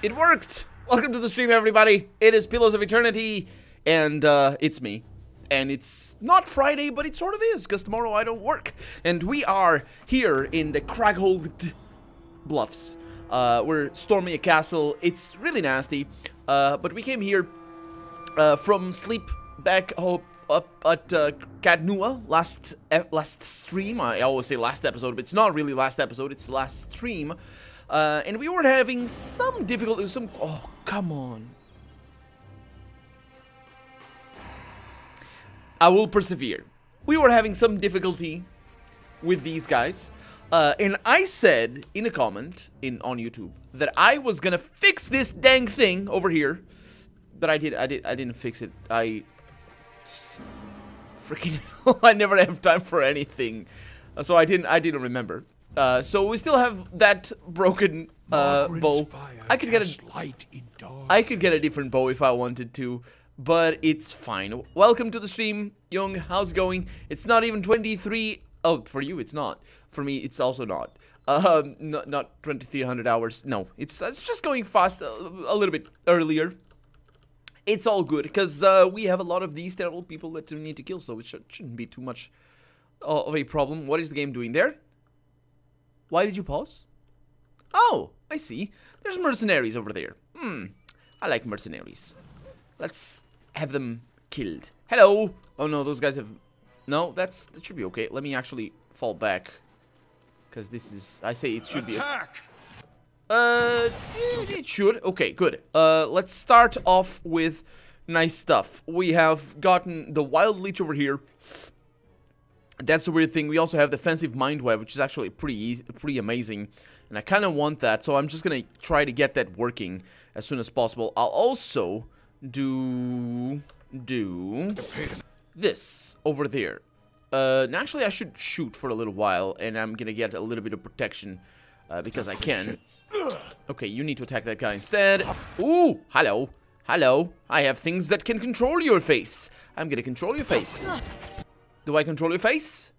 It worked! Welcome to the stream, everybody. It is Pillows of Eternity, and it's me. And it's not Friday, but it sort of is, because tomorrow I don't work. And we are here in the Concelhaut Bluffs. We're storming a castle. It's really nasty, but we came here from sleep back up at Cadnua last stream. I always say last episode, but it's not really last episode, it's last stream. And we were having some difficulty, oh, come on. I will persevere. We were having some difficulty with these guys. And I said in a comment on YouTube that I was gonna fix this dang thing over here. But I didn't fix it. Freaking I never have time for anything. So I didn't remember. So we still have that broken bow. I could get a different bow if I wanted to, but it's fine. Welcome to the stream, Young. How's it going? It's not even 23. Oh, for you it's not. For me it's also not. Not 2300 hours. No, it's just going fast a little bit earlier. It's all good because we have a lot of these terrible people that we need to kill, so it shouldn't be too much of a problem. What is the game doing there? Why did you pause? Oh, I see. There's mercenaries over there. I like mercenaries. Let's have them killed. Hello. Oh no, those guys have... No, that should be okay. Let me actually fall back. Because this is... I say it should Attack! be... it should. Okay, good. Let's start off with nice stuff. We have gotten the Wild Leech over here. That's the weird thing. We also have Defensive Mind Web, which is actually pretty amazing. And I kind of want that, so I'm just going to try to get that working as soon as possible. I'll also do this over there. Actually, I should shoot for a little while, and I'm going to get a little bit of protection because I can. Okay, you need to attack that guy instead. Ooh, hello. Hello. I have things that can control your face. I'm going to control your face. Do I control your face?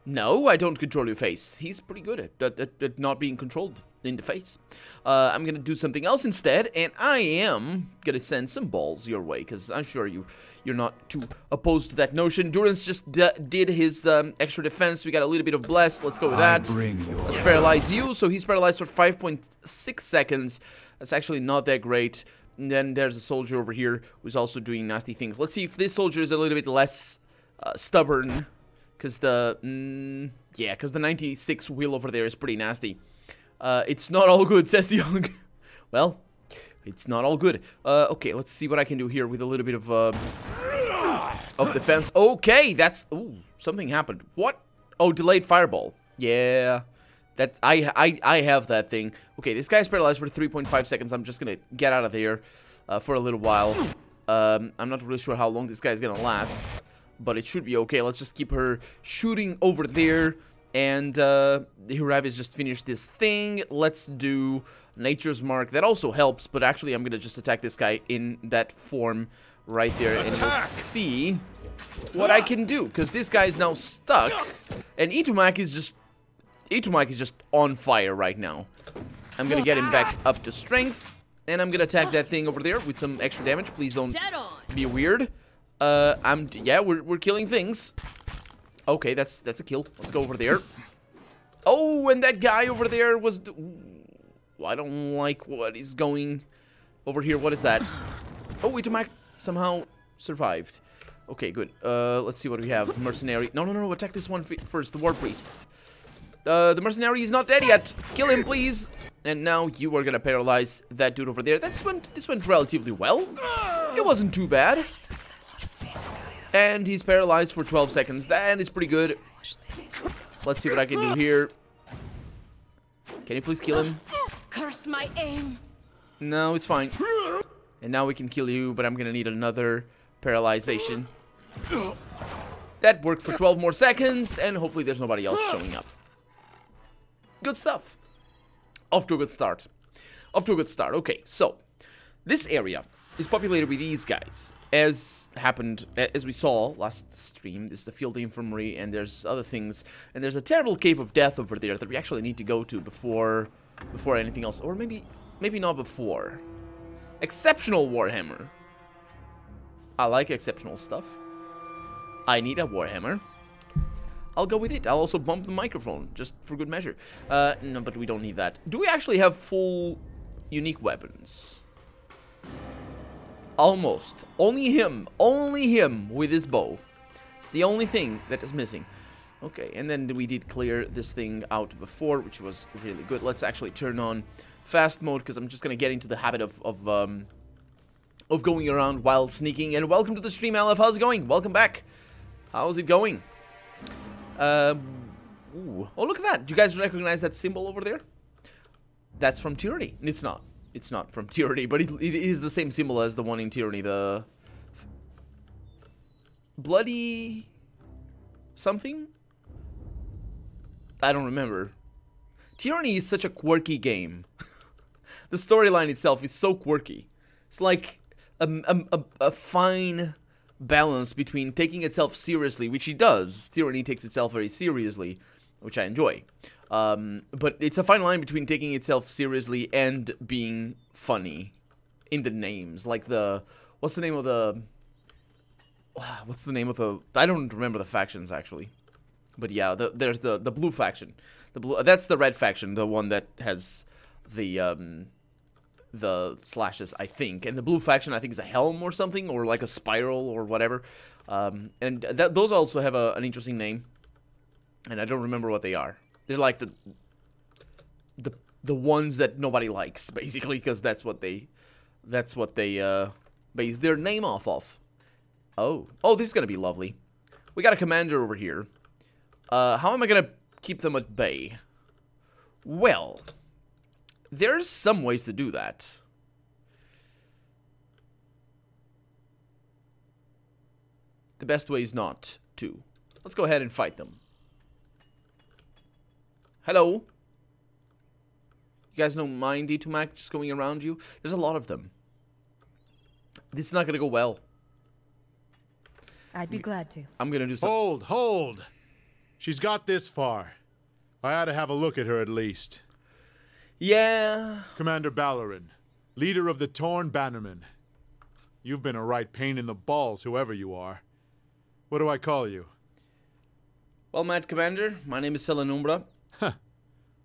No, I don't control your face. He's pretty good at not being controlled in the face. I'm gonna do something else instead, and I am gonna send some balls your way, because I'm sure you're not too opposed to that notion. Durance just did his extra defense. We got a little bit of bless. Let's go with that. Let's paralyze you. So he's paralyzed for 5.6 seconds. That's actually not that great. And then there's a soldier over here who's also doing nasty things. Let's see if this soldier is a little bit less... stubborn, because the 96 wheel over there is pretty nasty. It's not all good, says Young. Well, it's not all good. Okay, let's see what I can do here with a little bit of defense. Okay, that's... Ooh, something happened. What? Oh, delayed fireball. Yeah, that I have that thing. Okay, this guy's paralyzed for 3.5 seconds. I'm just gonna get out of there for a little while. I'm not really sure how long this guy's gonna last, but it should be okay. Let's just keep her shooting over there. And Hiravi's just finished this thing. Let's do Nature's Mark. That also helps, but actually I'm going to just attack this guy in that form right there. And we'll see what I can do, because this guy is now stuck. And Itumak is just on fire right now. I'm going to get him back up to strength. And I'm going to attack that thing over there with some extra damage. Please don't be weird. Yeah, we're killing things. Okay, that's a kill. Let's go over there. Oh, and that guy over there was... Ooh, I don't like what is going over here. What is that? Oh, Itumak somehow survived. Okay, good. Let's see what we have. Mercenary. No. Attack this one first. The War Priest. The mercenary is not dead yet. Kill him, please. And now you are gonna paralyze that dude over there. This went relatively well. It wasn't too bad. And he's paralyzed for 12 seconds. That is pretty good. Let's see what I can do here. Can you please kill him? Curse my aim. No, it's fine. And now we can kill you, but I'm gonna need another paralyzation. That worked for 12 more seconds, and hopefully there's nobody else showing up. Good stuff. Off to a good start. Okay, so this area is populated with these guys. As we saw last stream, this is the field infirmary, and there's other things, and there's a terrible cave of death over there that we actually need to go to before anything else. Or maybe maybe not before. Exceptional Warhammer. I like exceptional stuff. I need a Warhammer. I'll go with it. I'll also bump the microphone, just for good measure. No, but we don't need that. Do we actually have full unique weapons? Almost. Only him with his bow. It's the only thing that is missing. Okay, and then we did clear this thing out before, which was really good. Let's actually turn on fast mode, because I'm just gonna get into the habit of going around while sneaking. And welcome to the stream, Aleph. How's it going? Welcome back. How's it going? Ooh. Oh, look at that. Do you guys recognize that symbol over there? That's from Tyranny. It's not. It's not from Tyranny, but it is the same symbol as the one in Tyranny. The bloody something? I don't remember. Tyranny is such a quirky game. The storyline itself is so quirky. It's like a fine balance between taking itself seriously, which it does. Tyranny takes itself very seriously, which I enjoy. But it's a fine line between taking itself seriously and being funny in the names. Like what's the name of the... I don't remember the factions, actually. But yeah, there's the blue faction. That's the red faction, the one that has the slashes, I think. And the blue faction, I think, is a helm or something, or like a spiral or whatever. And those also have an interesting name, and I don't remember what they are. They're like the ones that nobody likes, basically, because that's what they base their name off of. Oh, this is gonna be lovely. We got a commander over here. How am I gonna keep them at bay? Well, there's some ways to do that. The best way is not to. Let's go ahead and fight them. Hello? You guys don't mind D2Mac just going around you? There's a lot of them. This is not gonna go well. I'd be glad to. I'm gonna do something. Hold! She's got this far. I ought to have a look at her at least. Yeah. Commander Ballerin, leader of the Torn Bannermen. You've been a right pain in the balls, whoever you are. What do I call you? Well, Mad Commander, my name is Selenumbra. Huh.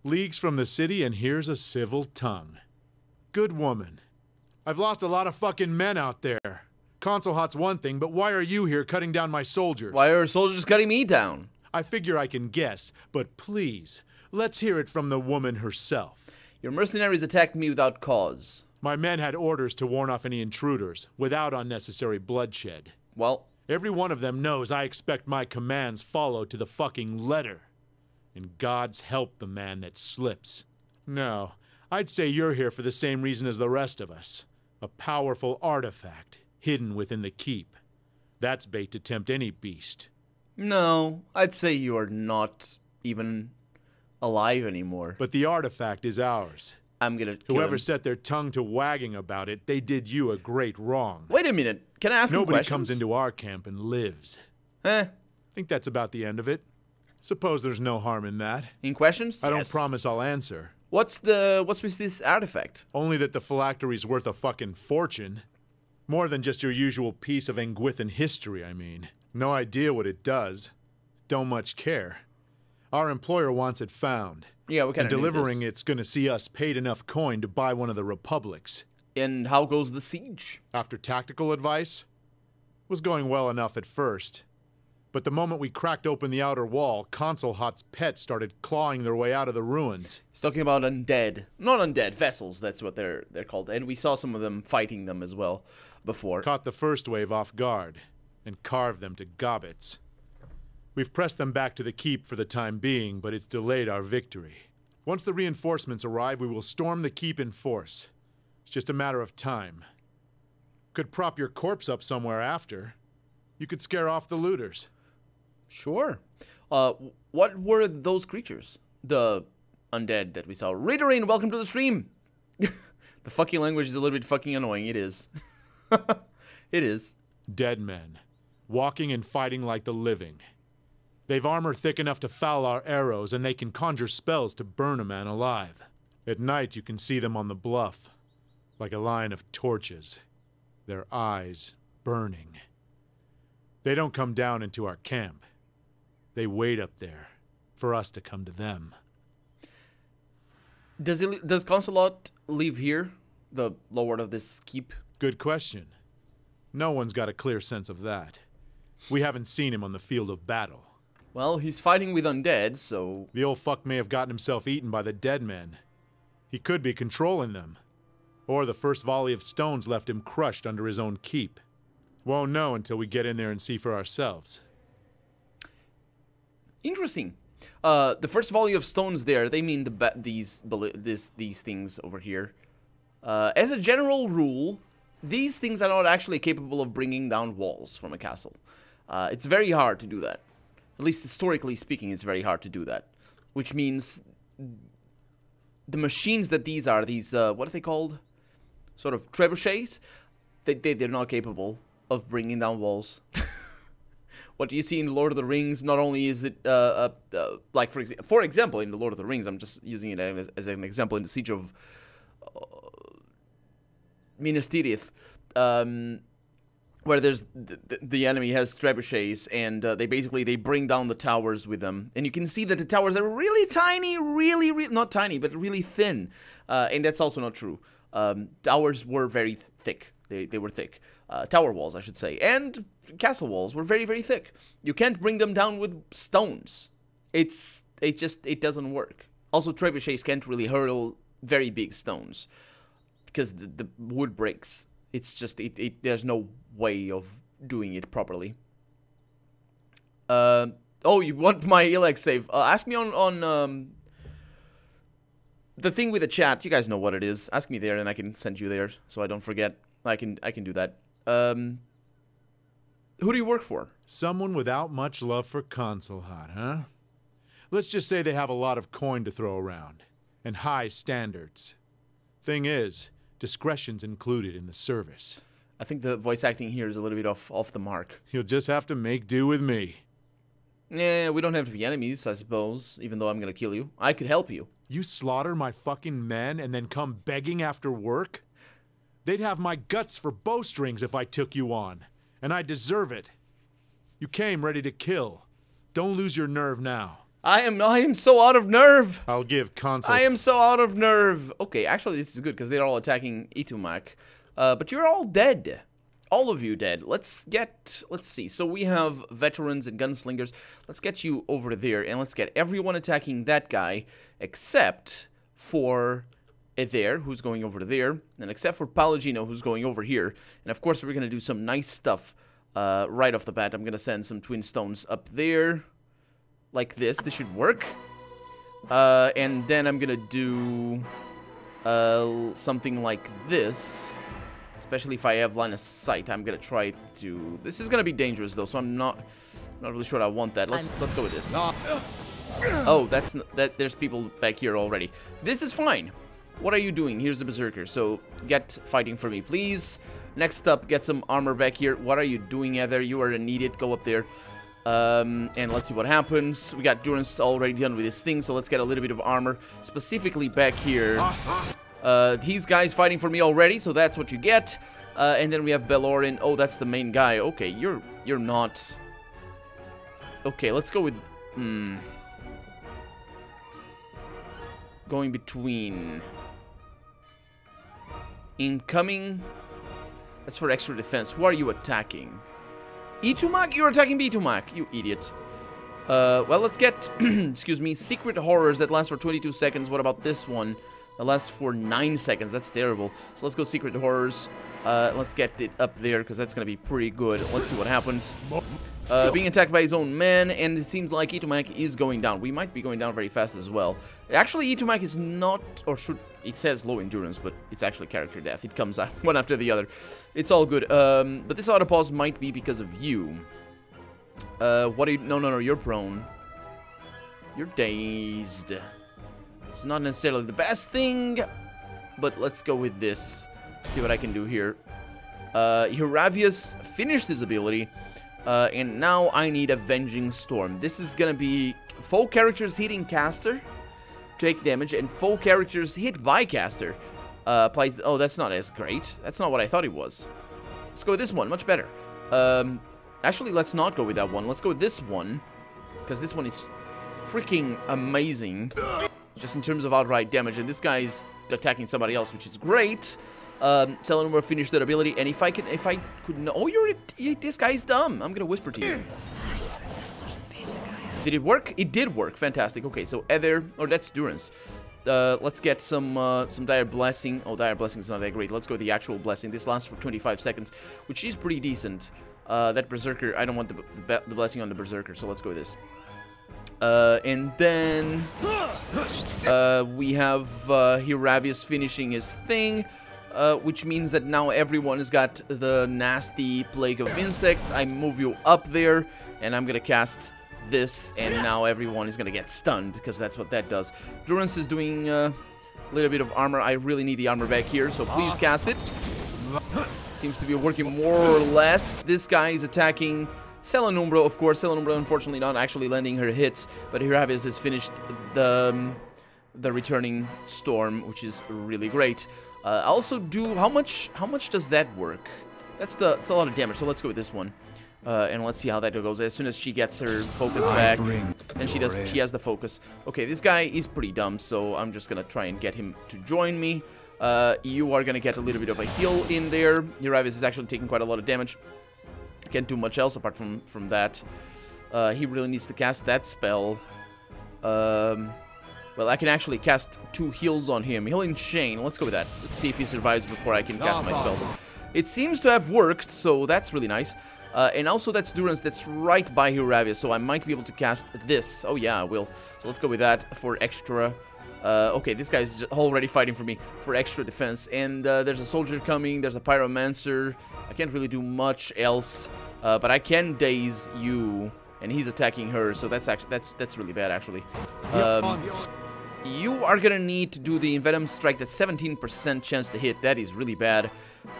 Leagues from the city, and here's a civil tongue. Good woman. I've lost a lot of fucking men out there. Concelhaut's one thing, but why are you here cutting down my soldiers? Why are soldiers cutting me down? I figure I can guess, but please, let's hear it from the woman herself. Your mercenaries attacked me without cause. My men had orders to warn off any intruders, without unnecessary bloodshed. Well, every one of them knows I expect my commands followed to the fucking letter. And God's help the man that slips. No, I'd say you're here for the same reason as the rest of us. A powerful artifact, hidden within the keep. That's bait to tempt any beast. No, I'd say you are not even alive anymore. But the artifact is ours. I'm gonna kill Whoever him. set their tongue to wagging about it, they did you a great wrong. Wait a minute. Can I ask him Nobody questions? comes into our camp and lives. Think that's about the end of it. Suppose there's no harm in that. In questions? I don't Yes. promise I'll answer. What's with this artifact? Only that the phylactery's worth a fucking fortune. More than just your usual piece of Anguithan history, I mean. No idea what it does. Don't much care. Our employer wants it found. Yeah, we kind And of delivering it's gonna see us paid enough coin to buy one of the republics. And how goes the siege? After tactical advice, was going well enough at first. But the moment we cracked open the outer wall, Concelhaut's pets started clawing their way out of the ruins. He's talking about undead. Not undead, vessels, that's what they're called. And we saw some of them fighting them as well before. Caught the first wave off guard, and carved them to gobbets. We've pressed them back to the keep for the time being, but it's delayed our victory. Once the reinforcements arrive, we will storm the keep in force. It's just a matter of time. Could prop your corpse up somewhere after. You could scare off the looters. Sure. What were those creatures? The undead that we saw. Riderain, welcome to the stream! The fucking language is a little bit fucking annoying. It is. It is. Dead men. Walking and fighting like the living. They've armor thick enough to foul our arrows, and they can conjure spells to burn a man alive. At night, you can see them on the bluff, like a line of torches, their eyes burning. They don't come down into our camp. They wait up there for us to come to them. Does Concelhaut live here, the lord of this keep? Good question. No one's got a clear sense of that. We haven't seen him on the field of battle. Well, he's fighting with undead, so... The old fuck may have gotten himself eaten by the dead men. He could be controlling them. Or the first volley of stones left him crushed under his own keep. Won't know until we get in there and see for ourselves. Interesting. The first volley of stones there, they mean these things over here. As a general rule, these things are not actually capable of bringing down walls from a castle. It's very hard to do that. At least historically speaking, it's very hard to do that. Which means the machines that these are, what are they called? Sort of trebuchets? They're not capable of bringing down walls. What do you see in the Lord of the Rings? Not only is it, like, for example, in the Lord of the Rings, I'm just using it as an example, in the Siege of Minas Tirith, where there's the enemy has trebuchets, and they bring down the towers with them, and you can see that the towers are really tiny, really not tiny, but really thin, and that's also not true. Towers were very thick. They were thick. Tower walls, I should say, and castle walls were very, very thick. You can't bring them down with stones. It doesn't work. Also, trebuchets can't really hurl very big stones because the wood breaks. It's just there's no way of doing it properly. Oh, you want my Elex save? Ask me on the thing with the chat. You guys know what it is. Ask me there, and I can send you there, so I don't forget. I can do that. Who do you work for? Someone without much love for Concelhaut, huh? Let's just say they have a lot of coin to throw around, and high standards. Thing is, discretion's included in the service. I think the voice acting here is a little bit off the mark. You'll just have to make do with me. Yeah, we don't have to be enemies, I suppose, even though I'm gonna kill you. I could help you. You slaughter my fucking men and then come begging after work? They'd have my guts for bowstrings if I took you on. And I deserve it. You came ready to kill. Don't lose your nerve now. I am so out of nerve. I'll give Concelhaut. I am so out of nerve. Okay, actually this is good because they're all attacking Itumak. But you're all dead. All of you dead. Let's see. So we have veterans and gunslingers. Let's get you over there and let's get everyone attacking that guy except for there, who's going over there, and except for Palagino, who's going over here. And of course, we're gonna do some nice stuff right off the bat. I'm gonna send some twin stones up there, like this. This should work. And then I'm gonna do something like this. Especially if I have line of sight, I'm gonna try to. This is gonna be dangerous though, so I'm not really sure I want that. Let's go with this. Oh, there's people back here already. This is fine. What are you doing? Here's the Berserker, so get fighting for me, please. Next up, get some armor back here. What are you doing, Heather? You are an idiot. Go up there. And let's see what happens. We got Durance already done with his thing, so let's get a little bit of armor. Specifically back here. These guys fighting for me already, so that's what you get. And then we have Bellorin. Oh, that's the main guy. Okay, you're not... Okay, let's go with... Going between... Incoming. That's for extra defense. Who are you attacking? Itumak? You're attacking Itumak, you idiot. Well, let's get, excuse me, Secret Horrors that last for 22 seconds. What about this one? That lasts for 9 seconds. That's terrible. So let's go Secret Horrors. Let's get it up there, because that's going to be pretty good. Let's see what happens. Being attacked by his own men, and it seems like Itumak is going down. We might be going down very fast as well. Actually, Itumak is not, or should, it says low endurance, but it's actually character death. It comes out one after the other. It's all good. But this autopause might be because of you. What are you, no, you're prone. You're dazed. It's not necessarily the best thing, but let's go with this. See what I can do here. Hiravius finished his ability. And now I need Avenging Storm. This is gonna be foe characters hitting caster. take damage, and foe characters hit by caster applies... Oh, that's not as great. That's not what I thought it was. Let's go with this one, much better. Actually, let's not go with that one. Let's go with this one, because this one is freaking amazing, just in terms of outright damage. And this guy is attacking somebody else, which is great. Telling him we'll finish that ability, and if I could know... Oh, this guy's dumb. I'm gonna whisper to you. Did it work? It did work. Fantastic. Okay, so Ether... Oh, that's Durance. Let's get some Dire Blessing. Oh, Dire Blessing is not that great. Let's go with the actual Blessing. This lasts for 25 seconds, which is pretty decent. That Berserker... I don't want the Blessing on the Berserker, so let's go with this. And then... we have Hiravius finishing his thing. Which means that now everyone has got the nasty Plague of Insects. I move you up there, and I'm gonna cast this, and now everyone is gonna get stunned, because that's what that does. Durance is doing a little bit of armor. I really need the armor back here, so please cast it. Seems to be working more or less. This guy is attacking Selenumbra, of course. Selenumbra, unfortunately, not actually landing her hits, but Hiravius has finished the returning storm, which is really great. Also do... How much does that work? That's a lot of damage, so let's go with this one. And let's see how that goes. As soon as she gets her focus back, and she has the focus. Okay, this guy is pretty dumb, so I'm just gonna try and get him to join me. You are gonna get a little bit of a heal in there. Hiravius is actually taking quite a lot of damage. Can't do much else apart from that. He really needs to cast that spell. Well, I can actually cast 2 heals on him. Healing Chain. Let's go with that. Let's see if he survives before I can cast my spells. It seems to have worked, so that's really nice. And also, that's Durance. That's right by Hiravius, so I might be able to cast this. Oh, yeah, I will. So let's go with that for extra... okay, this guy's already fighting for me for extra defense. And there's a soldier coming. There's a pyromancer. I can't really do much else. But I can daze you, and he's attacking her. So that's actually that's really bad, actually. You are gonna need to do the Envenom Strike. That's 17% chance to hit. That is really bad.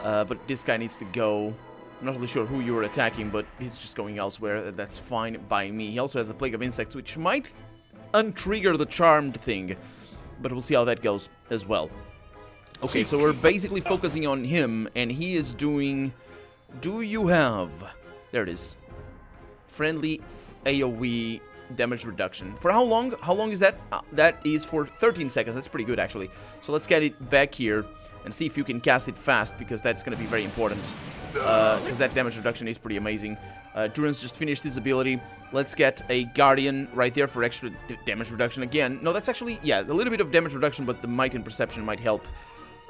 But this guy needs to go. I'm not really sure who you were attacking, but he's just going elsewhere. That's fine by me. He also has the Plague of Insects, which might untrigger the Charmed thing. But we'll see how that goes as well. Okay, so we're basically focusing on him, and he is doing... Do you have... There it is. Friendly AoE damage reduction. For how long? How long is that? That is for 13 seconds. That's pretty good, actually. So let's get it back here and see if you can cast it fast, because that's going to be very important. Because that damage reduction is pretty amazing. Durance just finished his ability. Let's get a Guardian right there for extra damage reduction again. No, that's actually, yeah, a little bit of damage reduction, but the Might and Perception might help.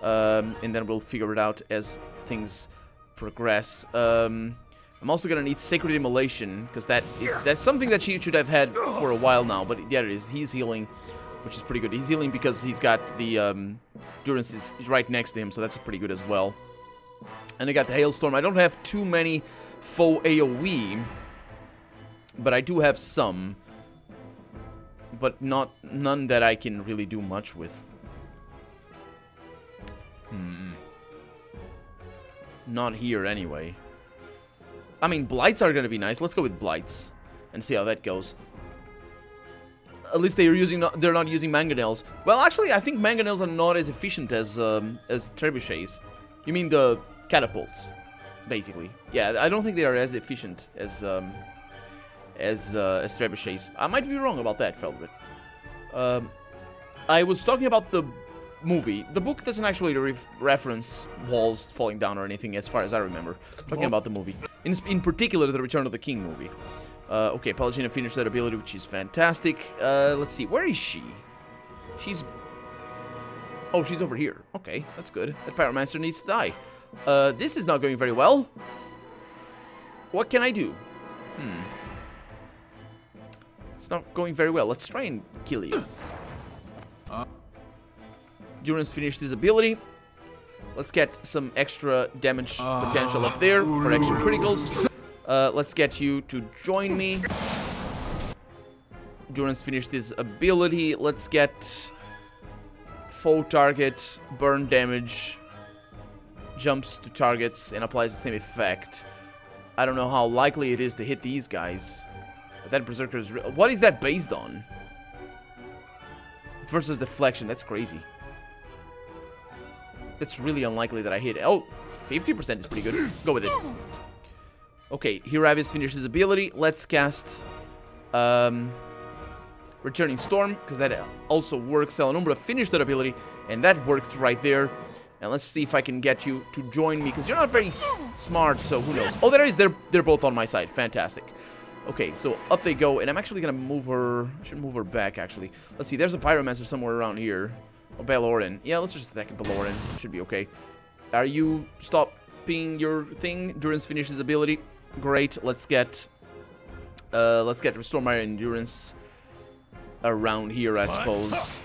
And then we'll figure it out as things progress. I'm also gonna need Sacred Immolation, because that's something that she should have had for a while now, but yeah, it is. He's healing, which is pretty good. He's healing because he's got the Durance is right next to him, so that's pretty good as well. And I got the Hailstorm. I don't have too many foe AoE, but I do have some, but none that I can really do much with. Not here anyway. I mean, Blights are gonna be nice. Let's go with Blights and see how that goes. At least they're not using mangonels. Well, actually, I think mangonels are not as efficient as trebuchets. You mean the catapults, basically? Yeah, I don't think they are as efficient as trebuchets. I might be wrong about that, Feldred. I was talking about the movie. The book doesn't actually reference walls falling down or anything, as far as I remember. I'm talking about the movie. In particular, the Return of the King movie. Okay, Palutena finished that ability, which is fantastic. Let's see, where is she? Oh, she's over here. Okay, that's good. That Pyromancer needs to die. This is not going very well. What can I do? It's not going very well. Let's try and kill you. Durance finished his ability. Let's get some extra damage potential up there for extra criticals. Let's get you to join me. Durance finished his ability. Let's get foe target, burn damage, jumps to targets, and applies the same effect. I don't know how likely it is to hit these guys. But that Berserker is... What is that based on? versus deflection. That's crazy. It's really unlikely that I hit. Oh, 50% is pretty good. Go with it. Okay, Hiravis finished his ability. Let's cast Returning Storm, because that also works. Salanumbra finished that ability, and that worked right there. And let's see if I can get you to join me, because you're not very smart, so who knows. Oh, there it is. They're both on my side. Fantastic. Okay, so up they go, and I'm actually going to move her. I should move her back, actually. Let's see. There's a Pyromancer somewhere around here. Oh, Baloran. Yeah, let's just attack Baloran. Should be okay. Are you stopping your thing? Endurance finished his ability. Great. Let's get Restore My Endurance around here, I suppose.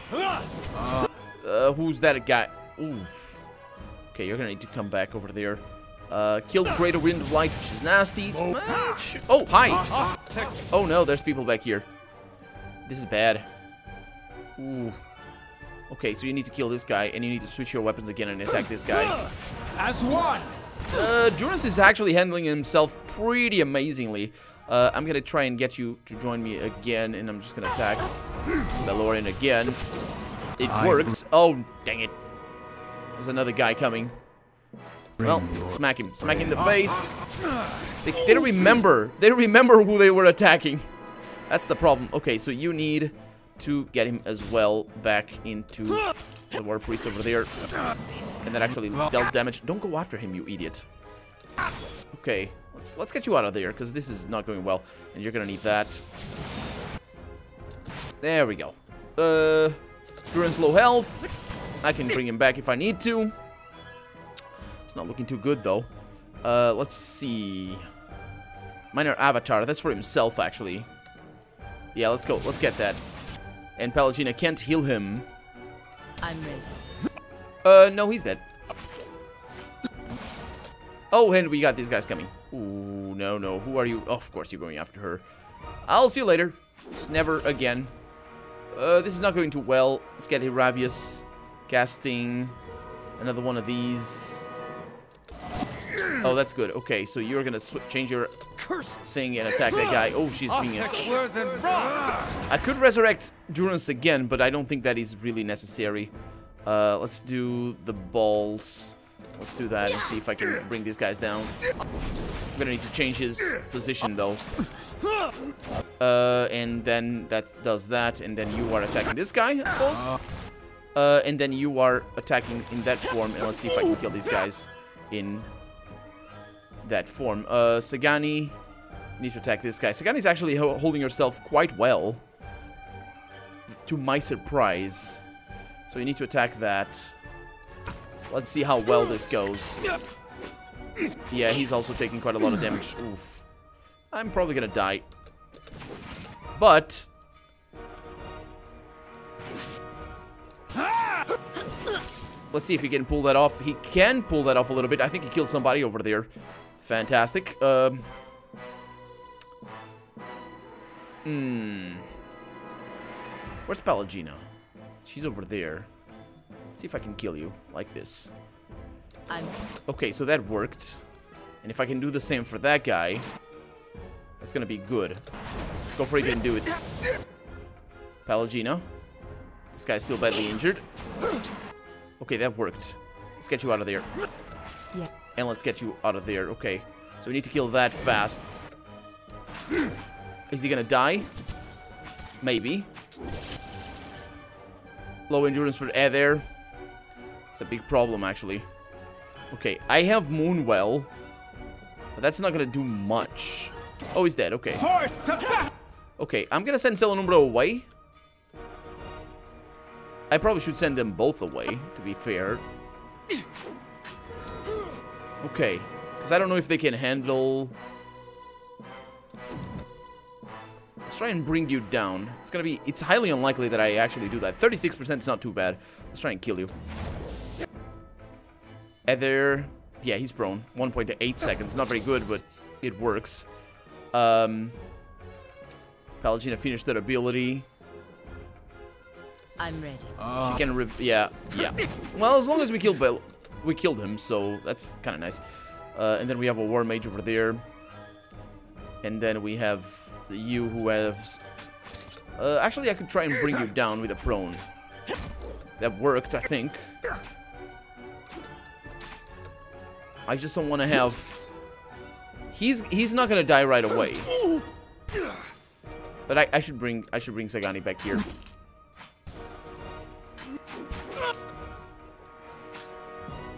Who's that guy? Ooh. Okay, you're gonna need to come back over there. Killed Greater Wind of Light, which is nasty. Oh, hi! Oh no, there's people back here. This is bad. Ooh. Okay, so you need to kill this guy, and you need to switch your weapons again and attack this guy. As one! Durance is actually handling himself pretty amazingly. I'm gonna try and get you to join me again, and I'm just gonna attack Baloran again. It works. Oh, dang it. There's another guy coming. Well, smack him. Smack him in the face. They don't remember. They don't remember who they were attacking. That's the problem. Okay, so you need to get him as well back into the War Priest over there. And that actually dealt damage. Don't go after him, you idiot. Okay, let's get you out of there, because this is not going well. And you're gonna need that. There we go. Durance low health. I can bring him back if I need to. It's not looking too good, though. Let's see. Minor Avatar. That's for himself, actually. Yeah, let's go. Let's get that. And Pallegina can't heal him. I'm ready. No, he's dead. Oh, and we got these guys coming. Ooh, no, no. Who are you? Oh, of course you're going after her. I'll see you later. Just never again. This is not going too well. Let's get Hiravius casting another one of these. Oh, that's good. Okay, so you're gonna change your thing and attack that guy. Oh, she's being I could resurrect Durance again, but I don't think that is really necessary. Let's do the balls. Let's do that and see if I can bring these guys down. I'm gonna need to change his position, though. And then that does that, and then you are attacking this guy, I suppose. And then you are attacking in that form, and let's see if I can kill these guys in that form. Sagani needs to attack this guy. Sagani's actually holding herself quite well, to my surprise. So you need to attack that. Let's see how well this goes. Yeah, he's also taking quite a lot of damage. Oof. I'm probably gonna die. But let's see if he can pull that off. He can pull that off a little bit. I think he killed somebody over there. Fantastic. Where's Pallegina? She's over there. Let's see if I can kill you like this. Okay, so that worked. And if I can do the same for that guy, that's gonna be good. Go for it and do it. Pallegina. This guy's still badly injured. Okay, that worked. Let's get you out of there. Yeah. And let's get you out of there. Okay. So we need to kill that fast. Is he gonna die? Maybe. Low endurance for air there. It's a big problem, actually. Okay, I have Moonwell. But that's not gonna do much. Oh, he's dead. Okay. Okay, I'm gonna send Salanumbra away. I probably should send them both away, to be fair. Okay, because I don't know if they can handle... Let's try and bring you down. It's highly unlikely that I actually do that. 36% is not too bad. Let's try and kill you. Ether... Yeah, he's prone. 1.8 seconds. Not very good, but it works. Pallegina finished that ability. I'm ready. She can yeah. Well, as long as we killed him, so that's kind of nice. And then we have a War Mage over there. And then we have you who has... actually, I could try and bring you down with a prone. That worked, I think. I just don't want to have... He's not gonna die right away. But I should bring Sagani back here.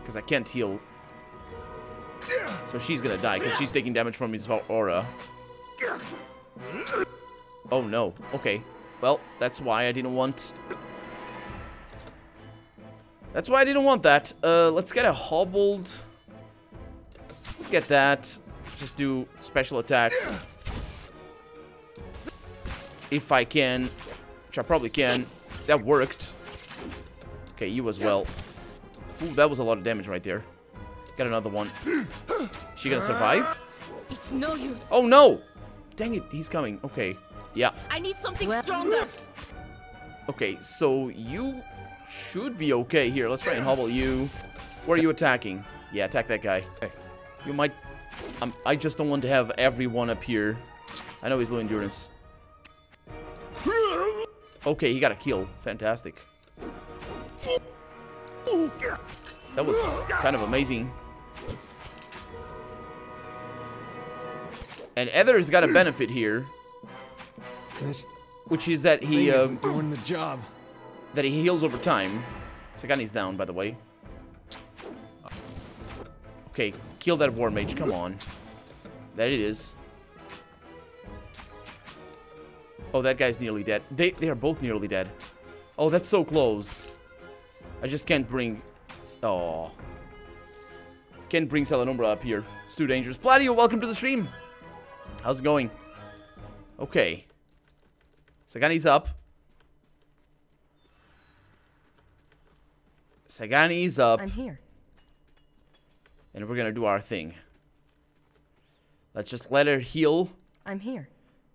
Because I can't heal. So she's gonna die because she's taking damage from his aura. Oh no. Okay. Well, that's why I didn't want... That's why I didn't want that. Let's get a hobbled. Let's get that. Just do special attacks. If I can. Which I probably can. That worked. Okay, you as well. Ooh, that was a lot of damage right there. Got another one. Is she gonna survive? It's no use. Oh no! Dang it, he's coming. Okay. Yeah. I need something stronger. Okay, so you should be okay here. Let's try and hobble you. Where are you attacking? Yeah, attack that guy. Okay. You might... I just don't want to have everyone up here. I know he's low endurance. Okay, he got a kill. Fantastic. That was kind of amazing. And Ether's got a benefit here. Which is that he... doing the job. That he heals over time. Sagani's down, by the way. Okay, kill that war mage. Come on. That it is. Oh, that guy's nearly dead. They are both nearly dead. Oh, that's so close. I just can't bring... Oh. Can't bring Salanumbra up here. It's too dangerous. Pladio, welcome to the stream. How's it going? Okay. Sagani's up. Sagani's up. I'm here. And we're gonna do our thing. Let's just let her heal. I'm here.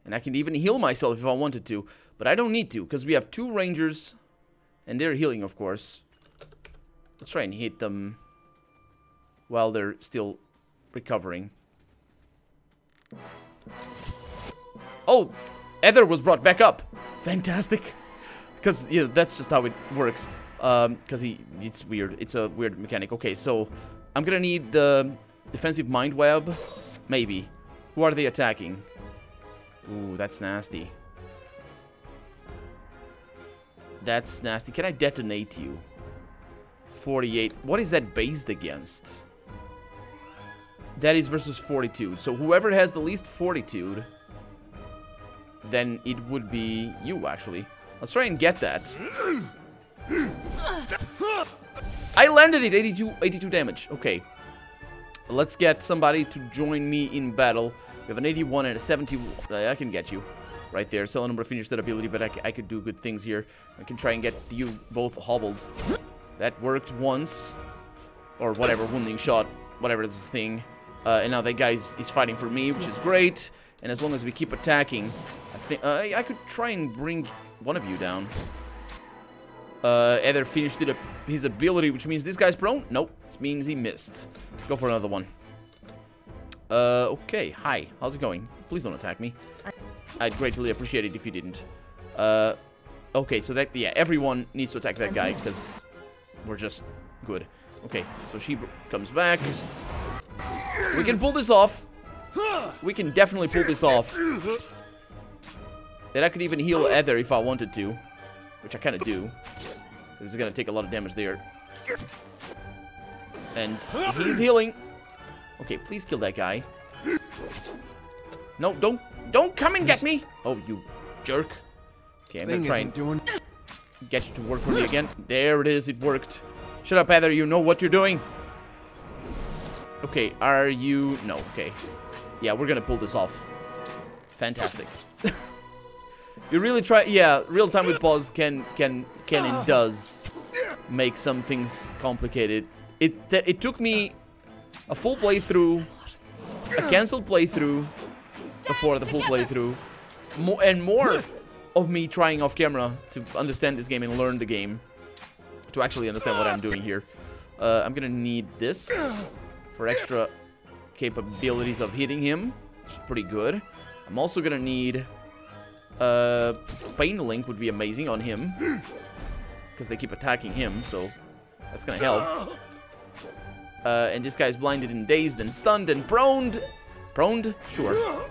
And I can even heal myself if I wanted to. But I don't need to, because we have 2 rangers. And they're healing, of course. Let's try and hit them while they're still recovering. Oh! Ether was brought back up! Fantastic! Because, yeah, that's just how it works. Because it's weird. It's a weird mechanic. Okay, so I'm gonna need the defensive mind web. Maybe. Who are they attacking? Ooh, that's nasty. That's nasty. Can I detonate you? 48. What is that based against? That is versus fortitude. So whoever has the least fortitude, then it would be you, actually. Let's try and get that. I landed it. 82 damage. Okay. Let's get somebody to join me in battle. We have an 81 and a 70. I can get you right there. Salanumbra finished that ability, but I could do good things here. I can try and get you both hobbled. That worked once. Or whatever, wounding shot. Whatever this thing. And now that guy is fighting for me, which is great. And as long as we keep attacking, I think I could try and bring one of you down. Either finished his ability, which means this guy's prone. Nope, it means he missed. Go for another one. Okay, hi. How's it going? Please don't attack me. I'd greatly appreciate it if you didn't. Okay, so that, yeah, everyone needs to attack that guy, because we're just good. Okay, so she comes back. We can pull this off. We can definitely pull this off. And I could even heal Ether if I wanted to. Which I kind of do. This is going to take a lot of damage there. And he's healing. Okay, please kill that guy. No, don't come and get me. Oh, you jerk. Okay, I'm going to try and get you to work for me again. There it is, it worked. Shut up, Heather, you know what you're doing. Okay, are you... No, okay. Yeah, we're going to pull this off. Fantastic. You really try... Yeah, real time with pause can and does make some things complicated. It took me a full playthrough, a cancelled playthrough before the full playthrough, more of me trying off camera to understand this game and learn the game, to actually understand what I'm doing here. I'm gonna need this for extra capabilities of hitting him, which is pretty good. I'm also gonna need Pain Link would be amazing on him, because they keep attacking him, so that's gonna help. And this guy's blinded and dazed and stunned and proned. Proned? Sure.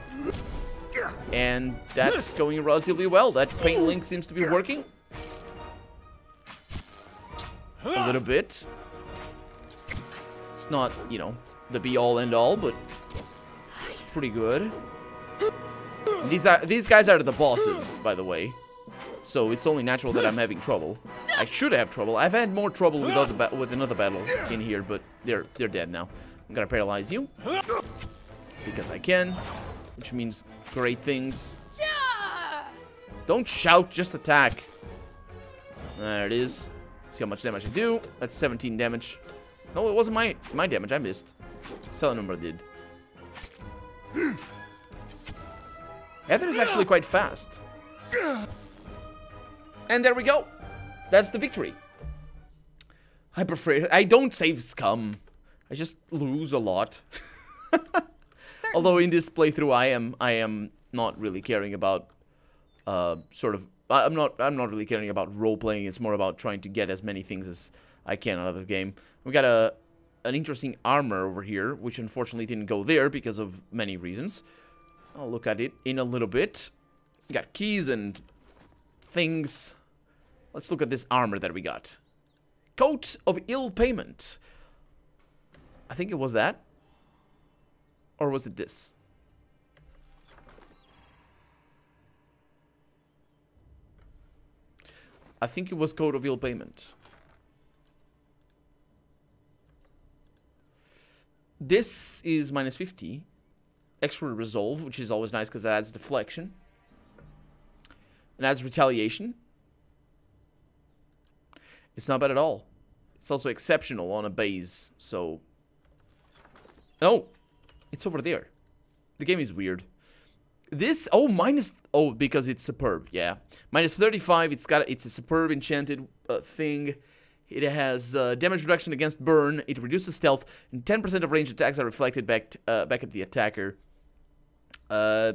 And that's going relatively well. That pain link seems to be working. A little bit. It's not, you know, the be-all end-all, but it's pretty good. And these guys are the bosses, by the way. So it's only natural that I'm having trouble. I should have trouble. I've had more trouble with another battle in here, but they're dead now. I'm gonna paralyze you. Because I can. Which means great things. Don't shout, just attack. There it is. See how much damage I do. That's 17 damage. No, it wasn't my damage. I missed. Celanumber did. Ether is actually quite fast. And there we go. That's the victory. I prefer it. I don't save scum. I just lose a lot. Although in this playthrough I am not really caring about I'm not really caring about role playing. It's more about trying to get as many things as I can out of the game. We got an interesting armor over here, which unfortunately didn't go there because of many reasons. I'll look at it in a little bit. We got keys and things. Let's look at this armor that we got. Coat of Ill Payment. I think it was that. Or was it this? I think it was Coat of Ill Payment. This is minus 50. Extra Resolve, which is always nice because it adds deflection. It adds retaliation. It's not bad at all. It's also exceptional on a base, so... Oh! It's over there. The game is weird. This... Oh, minus... Oh, because it's superb, yeah. Minus 35, it's a superb enchanted thing. It has damage reduction against burn. It reduces stealth, and 10% of ranged attacks are reflected back at the attacker. I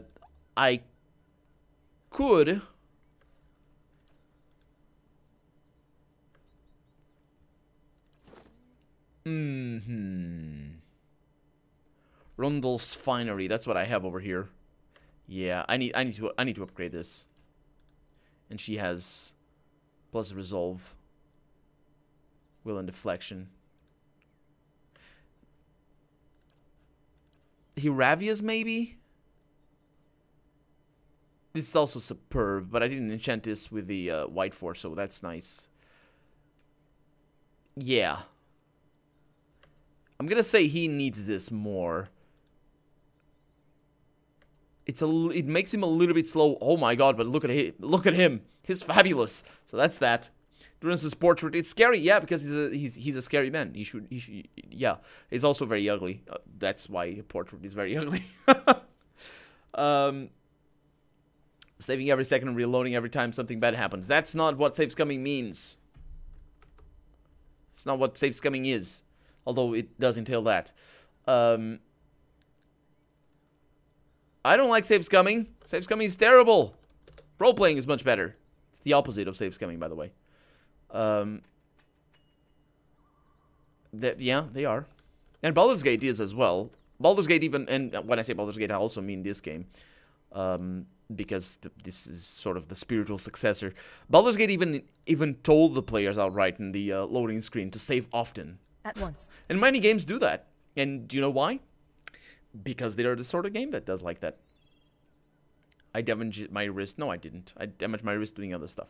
could... Rundle's Finery. That's what I have over here. Yeah, I need to upgrade this. And she has plus resolve, will and deflection. Hiravia's maybe. This is also superb, but I didn't enchant this with the White Force, so that's nice. Yeah. I'm gonna say he needs this more. It makes him a little bit slow. Oh my god, but look at him. Look at him. He's fabulous. So that's that. Durance's portrait. It's scary, yeah, because he's a scary man. He should yeah. He's also very ugly. That's why a portrait is very ugly. Saving every second and reloading every time something bad happens. That's not what save scumming means. It's not what save scumming is. Although it does entail that. I don't like save scumming. Save scumming is terrible. Role playing is much better. It's the opposite of save scumming, by the way. Yeah, they are. And Baldur's Gate is as well. Baldur's Gate even, and when I say Baldur's Gate, I also mean this game. Because this is sort of the spiritual successor. Baldur's Gate even told the players outright in the loading screen to save often. At once. And many games do that. And do you know why? Because they are the sort of game that does like that. I damaged my wrist. No, I didn't. I damaged my wrist doing other stuff.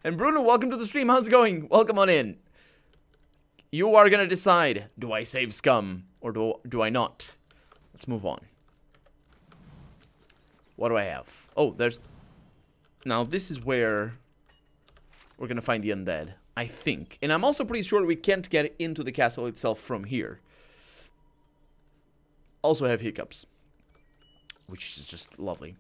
And Bruno, welcome to the stream. How's it going? Welcome on in. You are gonna decide, do I save scum or do I not? Let's move on. What do I have? Oh, there's... Now, this is where we're gonna find the undead, I think. And I'm also pretty sure we can't get into the castle itself from here. Also have hiccups, which is just lovely.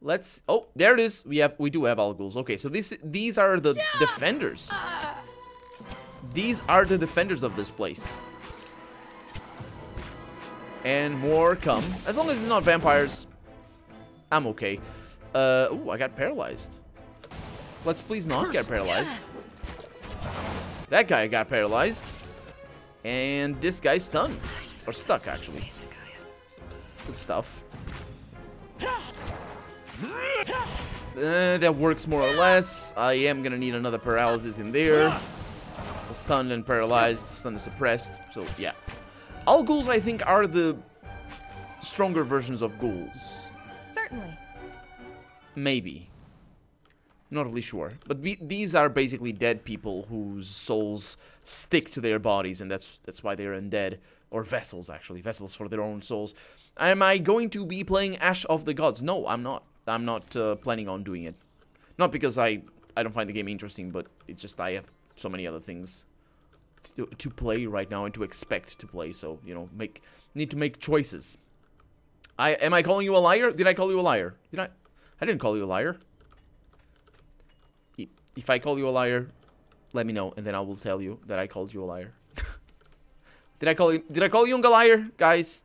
Let's... Oh, there it is. We do have Alguls. Okay, so these are the defenders. These are the defenders of this place. And more come. As long as it's not vampires, I'm okay. Oh, I got paralyzed. Let's please not get paralyzed. That guy got paralyzed. And this guy's stunned. Or stuck, actually. Good stuff. That works more or less. I am gonna need another paralysis in there. It's a stunned and paralyzed, stunned and suppressed. So, yeah. All ghouls, I think, are the stronger versions of ghouls. Certainly. Maybe. Not really sure. But these are basically dead people whose souls stick to their bodies, and that's why they're undead. Or vessels, actually. Vessels for their own souls. Am I going to be playing Ash of the Gods? No, I'm not. I'm not planning on doing it. Not because I don't find the game interesting, but it's just I have so many other things to play right now and to expect to play. So, you know, need to make choices. Am I calling you a liar? Did I call you a liar? I didn't call you a liar. If I call you a liar, let me know, and then I will tell you that I called you a liar. Did I call you a liar, guys?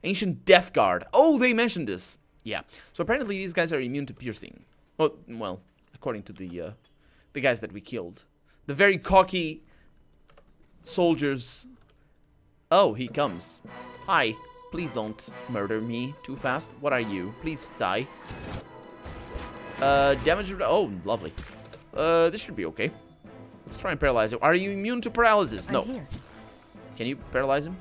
Ancient Death Guard. Oh, they mentioned this. Yeah. So apparently these guys are immune to piercing. Oh, well, according to the guys that we killed. The very cocky soldiers. Oh, he comes. Hi. Please don't murder me too fast. What are you? Please die. Damage. Oh, lovely. This should be okay. Let's try and paralyze him. Are you immune to paralysis? No. Can you paralyze him?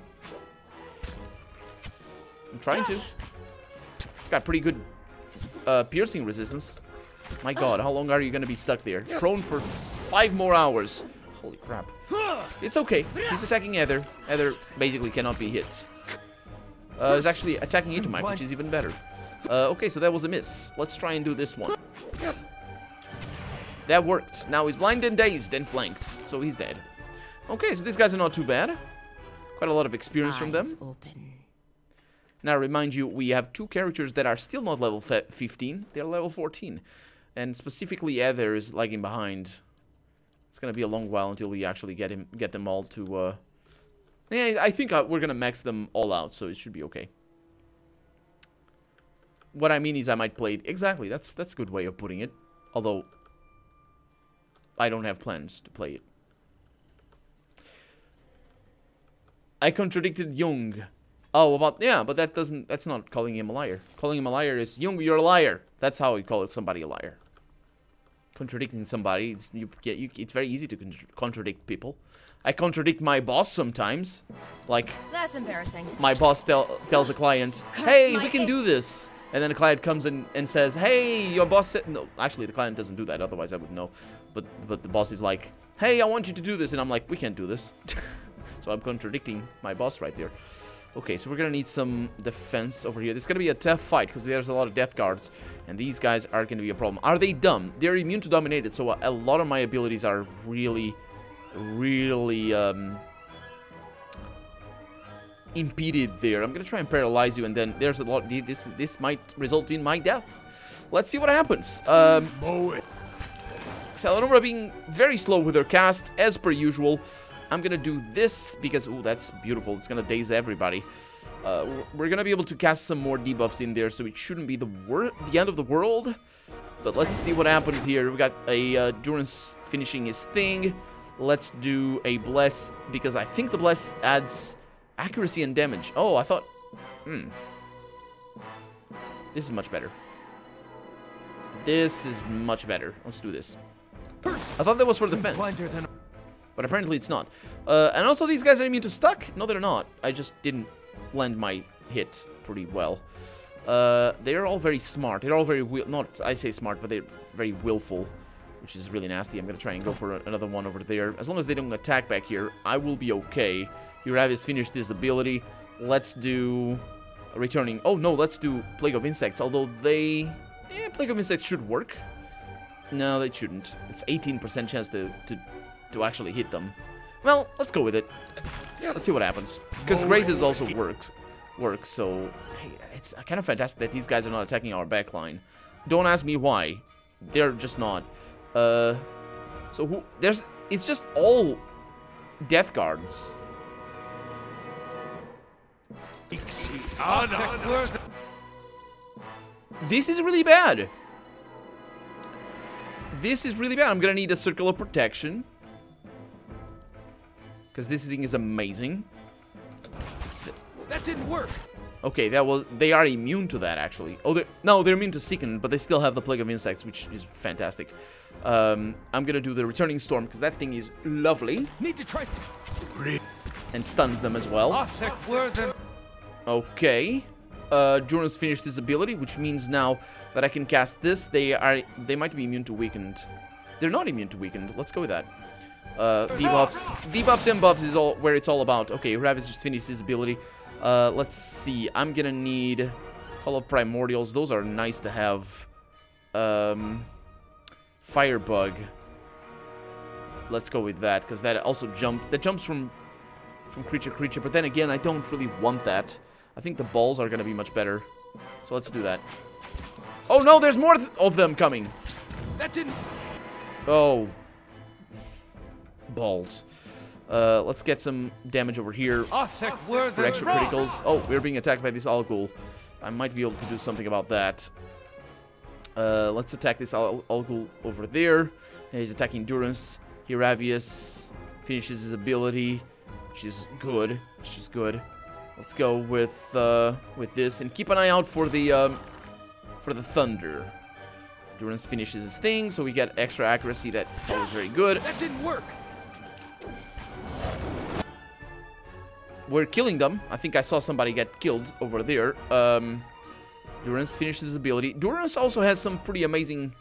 I'm trying to. He's got pretty good piercing resistance. My god, how long are you gonna be stuck there? Prone for 5 more hours. Holy crap. It's okay. He's attacking Heather. Heather basically cannot be hit. He's actually attacking Itamai, which is even better. Okay, so that was a miss. Let's try and do this one. That worked. Now he's blind and dazed and flanked, so he's dead. Okay, so these guys are not too bad. Quite a lot of experience from them. Now, remind you, we have 2 characters that are still not level 15. They're level 14. And specifically, Heather is lagging behind. It's gonna be a long while until we actually get them all to... Yeah, I think we're gonna max them all out, so it should be okay. What I mean is I might play it... Exactly, that's a good way of putting it. Although, I don't have plans to play it. I contradicted Jung. Oh, yeah, but that's not calling him a liar. Calling him a liar is, Jung, you're a liar. That's how you call somebody a liar. Contradicting somebody, it's very easy to contradict people. I contradict my boss sometimes. Like, that's embarrassing. My boss tells a client, hey, we can do this. And then the client comes in and says, hey, your boss said... No, actually, the client doesn't do that, otherwise I would know. But the boss is like, hey, I want you to do this. And I'm like, we can't do this. So I'm contradicting my boss right there. Okay, so we're gonna need some defense over here. This is gonna be a tough fight because there's a lot of death guards, and these guys are gonna be a problem. Are they dumb? They're immune to dominated, so a lot of my abilities are really impeded there. I'm gonna try and paralyze you, and then there's a lot. This might result in my death. Let's see what happens. Salanora being very slow with her cast, as per usual. I'm gonna do this because, ooh, that's beautiful. It's gonna daze everybody. We're gonna be able to cast some more debuffs in there, so it shouldn't be the end of the world. But let's see what happens here. We got a Durance finishing his thing. Let's do a Bless, because I think the Bless adds accuracy and damage. Oh, I thought... This is much better. This is much better. Let's do this. I thought that was for defense. But apparently it's not. And also these guys are immune to stuck? No, they're not. I just didn't land my hit pretty well. They're all very smart. They're all very... Not, I say smart, but they're very willful, which is really nasty. I'm going to try and go for another one over there. As long as they don't attack back here, I will be okay. Uravis finished his ability. Let's do... Returning... Oh, no, let's do Plague of Insects. Although they... Yeah, Plague of Insects should work. No, they shouldn't. It's 18% chance to actually hit them. Well, let's go with it. Let's see what happens. Because Grazes also works, so hey, it's kind of fantastic that these guys are not attacking our backline. Don't ask me why. They're just not. So who... There's... It's just all Death Guards. This is really bad. this is really bad. I'm gonna need a circle of protection. Because this thing is amazing. That didn't work. Okay, they are immune to that, actually. Oh, they're immune to Sicken, but they still have the Plague of Insects, which is fantastic. I'm gonna do the Returning Storm, because that thing is lovely. Need to try. And stuns them as well. Okay. Jonas finished his ability, which means now that I can cast this, they might be immune to Weakened. They're not immune to Weakened. Let's go with that. Debuffs and buffs is all where it's all about. Okay, Ravis just finished his ability. Let's see. I'm gonna need Call of Primordials. Those are nice to have. Firebug. Let's go with that, because that also jumps from creature to creature. But then again, I don't really want that. I think the balls are gonna be much better. So let's do that. Oh no, there's more of them coming. That didn't. Oh. Balls. Let's get some damage over here for extra criticals. Oh, we're being attacked by this Algul. I might be able to do something about that. Let's attack this Algul over there. He's attacking Durance. Hiravius finishes his ability, which is good. Let's go with this and keep an eye out for the Thunder. Durance finishes his thing, so we get extra accuracy. That's always very good. That didn't work. We're killing them. I think I saw somebody get killed over there. Durance finishes his ability. Durance also has some pretty amazing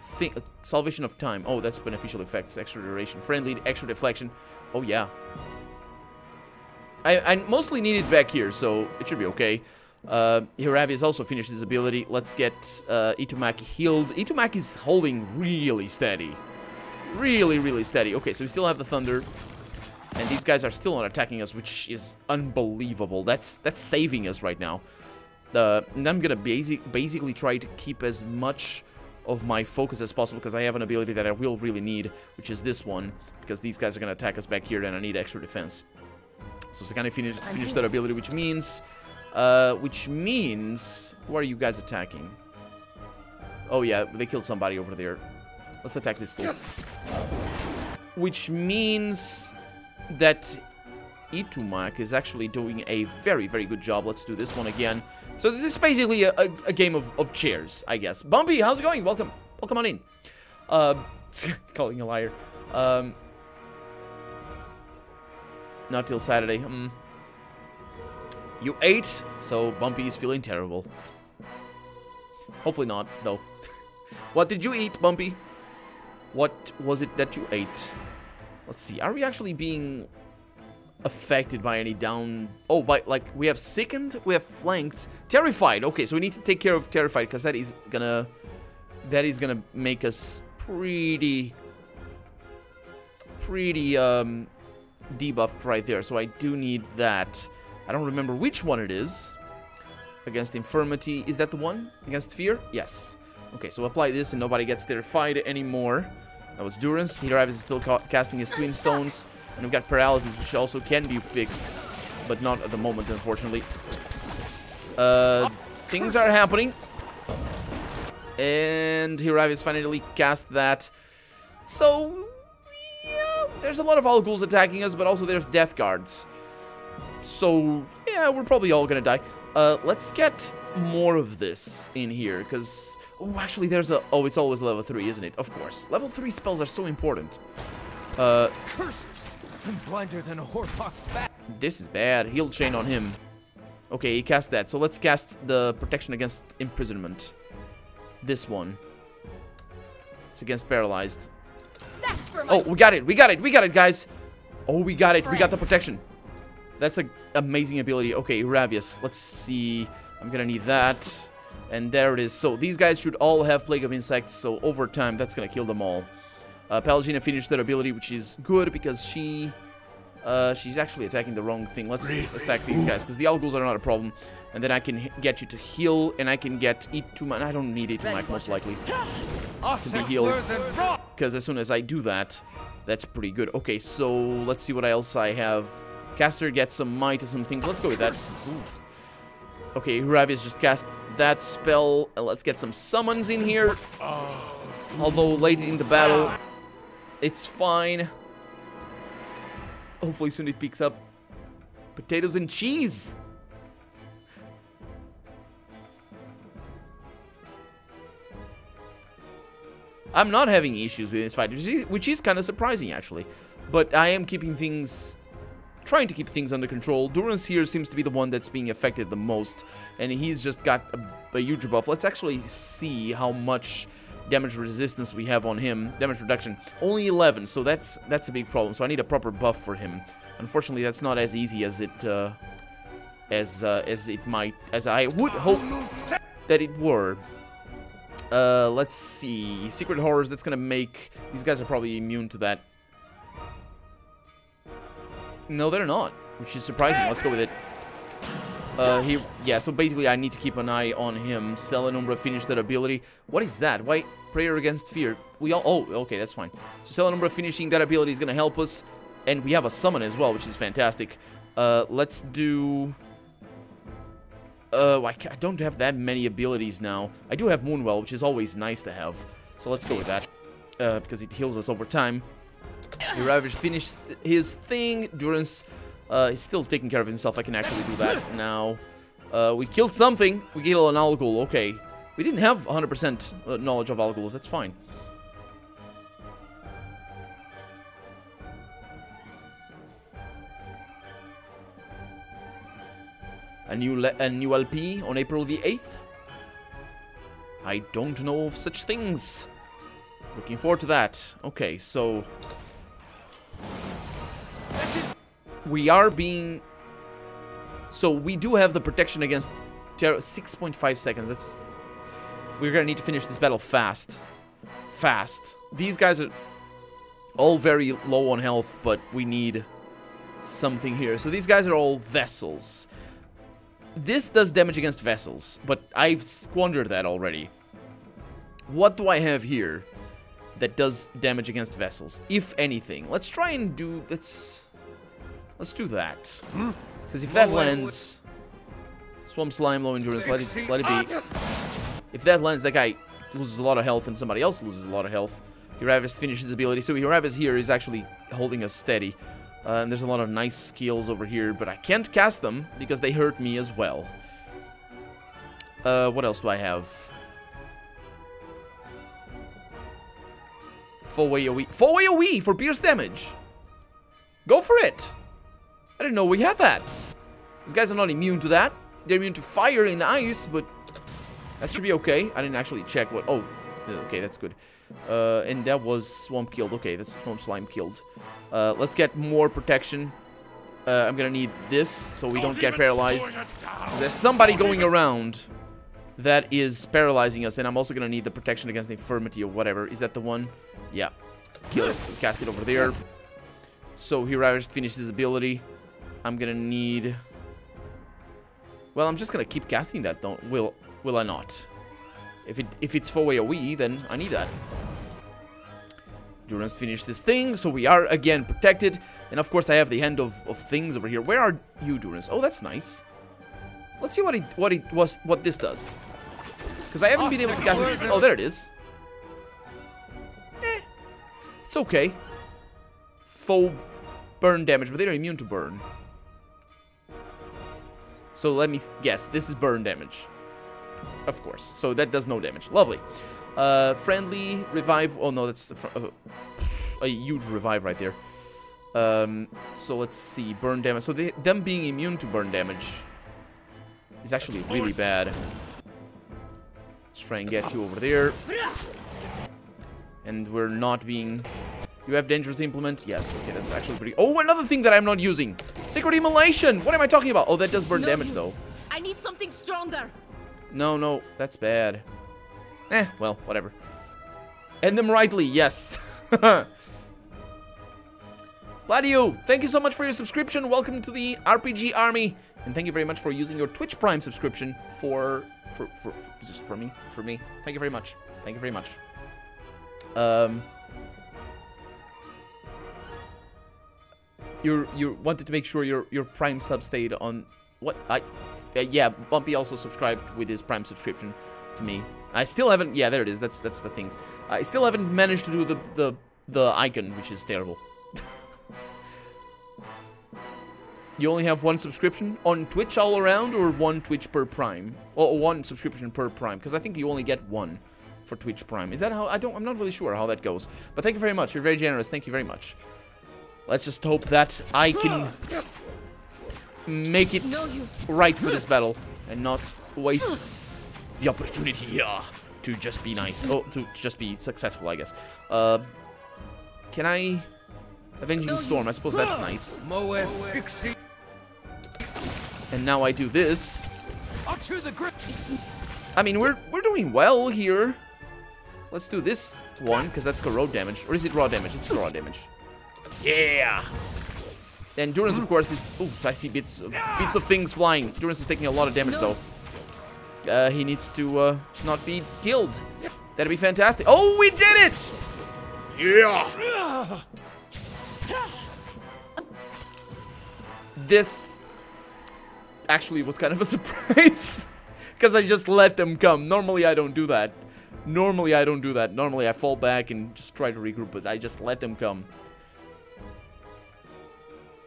thing. Salvation of Time. Oh, that's beneficial effects. Extra duration. Friendly, extra deflection. Oh, yeah. I mostly need it back here, so it should be okay. Hiravius also finished his ability. Let's get Itumak healed. Itumak is holding really steady. Really steady. Okay, so we still have the Thunder. And these guys are still not attacking us, which is unbelievable. That's saving us right now. And I'm gonna basically try to keep as much of my focus as possible, because I have an ability that I will really need, which is this one. Because these guys are gonna attack us back here, and I need extra defense. So Sakane finished that ability, which means... who are you guys attacking? Oh yeah, they killed somebody over there. Let's attack this fool. Which means that Itumak is actually doing a very good job. Let's do this one again. So this is basically a game of chairs, I guess. Bumpy, how's it going? Welcome on in. Calling a liar. Not till Saturday. You ate, so Bumpy is feeling terrible. Hopefully not, though. What did you eat, Bumpy? What was it that you ate? Let's see. Are we actually being affected by any down... Oh, like, we have Sickened, we have Flanked. Terrified. Okay, so we need to take care of Terrified, because that is gonna make us pretty debuffed right there. So I do need that. I don't remember which one it is. Against Infirmity. Is that the one? Against Fear? Yes. Okay, so apply this and nobody gets terrified anymore. That was Durance. Hiravis is still casting his Twin Stones. And we've got Paralysis, which also can be fixed. But not at the moment, unfortunately. Things are happening. And Hiravis finally cast that. So, yeah, there's a lot of Alghouls attacking us, but also there's Death Guards. So, yeah, we're probably all gonna die. Let's get more of this in here, because... Oh, actually, there's a... Oh, it's always level 3, isn't it? Of course. Level 3 spells are so important. Curses! I'm blinder than a whorepoxed bat. This is bad. Heal Chain on him. Okay, he cast that. So let's cast the Protection Against Imprisonment. This one. It's against Paralyzed. That's for Oh, we got it. We got it, guys. Oh, we got it. We got the protection. That's an amazing ability. Okay, Ravius. Let's see. I'm gonna need that. And there it is. So these guys should all have Plague of Insects. So over time, that's gonna kill them all. Palagina finished their ability, which is good because she's actually attacking the wrong thing. Let's attack these guys because the Alghouls are not a problem. And then I can get you to heal, and I can get Itumak. I don't need Itumak most likely to be healed, because as soon as I do that, that's pretty good. Okay, so let's see what else I have. Caster gets some might and some things. Let's go with that. Ooh. Okay, Hiravius just cast that spell. Let's get some summons in here. Although late in the battle, it's fine. Hopefully soon it picks up. Potatoes and cheese. I'm not having issues with this fight, which is kind of surprising, actually. But I am keeping things... trying to keep things under control. Durance here seems to be the one that's being affected the most. And he's just got a huge buff. Let's actually see how much damage resistance we have on him. Damage reduction. Only 11, so that's a big problem. So I need a proper buff for him. Unfortunately, that's not as easy as it... as I would hope that it were. Let's see. Secret horrors, that's gonna make... these guys are probably immune to that. No, they're not, which is surprising. Let's go with it. Yeah, so basically I need to keep an eye on him. Selenumbra finished that ability. What is that? Why? Prayer against fear. We all... oh, okay, that's fine. So Selenumbra finishing that ability is gonna help us. And we have a summon as well, which is fantastic. Let's do... I don't have that many abilities now. I do have Moonwell, which is always nice to have. So let's go with that. Because it heals us over time. Ravage finished his thing. Durance is still taking care of himself. I can actually do that now. We killed something. We killed an Algul. Okay. We didn't have 100% knowledge of Alguls. That's fine. A new LP on April the 8th? I don't know of such things. Looking forward to that. Okay, so... we are being... so we do have the protection against terror. 6.5 seconds. That's... we're gonna need to finish this battle fast. Fast. These guys are all very low on health, but we need something here. So these guys are all vessels. This does damage against vessels, but I've squandered that already. What do I have here that does damage against vessels, if anything? Let's try and do... let's do that. Because if that lands... Swamp Slime, low endurance, let it be. If that lands, that guy loses a lot of health and somebody else loses a lot of health. Uravis finishes his ability, so Uravis here is actually holding us steady. And there's a lot of nice skills over here, but I can't cast them because they hurt me as well. What else do I have? Full way AoE. Full way AoE for pierce damage. Go for it. I didn't know we had that. These guys are not immune to that. They're immune to fire and ice, but that should be okay. I didn't actually check what... oh, okay, that's good. And that was Swamp killed. Okay, that's Swamp Slime killed. Let's get more protection. I'm gonna need this so we don't get paralyzed. There's somebody going around that is paralyzing us, and I'm also gonna need the protection against the infirmity or whatever. Is that the one? Yeah. Kill it. Cast it over there. So Uravis finishes his ability. I'm gonna need... well, I'm just gonna keep casting that, don't... will I not? If it's 4-way AoE, then I need that. Durance finished this thing, so we are again protected. And of course I have the Hand of Things over here. Where are you, Durance? Oh, that's nice. Let's see what this does. Because I haven't been able to cast it. Oh, there it is. It's okay. Full burn damage, but they're immune to burn. So let me guess, this is burn damage. Of course. So that does no damage. Lovely. Friendly revive. Oh no, that's a huge revive right there. So let's see. Burn damage. So them being immune to burn damage is actually really bad. Let's try and get you over there. And we're not being... you have dangerous implement? Yes. Okay, that's actually pretty... oh, another thing that I'm not using. Sacred Immolation. What am I talking about? Oh, that does burn damage though. I need something stronger. No, that's bad. Well, whatever. End them rightly, yes. Gladio, thank you so much for your subscription. Welcome to the RPG army. And thank you very much for using your Twitch Prime subscription for me. Thank you very much. Thank you very much. You wanted to make sure your Prime sub stayed on... what? Yeah, Bumpy also subscribed with his Prime subscription to me. I still haven't... yeah, there it is. That's the things. I still haven't managed to do the icon, which is terrible. You only have one subscription on Twitch all around, or one Twitch per Prime? Or one subscription per Prime? Because I think you only get one for Twitch Prime. Is that how? I'm not really sure how that goes. But thank you very much. You're very generous. Thank you very much. Let's just hope that I can make it right for this battle and not waste the opportunity here to just be nice. Oh, to just be successful, I guess. Can I... Avenging Storm, I suppose that's nice. And now I do this. I mean, we're doing well here. Let's do this one, because that's corrode damage. Or is it raw damage? It's raw damage. Yeah! Endurance, of course, is... Oops, I see bits of things flying. Endurance is taking a lot of damage, though. He needs to not be killed. That'd be fantastic. Oh, we did it! Yeah! This actually was kind of a surprise. Because I just let them come. Normally, I don't do that. Normally, I fall back and just try to regroup, but I just let them come.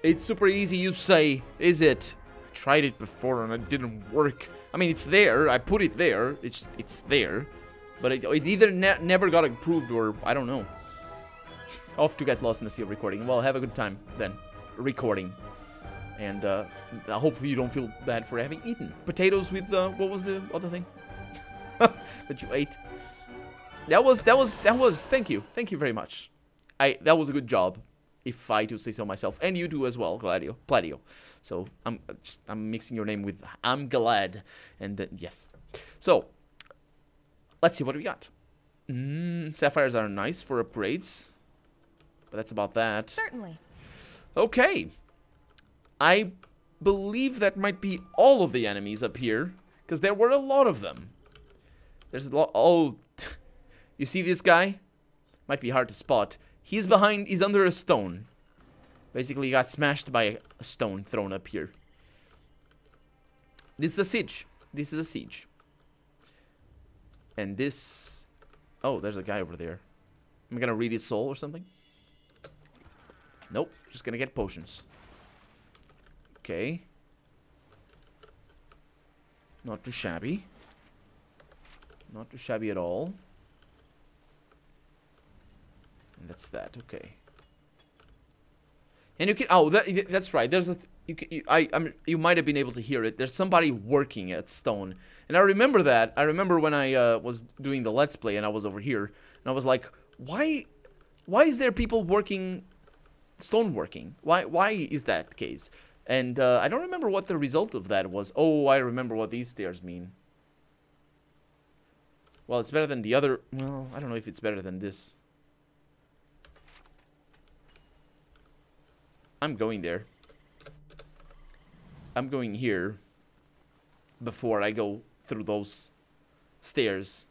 It's super easy, you say, is it? I tried it before and it didn't work. I mean, it's there. I put it there. It's there. But it either never got approved or I don't know. Off to get lost in the sea of recording. Well, have a good time then. Recording. And hopefully you don't feel bad for having eaten. Potatoes with, what was the other thing? That you ate. That was, thank you. Thank you very much. That was a good job. If I do say so myself. And you do as well, Gladio. So, I'm mixing your name with I'm glad. And then, yes. So, let's see what we got. Sapphires are nice for upgrades. But that's about that. Certainly. Okay. I believe that might be all of the enemies up here. Because there were a lot of them. There's a lot. Oh, you see this guy? Might be hard to spot. He's under a stone. Basically, he got smashed by a stone thrown up here. This is a siege. And this... Oh, there's a guy over there. Am I gonna read his soul or something? Nope, just gonna get potions. Okay. Not too shabby. Not too shabby at all. And that's that, okay. And you can... Oh, that's right. There's a... You might have been able to hear it. There's somebody working at stone. And I remember that. I remember when I was doing the Let's Play and I was over here. And I was like, why is there people working... Stone working? Why is that the case? And I don't remember what the result of that was. Oh, I remember what these stairs mean. Well, it's better than the other... Well, I don't know if it's better than this. I'm going there. I'm going here before I go through those stairs.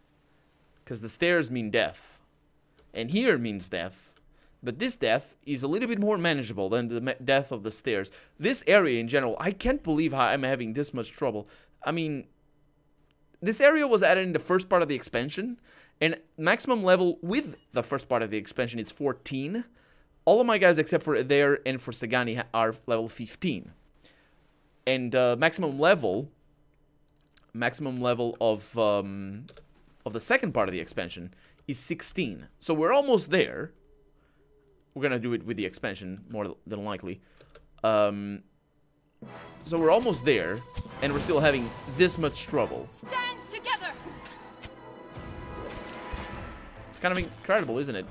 Because the stairs mean death. And here means death. But this death is a little bit more manageable than the death of the stairs. This area in general, I can't believe how I'm having this much trouble. I mean, this area was added in the first part of the expansion. And maximum level with the first part of the expansion is 14. All of my guys except for Adair and for Sagani are level 15. And maximum level of the second part of the expansion is 16. So we're almost there. We're gonna do it with the expansion more than likely. So we're almost there, and we're still having this much trouble. Stand together. It's kind of incredible, isn't it?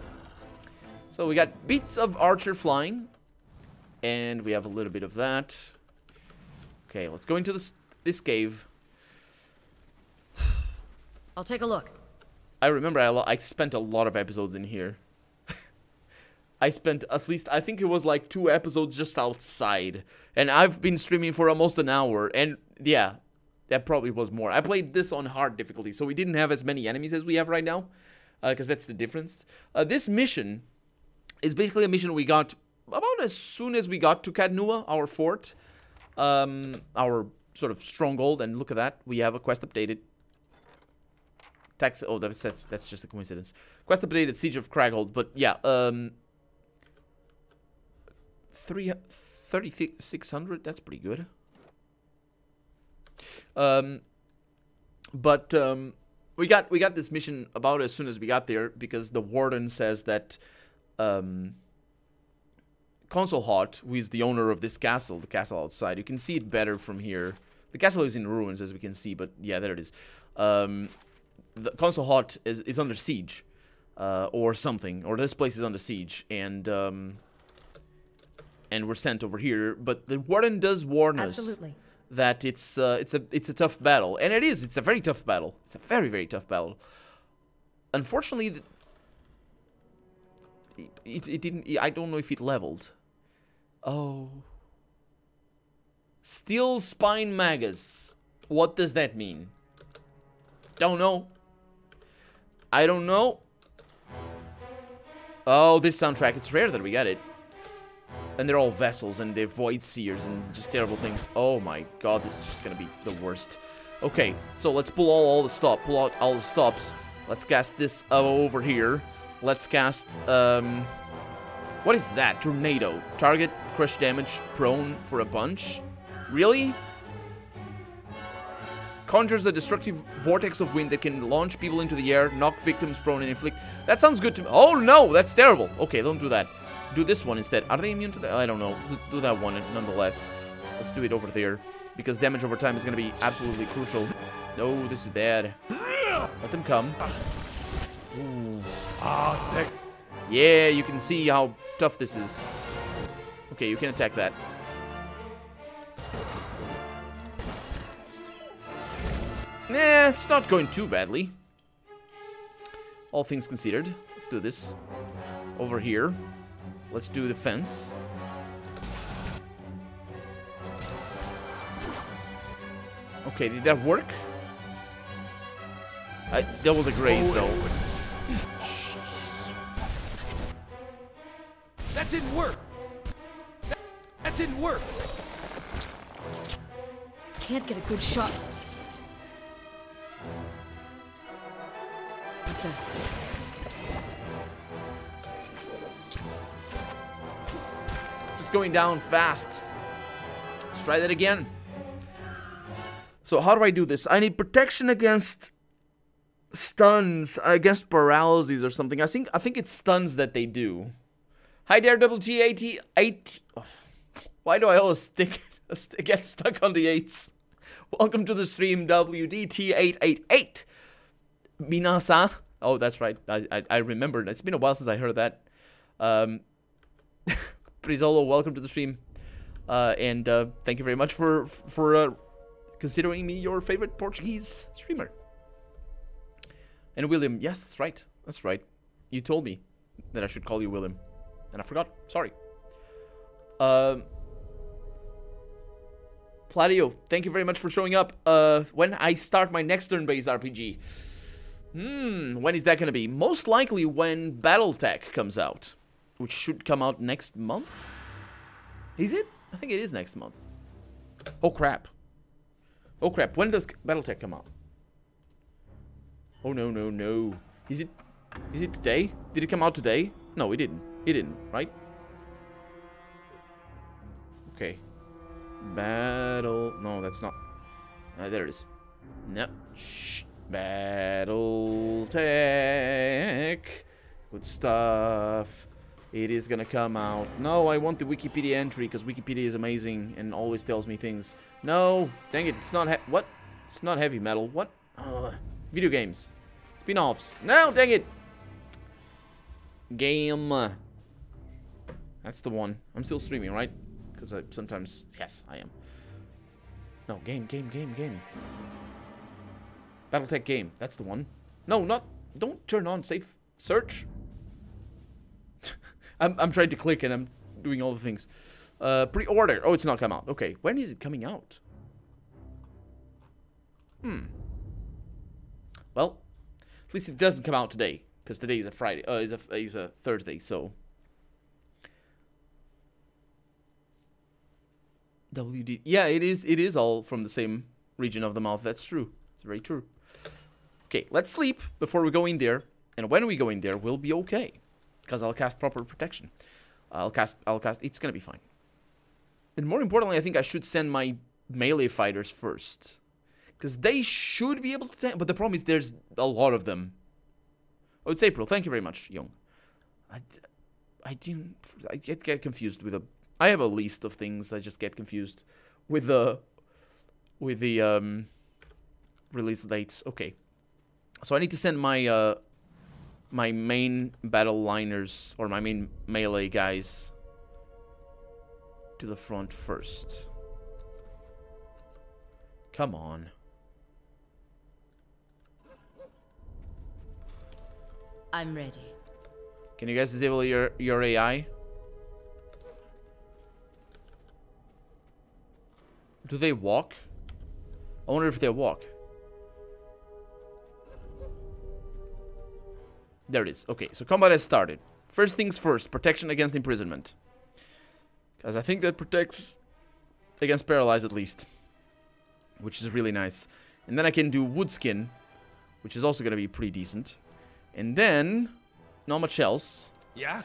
So we got bits of archer flying, and we have a little bit of that. Okay, let's go into this cave. I'll take a look. I remember I spent a lot of episodes in here. I spent at least, I think it was like 2 episodes just outside. And I've been streaming for almost an hour. And yeah, that probably was more. I played this on hard difficulty, so we didn't have as many enemies as we have right now. Because that's the difference. This mission is basically a mission we got about as soon as we got to Kadnua, our fort. Our sort of stronghold. And look at that, we have a quest updated. Oh, that's just a coincidence. Quest updated Siege of Craghold, but yeah, 3,600, that's pretty good. We got this mission about as soon as we got there, because the warden says that Concelhaut, who is the owner of this castle, the castle outside, you can see it better from here. The castle is in ruins, as we can see, but yeah, there it is. The Concelhaut is under siege, or something, or this place is under siege, and we're sent over here. But the warden does warn us that it's a tough battle, and it is. It's a very tough battle. It's a very, very tough battle. Unfortunately, it didn't. I don't know if it leveled. Oh, Steel Spine Magus. What does that mean? Don't know. I don't know. Oh, this soundtrack. It's rare that we get it. And they're all vessels, and they're void seers, and just terrible things. Oh my god, this is just gonna be the worst. Okay, so let's pull pull out all the stops. Let's cast this over here. Let's cast, what is that? Tornado. Target, crush damage, prone for a punch. Really? Conjures a destructive vortex of wind that can launch people into the air, knock victims prone, and inflict... That sounds good to me. Oh no, that's terrible. Okay, don't do that. Do this one instead. Are they immune to that? I don't know. Do that one nonetheless. Let's do it over there, because damage over time is going to be absolutely crucial. No, this is bad. Let them come. Ooh. Yeah, you can see how tough this is. Okay, you can attack that. Nah, it's not going too badly. All things considered. Let's do this. Over here. Let's do the fence. Okay, did that work? That was a graze, though. That didn't work! That didn't work! Can't get a good shot. Like this. Just going down fast. Let's try that again. So how do I do this? I need protection against stuns, against paralyses or something. I think it's stuns that they do. Hi there, WT88. Why do I always get stuck on the 8s? Welcome to the stream, WDT888. Minasa. Oh, that's right. I remembered. It's been a while since I heard that. Prizolo, welcome to the stream. And thank you very much for considering me your favorite Portuguese streamer. And William, yes, that's right. That's right. You told me that I should call you William. And I forgot. Sorry. Pladio, thank you very much for showing up. When I start my next turn-based RPG. When is that going to be? Most likely when Battletech comes out. Which should come out next month? Is it? I think it is next month. Oh, crap. Oh, crap. When does Battletech come out? Oh, no, no, no. Is it today? Did it come out today? No, it didn't. It didn't, right? Okay. Battle... No, that's not... there it is. No. Shh. Battletech. Good stuff. It is gonna come out. No, I want the Wikipedia entry, because Wikipedia is amazing and always tells me things. No! Dang it, it's not what? It's not heavy metal. What? Video games. Spin-offs. No, dang it! Game. That's the one. I'm still streaming, right? Because I sometimes... Yes, I am. No, game. Battletech game. That's the one. No, not... Don't turn on safe search. I'm trying to click and I'm doing all the things. Pre-order. Oh, it's not come out. Okay, when is it coming out? Well, at least it doesn't come out today, because today is a Friday. Is a Thursday, so. WD. Yeah, it is. It is all from the same region of the mouth. That's true. It's very true. Okay, let's sleep before we go in there. And when we go in there, we'll be okay. Because I'll cast proper protection. I'll cast, it's gonna be fine. And more importantly, I think I should send my melee fighters first. Because they should be able to tank, but the problem is there's a lot of them. Oh, it's April. Thank you very much, Young. I get confused with I have a list of things. I just get confused with the release dates. Okay. So I need to send my my main battle liners or my main melee guys to the front first. Come on. I'm ready. Can you guys disable your AI? Do they walk? I wonder if they walk. There it is. Okay, so combat has started. First things first, protection against imprisonment. Because I think that protects against paralyze at least. Which is really nice. And then I can do wood skin, which is also going to be pretty decent. And then, not much else. Yeah?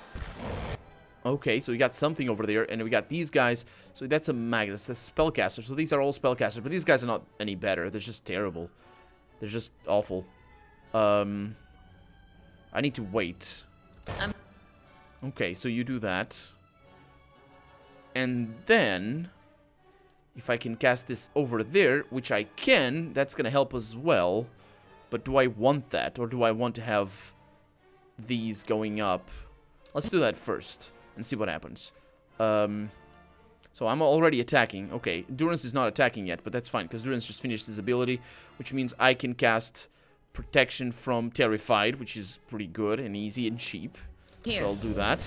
Okay, so we got something over there, and we got these guys. So that's a Magus, that's a spellcaster. So these are all spellcasters, but these guys are not any better. They're just terrible. They're just awful. I need to wait. Okay, so you do that. And then, if I can cast this over there, which I can, that's going to help as well. But do I want that, or do I want to have these going up? Let's do that first and see what happens. So I'm already attacking. Okay, Durance is not attacking yet, but that's fine, because Durance just finished his ability, which means I can cast protection from Terrified, which is pretty good and easy and cheap. Here. So I'll do that.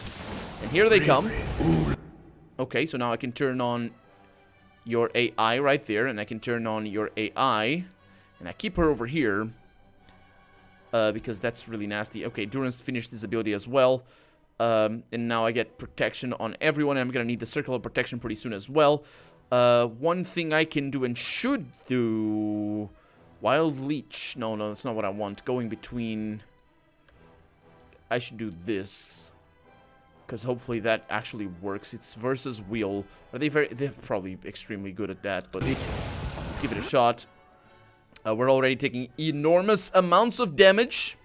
And here they come. Okay, so now I can turn on your AI right there, and I can turn on your AI, and I keep her over here. Because that's really nasty. Okay, Durance finished this ability as well. And now I get protection on everyone. I'm going to need the circle of protection pretty soon as well. One thing I can do and should do... Wild Leech. No, that's not what I want. Going between... I should do this. Because hopefully that actually works. It's versus Wheel. Are they very... They're probably extremely good at that, but let's give it a shot. We're already taking enormous amounts of damage.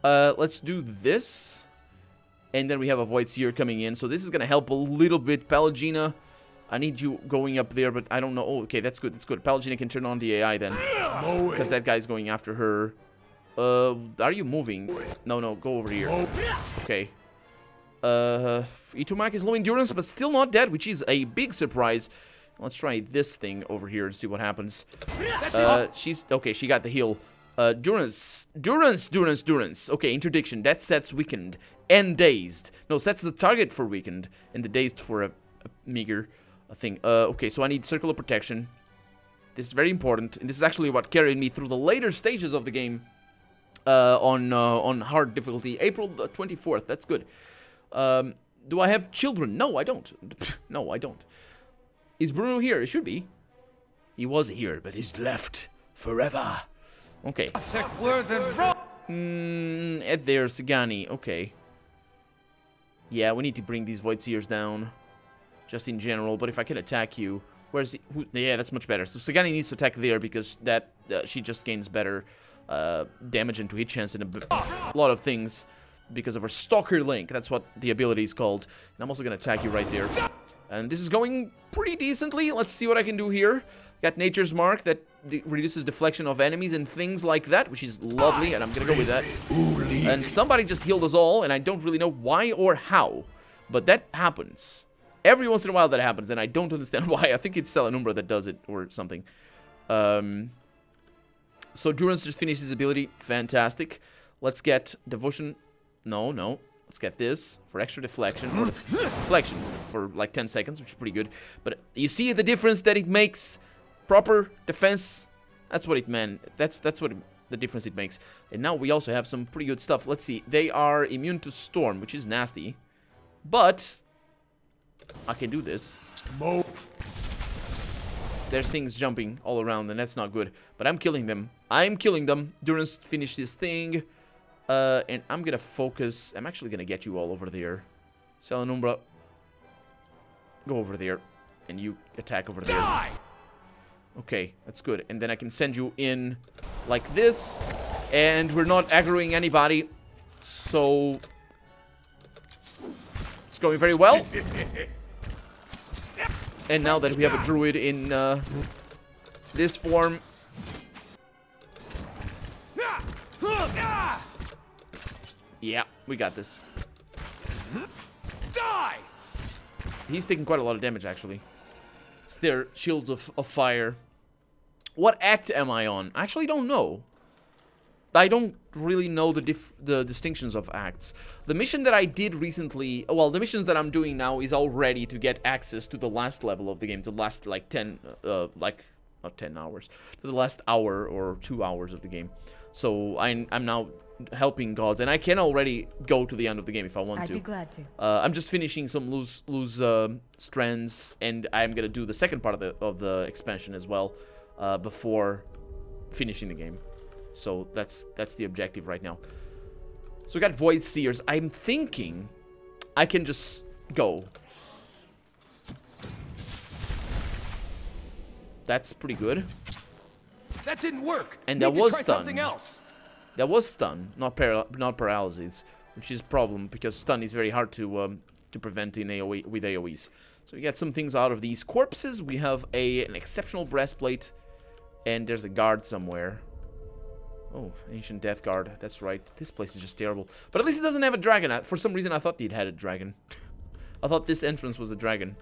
Let's do this. And then we have a Void Seer coming in. So this is going to help a little bit. Pallegina, I need you going up there, but I don't know. Oh, okay, that's good. That's good. Pallegina can turn on the AI then. Because that guy's going after her. Are you moving? No, go over here. Okay. Itumak is low endurance, but still not dead, which is a big surprise. Let's try this thing over here and see what happens. She's... Okay, she got the heal. Durance. Okay, interdiction. That sets weakened and dazed. No, sets the target for weakened and the dazed for a meager thing. Okay, so I need circle of protection. This is very important. And this is actually what carried me through the later stages of the game. On hard difficulty. April 24th. That's good. Do I have children? No, I don't. No, I don't. Is Bruno here? It should be. He was here, but he's left forever. Okay. There's Sagani. Okay. Yeah, we need to bring these Void Seers down. Just in general. But if I can attack you... Where's the... Yeah, that's much better. So Sagani needs to attack there because that... she just gains better damage into hit chance and a lot of things. Because of her Stalker Link. That's what the ability is called. And I'm also going to attack you right there. And this is going pretty decently. Let's see what I can do here. Got Nature's Mark that reduces deflection of enemies and things like that, which is lovely, and I'm gonna go with that. And somebody just healed us all, and I don't really know why or how, but that happens. Every once in a while that happens, and I don't understand why. I think it's Selenumbra that does it, or something. So Durance just finished his ability. Fantastic. Let's get Devotion. No. Let's get this for extra deflection, or deflection for like 10 seconds, which is pretty good. But you see the difference that it makes? Proper defense, that's what it meant. That's what the difference it makes. And now we also have some pretty good stuff. Let's see. They are immune to Storm, which is nasty. But I can do this. There's things jumping all around, and that's not good. But I'm killing them. Durance finished his thing. And I'm gonna focus. I'm actually gonna get you all over there. Salanumbra, go over there, and you attack over there. Okay, that's good. And then I can send you in like this, and we're not aggroing anybody, so it's going very well. And now that we have a druid in this form, yeah, we got this. Die! He's taking quite a lot of damage, actually. It's their shields of fire. What act am I on? I actually don't know. I don't really know the distinctions of acts. The mission that I did recently, well, the missions that I'm doing now is already to get access to the last level of the game, to the last like 10, not 10 hours, to the last hour or 2 hours of the game. So I'm now helping gods, and I can already go to the end of the game if I want to. I'd be glad to. I'm just finishing some loose strands, and I'm gonna do the second part of the expansion as well before finishing the game. So that's the objective right now. So we got Void Seers. I'm thinking I can just go. That's pretty good. That didn't work. And Need that to was try stun. something else. That was stun, not paralysis, which is a problem because stun is very hard to prevent in AoE with AoEs. So we get some things out of these corpses. We have an exceptional breastplate, and there's a guard somewhere. Oh, ancient death guard. That's right. This place is just terrible. But at least it doesn't have a dragon. For some reason, I thought it had a dragon. I thought this entrance was a dragon.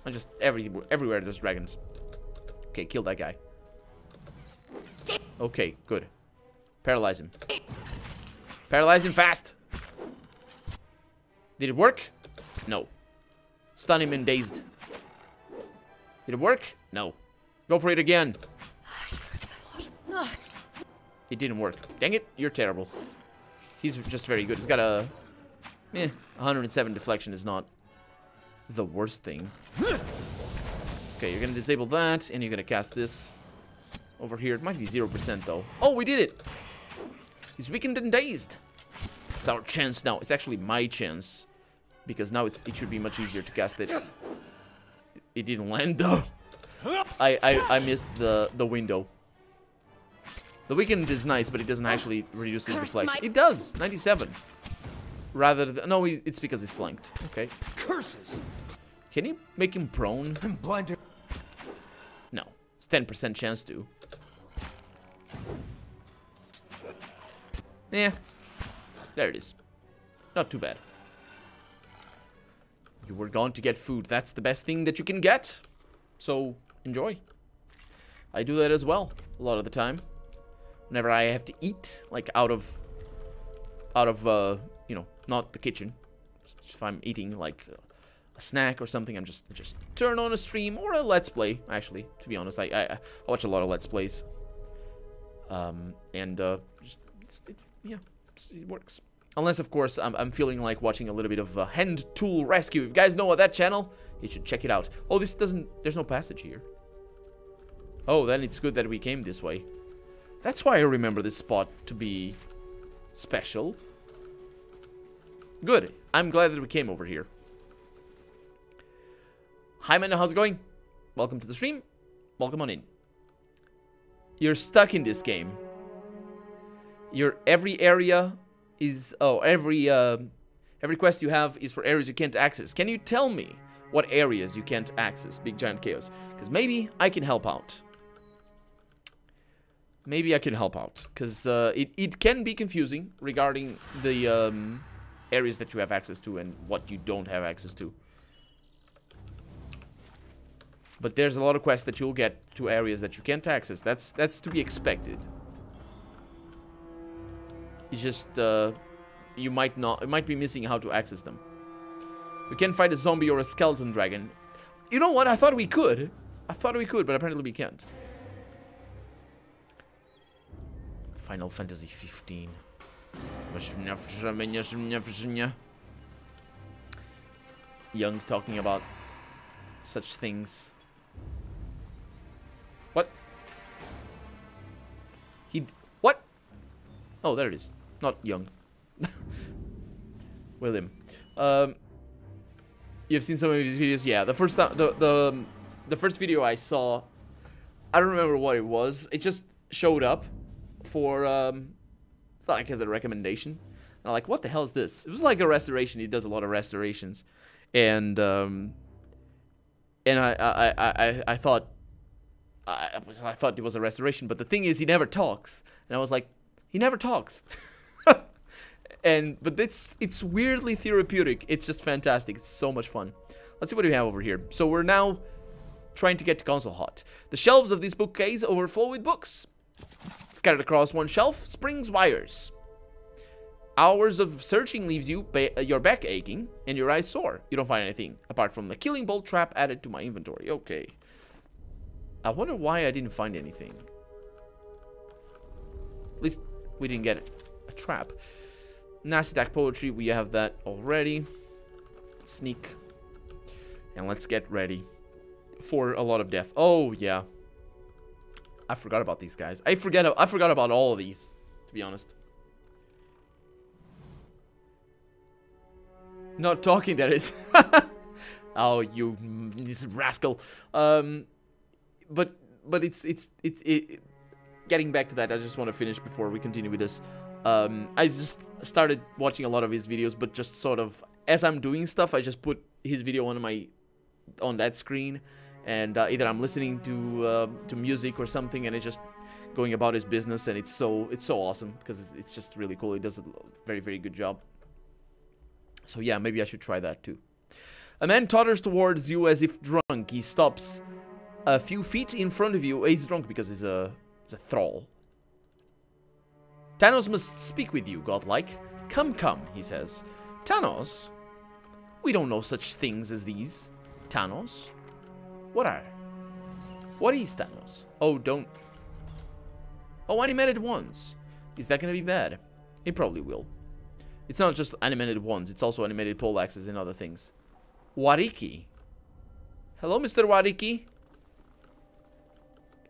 I just everywhere there's dragons. Okay, kill that guy. Okay, good. Paralyze him. Paralyze him fast. Did it work? No. Stun him and dazed. Did it work? No. Go for it again. It didn't work. Dang it, you're terrible. He's just very good. He's got a 107 deflection is not the worst thing. Okay, you're gonna disable that, and you're gonna cast this over here. It might be 0% though. Oh, we did it! He's weakened and dazed. It's our chance now. It's actually my chance, because now it should be much easier to cast it. It didn't land though. I missed the window. The weakened is nice, but it doesn't actually reduce his deflection. It does! 97. Rather than... No, it's because he's flanked. Okay. Curses! Can you make him prone? I'm blinder. No. It's 10% chance to. Yeah. There it is. Not too bad. You were gone to get food. That's the best thing that you can get. So, enjoy. I do that as well, a lot of the time. Whenever I have to eat, like out of you know, not the kitchen. If I'm eating like a snack or something, I just turn on a stream or a let's play. Actually, to be honest, I watch a lot of let's plays. Yeah, it works. Unless, of course, I'm feeling like watching a little bit of Hand Tool Rescue. If you guys know that channel, you should check it out. Oh, there's no passage here. Oh, then it's good that we came this way. That's why I remember this spot to be special. Good. I'm glad that we came over here. Hi, man. How's it going? Welcome to the stream. Welcome on in. You're stuck in this game. Every area is... Oh, every quest you have is for areas you can't access. Can you tell me what areas you can't access, Big Giant Chaos? Because maybe I can help out. Maybe I can help out, because it can be confusing regarding the areas that you have access to and what you don't have access to. But there's a lot of quests that you'll get to areas that you can't access. That's to be expected. It's just you might be missing how to access them. We can't fight a zombie or a skeleton dragon. You know what? I thought we could. But apparently we can't. Final Fantasy 15. Young talking about such things. What? What? Oh, there it is. Not Young. with him. You've seen some of his videos? Yeah, the first time, the first video I saw, I don't remember what it was. It just showed up for, like, as a recommendation. And I'm like, what the hell is this? It was like a restoration. He does a lot of restorations. And I thought, I thought it was a restoration, but the thing is, he never talks. And I was like, he never talks. But it's weirdly therapeutic. It's just fantastic. It's so much fun. Let's see what we have over here. So we're now trying to get to Concelhaut. The shelves of this bookcase overflow with books. Scattered across one shelf, springs wires. Hours of searching leaves your back aching and your eyes sore. You don't find anything apart from the killing bolt trap added to my inventory. Okay. I wonder why I didn't find anything. At least we didn't get a trap. Nasty Attack Poetry, we have that already. Sneak. And let's get ready for a lot of death. Oh, yeah. I forgot about these guys. I forgot about all of these, to be honest. Not talking, that is. Oh, you this rascal. But it's getting back to that, I just want to finish before we continue with this. I just started watching a lot of his videos, but just sort of as I'm doing stuff, I just put his video on that screen, and either I'm listening to music or something, and it's just going about his business, and it's so awesome because it's just really cool. He does a very, very good job. So yeah, maybe I should try that too. A man totters towards you as if drunk. He stops a few feet in front of you. He's drunk because he's a thrall. Tanos must speak with you, godlike. Come, come, he says. Tanos? We don't know such things as these. Tanos? What is Tanos? Oh, don't... Oh, animated ones. Is that gonna be bad? It probably will. It's not just animated ones, it's also animated poleaxes and other things. Wariki. Hello, Mr. Wariki.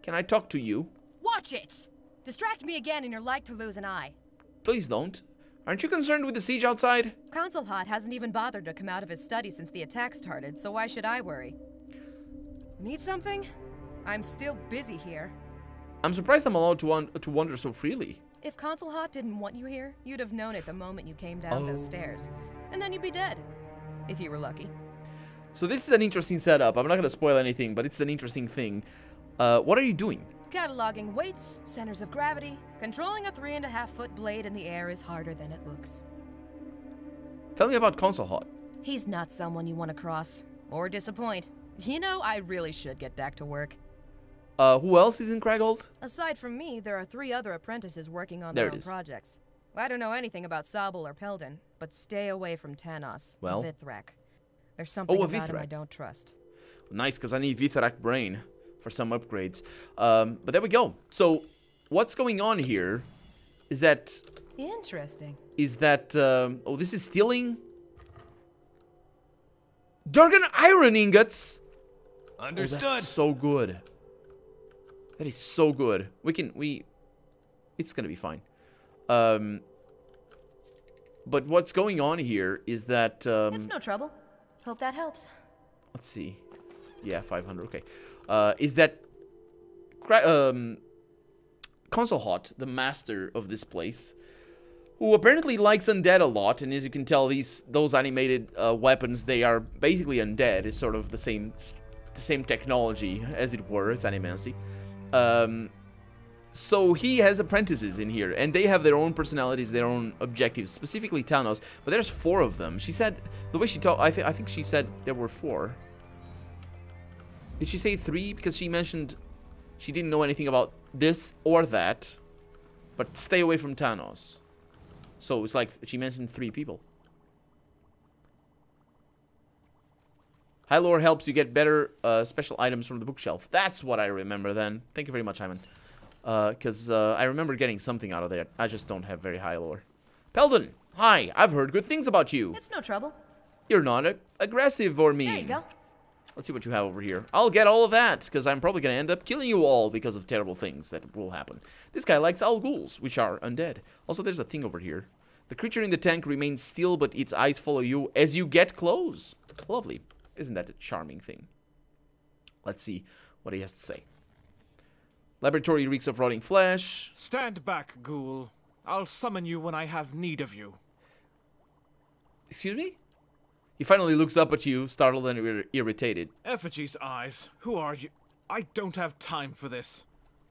Can I talk to you? Watch it! Distract me again and you're like to lose an eye. Please don't. Aren't you concerned with the siege outside? Concelhaut hasn't even bothered to come out of his study since the attack started, so why should I worry? Need something? I'm still busy here. I'm surprised I'm allowed to wander so freely. If Concelhaut didn't want you here, you'd have known it the moment you came down those stairs. And then you'd be dead. If you were lucky. So this is an interesting setup. I'm not going to spoil anything, but it's an interesting thing. What are you doing? Cataloging weights, centers of gravity. Controlling a 3.5-foot blade in the air is harder than it looks. Tell me about Concelhaut. He's not someone you want to cross. Or disappoint. You know, I really should get back to work. Who else is in Cragholt? Aside from me, there are 3 other apprentices working on their own projects. I don't know anything about Sabal or Peldon, but stay away from Tanos, well, Vithrak. There's something about him I don't trust. Nice, because I need Vithrak brain for some upgrades. But there we go. So, what's going on here is that... Interesting. Is that... oh, this is stealing... Dargan iron ingots! Understood. Oh, that's so good. That is so good. It's gonna be fine. But what's going on here is that... it's no trouble. Hope that helps. Let's see. Yeah, 500, okay. Is that... Concelhaut, the master of this place, who apparently likes undead a lot, and as you can tell, those animated weapons, they are basically undead. It's sort of the same technology, as it were, as animancy. So he has apprentices in here, and they have their own personalities, their own objectives, specifically Tanos, but there's 4 of them. She said, the way she talked, I think she said there were 4. Did she say 3? Because she mentioned she didn't know anything about this or that, but stay away from Tanos. So it's like she mentioned 3 people. High lore helps you get better special items from the bookshelf. That's what I remember then. Thank you very much, Hyman. Because I remember getting something out of there. I just don't have very high lore. Peldon, hi. I've heard good things about you. It's no trouble. You're not aggressive or mean. There you go. Let's see what you have over here. I'll get all of that, because I'm probably going to end up killing you all because of terrible things that will happen. This guy likes Al Ghouls, which are undead. Also, there's a thing over here. The creature in the tank remains still, but its eyes follow you as you get close. Lovely. Isn't that a charming thing? Let's see what he has to say. Laboratory reeks of rotting flesh. Stand back, ghoul. I'll summon you when I have need of you. Excuse me? He finally looks up at you, startled and irritated. Effigy's eyes. Who are you? I don't have time for this.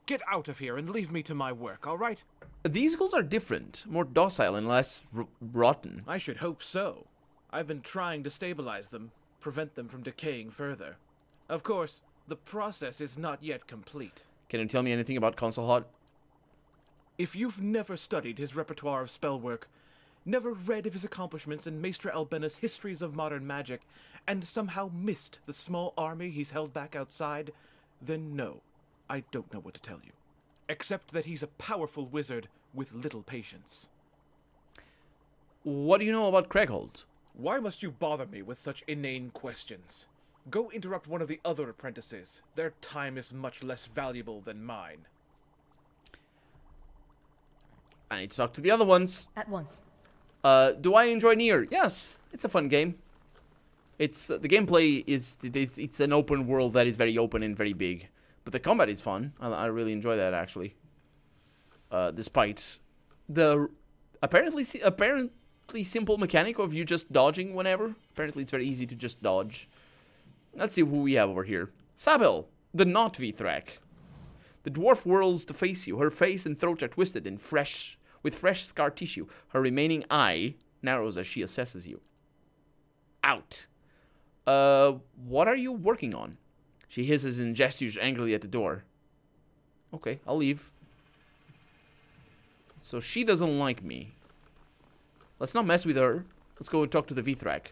Get out of here and leave me to my work, all right? These ghouls are different, more docile and less rotten. I should hope so. I've been trying to stabilize them, prevent them from decaying further. Of course, the process is not yet complete. Can you tell me anything about Concelhaut? If you've never studied his repertoire of spellwork, never read of his accomplishments in Maestre Albena's histories of modern magic, and somehow missed the small army he's held back outside, then no, I don't know what to tell you. Except that he's a powerful wizard with little patience. What do you know about Craighold? Why must you bother me with such inane questions? Go interrupt one of the other apprentices. Their time is much less valuable than mine. I need to talk to the other ones. At once. Do I enjoy Nier? Yes, it's a fun game. It's the gameplay is it's an open world that is very open and very big, but the combat is fun. I really enjoy that actually. Despite the apparently simple mechanic of you just dodging whenever. Apparently, it's very easy to just dodge. Let's see who we have over here. Sabel, the not Vithrak. The dwarf whirls to face you. Her face and throat are twisted and with fresh scar tissue. Her remaining eye narrows as she assesses you. Out. What are you working on? She hisses and gestures angrily at the door. Okay, I'll leave. So she doesn't like me. Let's not mess with her. Let's go and talk to the Vithrak.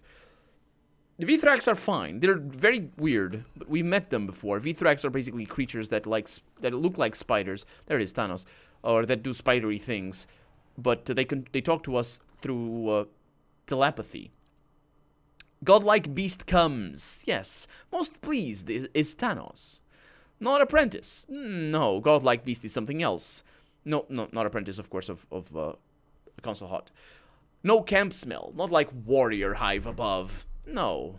The Vithraks are fine. They're very weird, but we met them before. Vithraks are basically creatures that look like spiders. There it is, Thanos. Or that do spidery things. But they talk to us through telepathy. Godlike beast comes. Yes. Most pleased is Thanos. Not apprentice. No, godlike beast is something else. No, not apprentice, of course, of Concelhaut. No camp smell. Not like warrior hive above. No.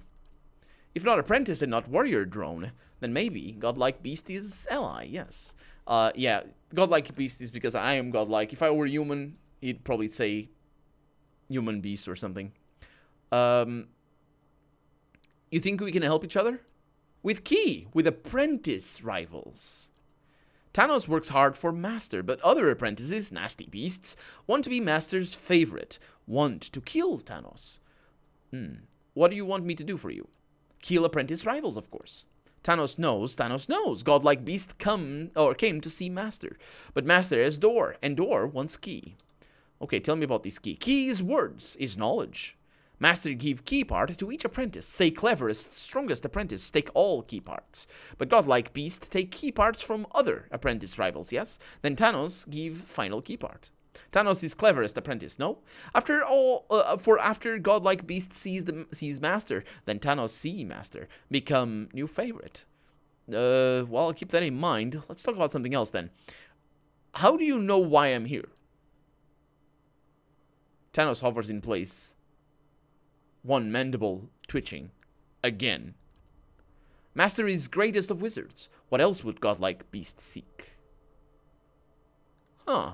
If not apprentice and not warrior drone, then maybe godlike beast is ally, yes. Yeah, godlike beast is because I am godlike. If I were human, he'd probably say human beast or something. You think we can help each other? With apprentice rivals. Thanos works hard for Master, but other apprentices, nasty beasts, want to be Master's favorite, want to kill Thanos. What do you want me to do for you? Kill apprentice rivals, of course. Thanos knows. Godlike beast came to see Master. But Master has Door, and Door wants key. Okay, tell me about this key. Key is words, is knowledge. Master give key part to each apprentice. Say cleverest, strongest apprentice take all key parts. But godlike beast take key parts from other apprentice rivals, yes? Then Thanos give final key part. Thanos is cleverest apprentice, no? After godlike beast sees Master, then Thanos see Master. Become new favorite. Well, I'll keep that in mind. Let's talk about something else then. How do you know why I'm here? Thanos hovers in place. One mandible twitching. Again. Master is greatest of wizards. What else would godlike beast seek? Huh.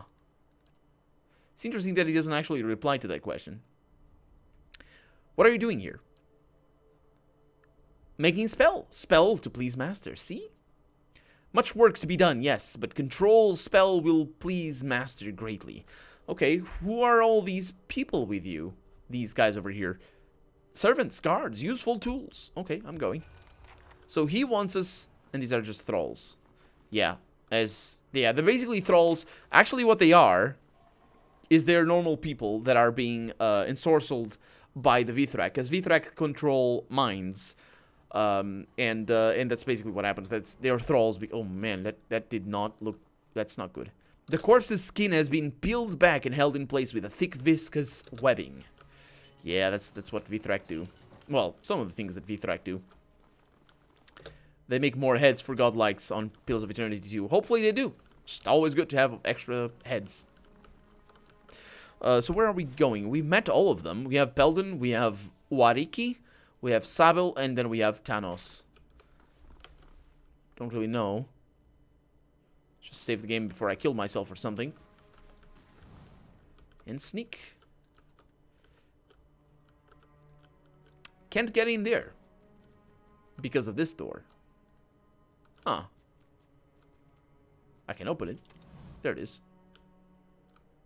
It's interesting that he doesn't actually reply to that question. What are you doing here? Making spell. Spell to please Master. See? Much work to be done, yes, but control spell will please Master greatly. Okay, who are all these people with you? These guys over here. Servants, guards, useful tools. Okay, I'm going. So he wants us, and these are just thralls. Yeah, they're basically thralls. Actually, what they are is they're normal people that are being ensorcelled by the Vithrak, because Vithrak control minds, and that's basically what happens. They're thralls. Oh man, that did not look. That's not good. The corpse's skin has been peeled back and held in place with a thick viscous webbing. Yeah, that's what Vithrak do. Well, some of the things that Vithrak do. They make more heads for godlikes on Pills of Eternity too. Hopefully they do. Just always good to have extra heads. So where are we going? We've met all of them. We have Peldon, we have Wariki, we have Sabil, and then we have Thanos. Don't really know. Just save the game before I kill myself or something. And sneak. Can't get in there. Because of this door. Huh. I can open it. There it is.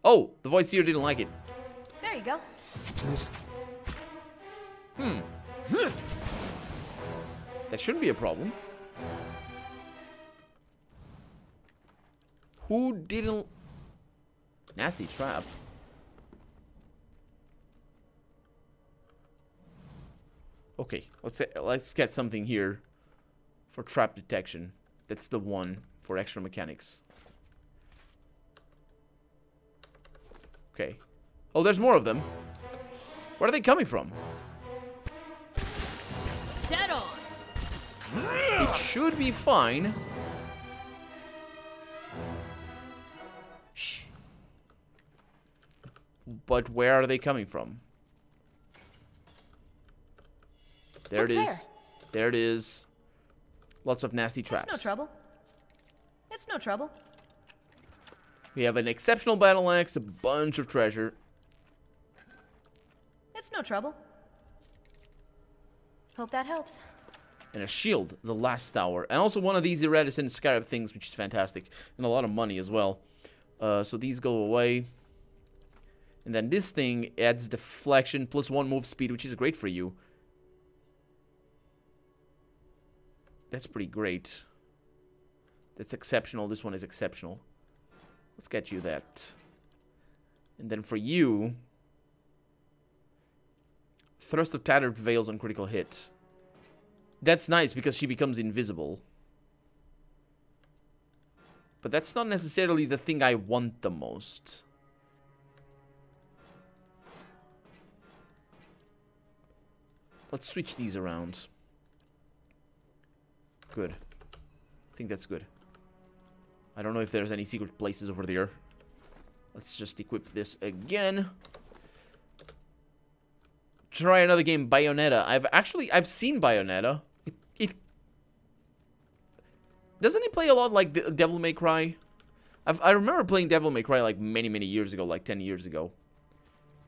Oh, the Void Seer didn't like it. There you go. That shouldn't be a problem. Who didn't... Nasty trap. Okay, let's get something here for trap detection. That's the one for extra mechanics. Okay. Oh, there's more of them. Where are they coming from? Dead on. It should be fine. Shh. But where are they coming from? There it is. There it is. Lots of nasty traps. It's no trouble. It's no trouble. We have an exceptional battle axe, a bunch of treasure. It's no trouble. Hope that helps. And a shield, the last tower. And also one of these iridescent scarab things, which is fantastic. And a lot of money as well. So these go away. And then this thing adds deflection plus 1 move speed, which is great for you. That's pretty great. That's exceptional. This one is exceptional. Let's get you that. And then for you... Thrust of Tattered Veils on critical hit. That's nice because she becomes invisible. But that's not necessarily the thing I want the most. Let's switch these around. Good. I think that's good. I don't know if there's any secret places over there. Let's just equip this again. Try another game, Bayonetta. I've seen Bayonetta. Doesn't it play a lot like Devil May Cry? I remember playing Devil May Cry like many years ago, like 10 years ago.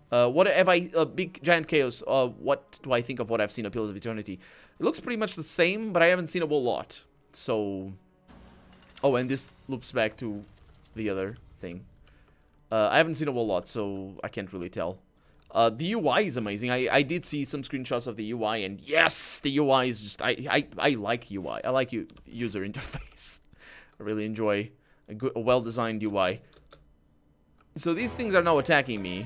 What have I... Big Giant Chaos, what do I think of what I've seen of Pillars of Eternity? It looks pretty much the same, but I haven't seen a whole lot. So... Oh, and this loops back to the other thing. I haven't seen a whole lot, so I can't really tell. The UI is amazing. I did see some screenshots of the UI, and yes, the UI is just... I like UI. I like user interface. I really enjoy a well-designed UI. So these things are now attacking me.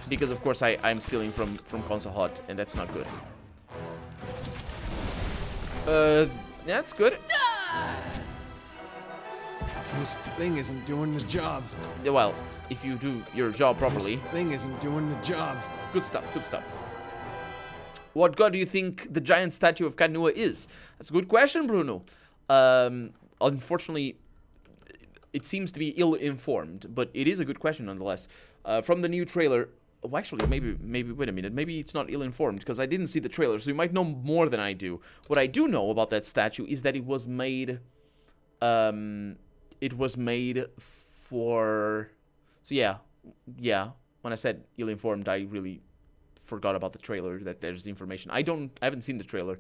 Because, of course, I'm stealing from Concelhaut, and that's not good. That's good. This thing isn't doing the job. Well, if you do your job properly. This thing isn't doing the job. Good stuff, good stuff. What god do you think the giant statue of Kanua is? That's a good question, Bruno. Unfortunately, it seems to be ill-informed, but it is a good question nonetheless. From the new trailer... Well, actually, maybe, wait a minute. Maybe it's not ill-informed, because I didn't see the trailer, so you might know more than I do. What I do know about that statue is that it was made... It was made for... So, yeah. When I said ill-informed, I really forgot about the trailer, that there's information. I haven't seen the trailer.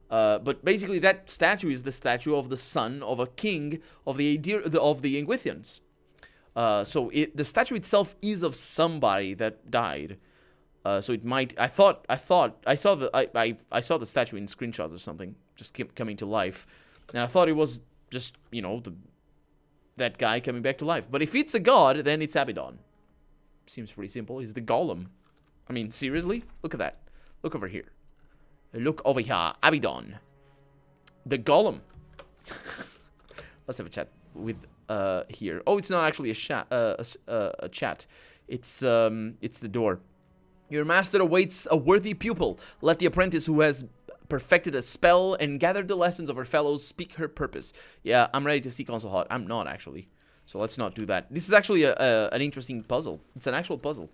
But basically, that statue is the statue of the son of a king of the Ingwithians. So the statue itself is of somebody that died. So it might. I saw the statue in screenshots or something, just coming to life, and I thought it was just, you know, that guy coming back to life. But if it's a god, then it's Abaddon. Seems pretty simple. He's the golem. I mean, seriously, look at that. Look over here. Look over here, Abaddon, the golem. Let's have a chat with. Here. Oh, it's not actually a chat. It's the door. Your master awaits a worthy pupil. Let the apprentice who has perfected a spell and gathered the lessons of her fellows speak her purpose. Yeah, I'm ready to see Concelhaut. I'm not, actually. So let's not do that. This is actually an interesting puzzle. It's an actual puzzle.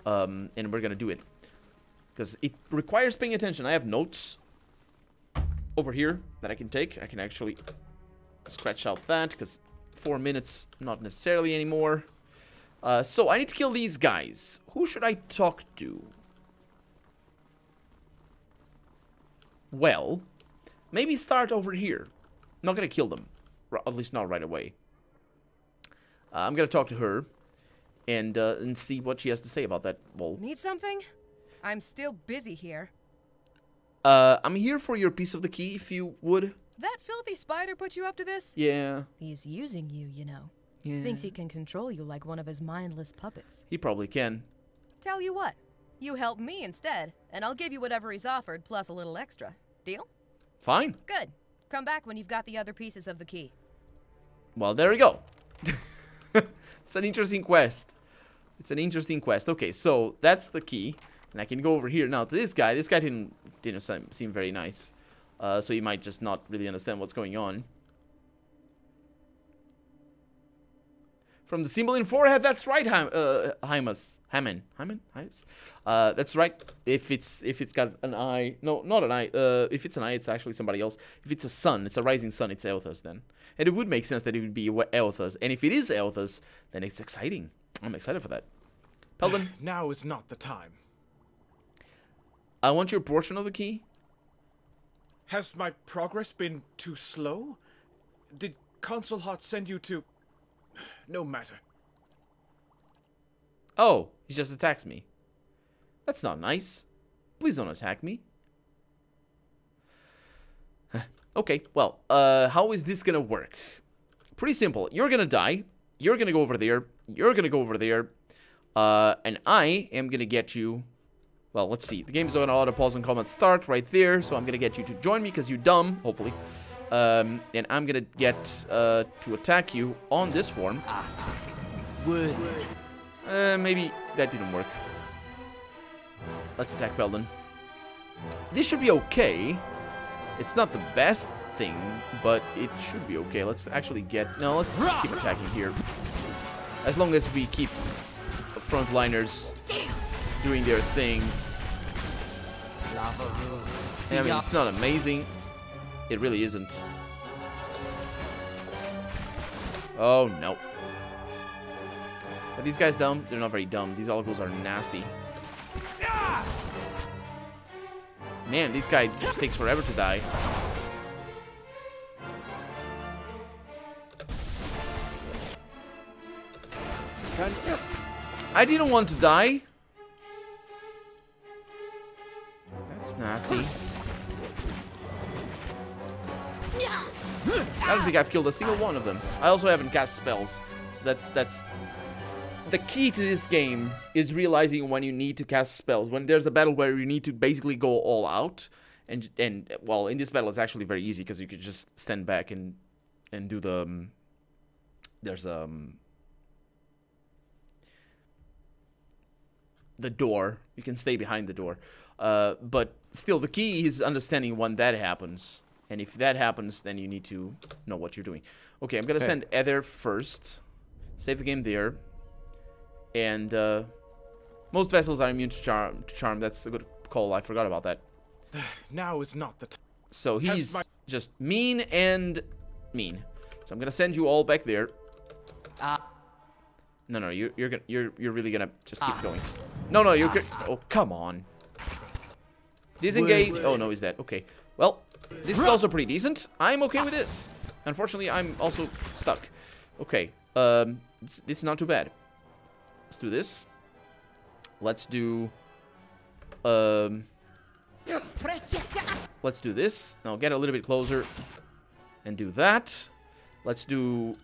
And we're gonna do it. Because it requires paying attention. I have notes over here that I can take. I can actually scratch out that, because 4 minutes, not necessarily anymore. So I need to kill these guys. Who should I talk to? Well, maybe start over here. Not gonna kill them. At least not right away. I'm gonna talk to her and see what she has to say about that wall. Need something? I'm still busy here. I'm here for your piece of the key, if you would. That filthy spider put you up to this? Yeah. He's using you, you know. Yeah. Thinks he can control you like one of his mindless puppets. He probably can. Tell you what, you help me instead, and I'll give you whatever he's offered, plus a little extra. Deal? Fine. Good. Come back when you've got the other pieces of the key. Well, there we go. It's an interesting quest. It's an interesting quest. Okay, so that's the key. And I can go over here now to this guy. This guy didn't seem very nice. So he might just not really understand what's going on. From the symbol in forehead, that's right, Hymus. Hammond. That's right. If it's got an eye, no, not an eye. If it's an eye, it's actually somebody else. If it's a sun, it's a rising sun. It's Elthas then, and it would make sense that it would be Elthas. And if it is Elthas, then it's exciting. I'm excited for that. Peldon, Now is not the time. I want your portion of the key. Has my progress been too slow? Did Concelhaut send you to... No matter. Oh, he just attacks me. That's not nice. Please don't attack me. Okay, well, how is this gonna work? Pretty simple. You're gonna die. You're gonna go over there. You're gonna go over there. And I am gonna get you... Well, let's see. The game's gonna auto pause and comment start right there. So I'm gonna get you to join me because you're dumb, hopefully. And I'm gonna get to attack you on this form. Maybe that didn't work. Let's attack Peldon. This should be okay. It's not the best thing, but it should be okay. Let's actually get... No, let's just keep attacking here. As long as we keep frontliners doing their thing. I mean, it's not amazing. It really isn't. Oh, no. Are these guys dumb? They're not very dumb. These Algos are nasty. Man, this guy just takes forever to die. I didn't want to die. That's nasty. I don't think I've killed a single one of them. I also haven't cast spells. So that's the key to this game is realizing when you need to cast spells. When there's a battle where you need to basically go all out. And well, in this battle it's actually very easy because you could just stand back and do the there's the door. You can stay behind the door. But still the key is understanding when that happens. And if that happens, then you need to know what you're doing. Okay, I'm gonna send Ether first. Save the game there. And most vessels are immune to charm. That's a good call. I forgot about that. Now is not the time. So he's just mean and mean. So I'm gonna send you all back there. No, you're really gonna just keep going. No, you're oh, come on. Disengage. Oh no, he's dead. Okay. Well, this is also pretty decent. I'm okay with this. Unfortunately, I'm also stuck. Okay. This is not too bad. Let's do this. Let's do let's do this. Now get a little bit closer and do that. Let's do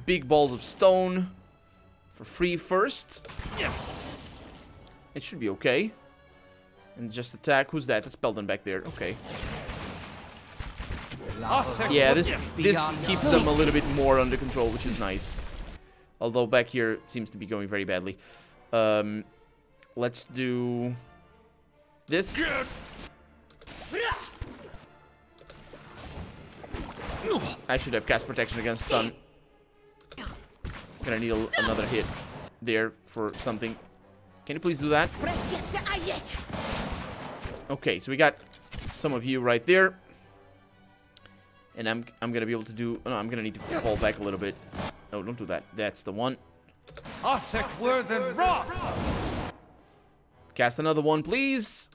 big balls of stone for free first. It should be okay. And just attack. Who's that? That's Peldon back there. Okay. Yeah, this keeps them a little bit more under control, which is nice. Although back here it seems to be going very badly. Let's do this. I should have cast protection against stun. Gonna need another hit there for something. Can you please do that? Okay, so we got some of you right there. And I'm gonna be able to do... Oh, no, I'm gonna need to fall back a little bit. No, don't do that. That's the one. Cast another one, please.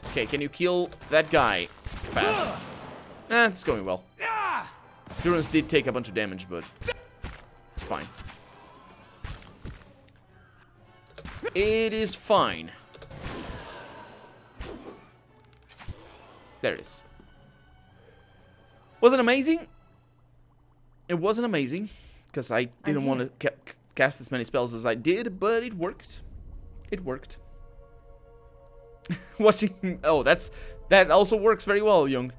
Okay, can you kill that guy fast? It's going well. Durance did take a bunch of damage, but it's fine. It is fine. There it is. Was it amazing? It wasn't amazing, because I didn't want to cast as many spells as I did, but it worked. It worked. Watching... Oh, that also works very well, Young.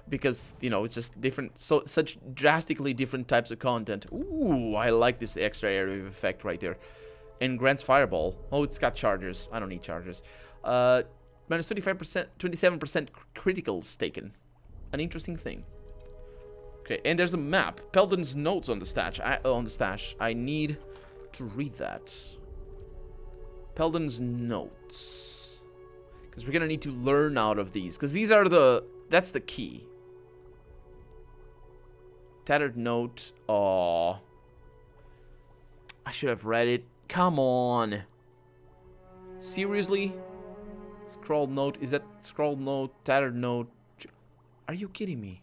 Because, you know, it's just different... Such drastically different types of content. Ooh, I like this extra area of effect right there. And grants Fireball. Oh, it's got chargers. I don't need chargers. Minus 25%, 27% criticals taken. An interesting thing. Okay, and there's a map. Peldon's notes on the stash. I need to read that. Peldon's notes. Because we're gonna need to learn out of these. Because these are the... That's the key. Tattered note. Aww. I should have read it. Come on. Seriously? Scrawled note. Is that scrawled note? Tattered note? Are you kidding me?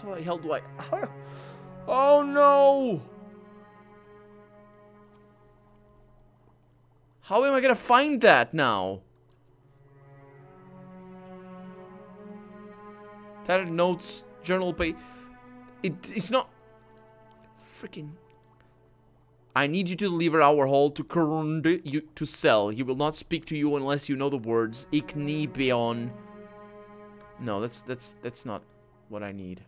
How the hell do I... Oh no! How am I gonna find that now? Tattered notes, journal page. It's not... Freaking... I need you to deliver our hall to Kurund you to sell. He will not speak to you unless you know the words. Ikni Beon. No, that's not what I need.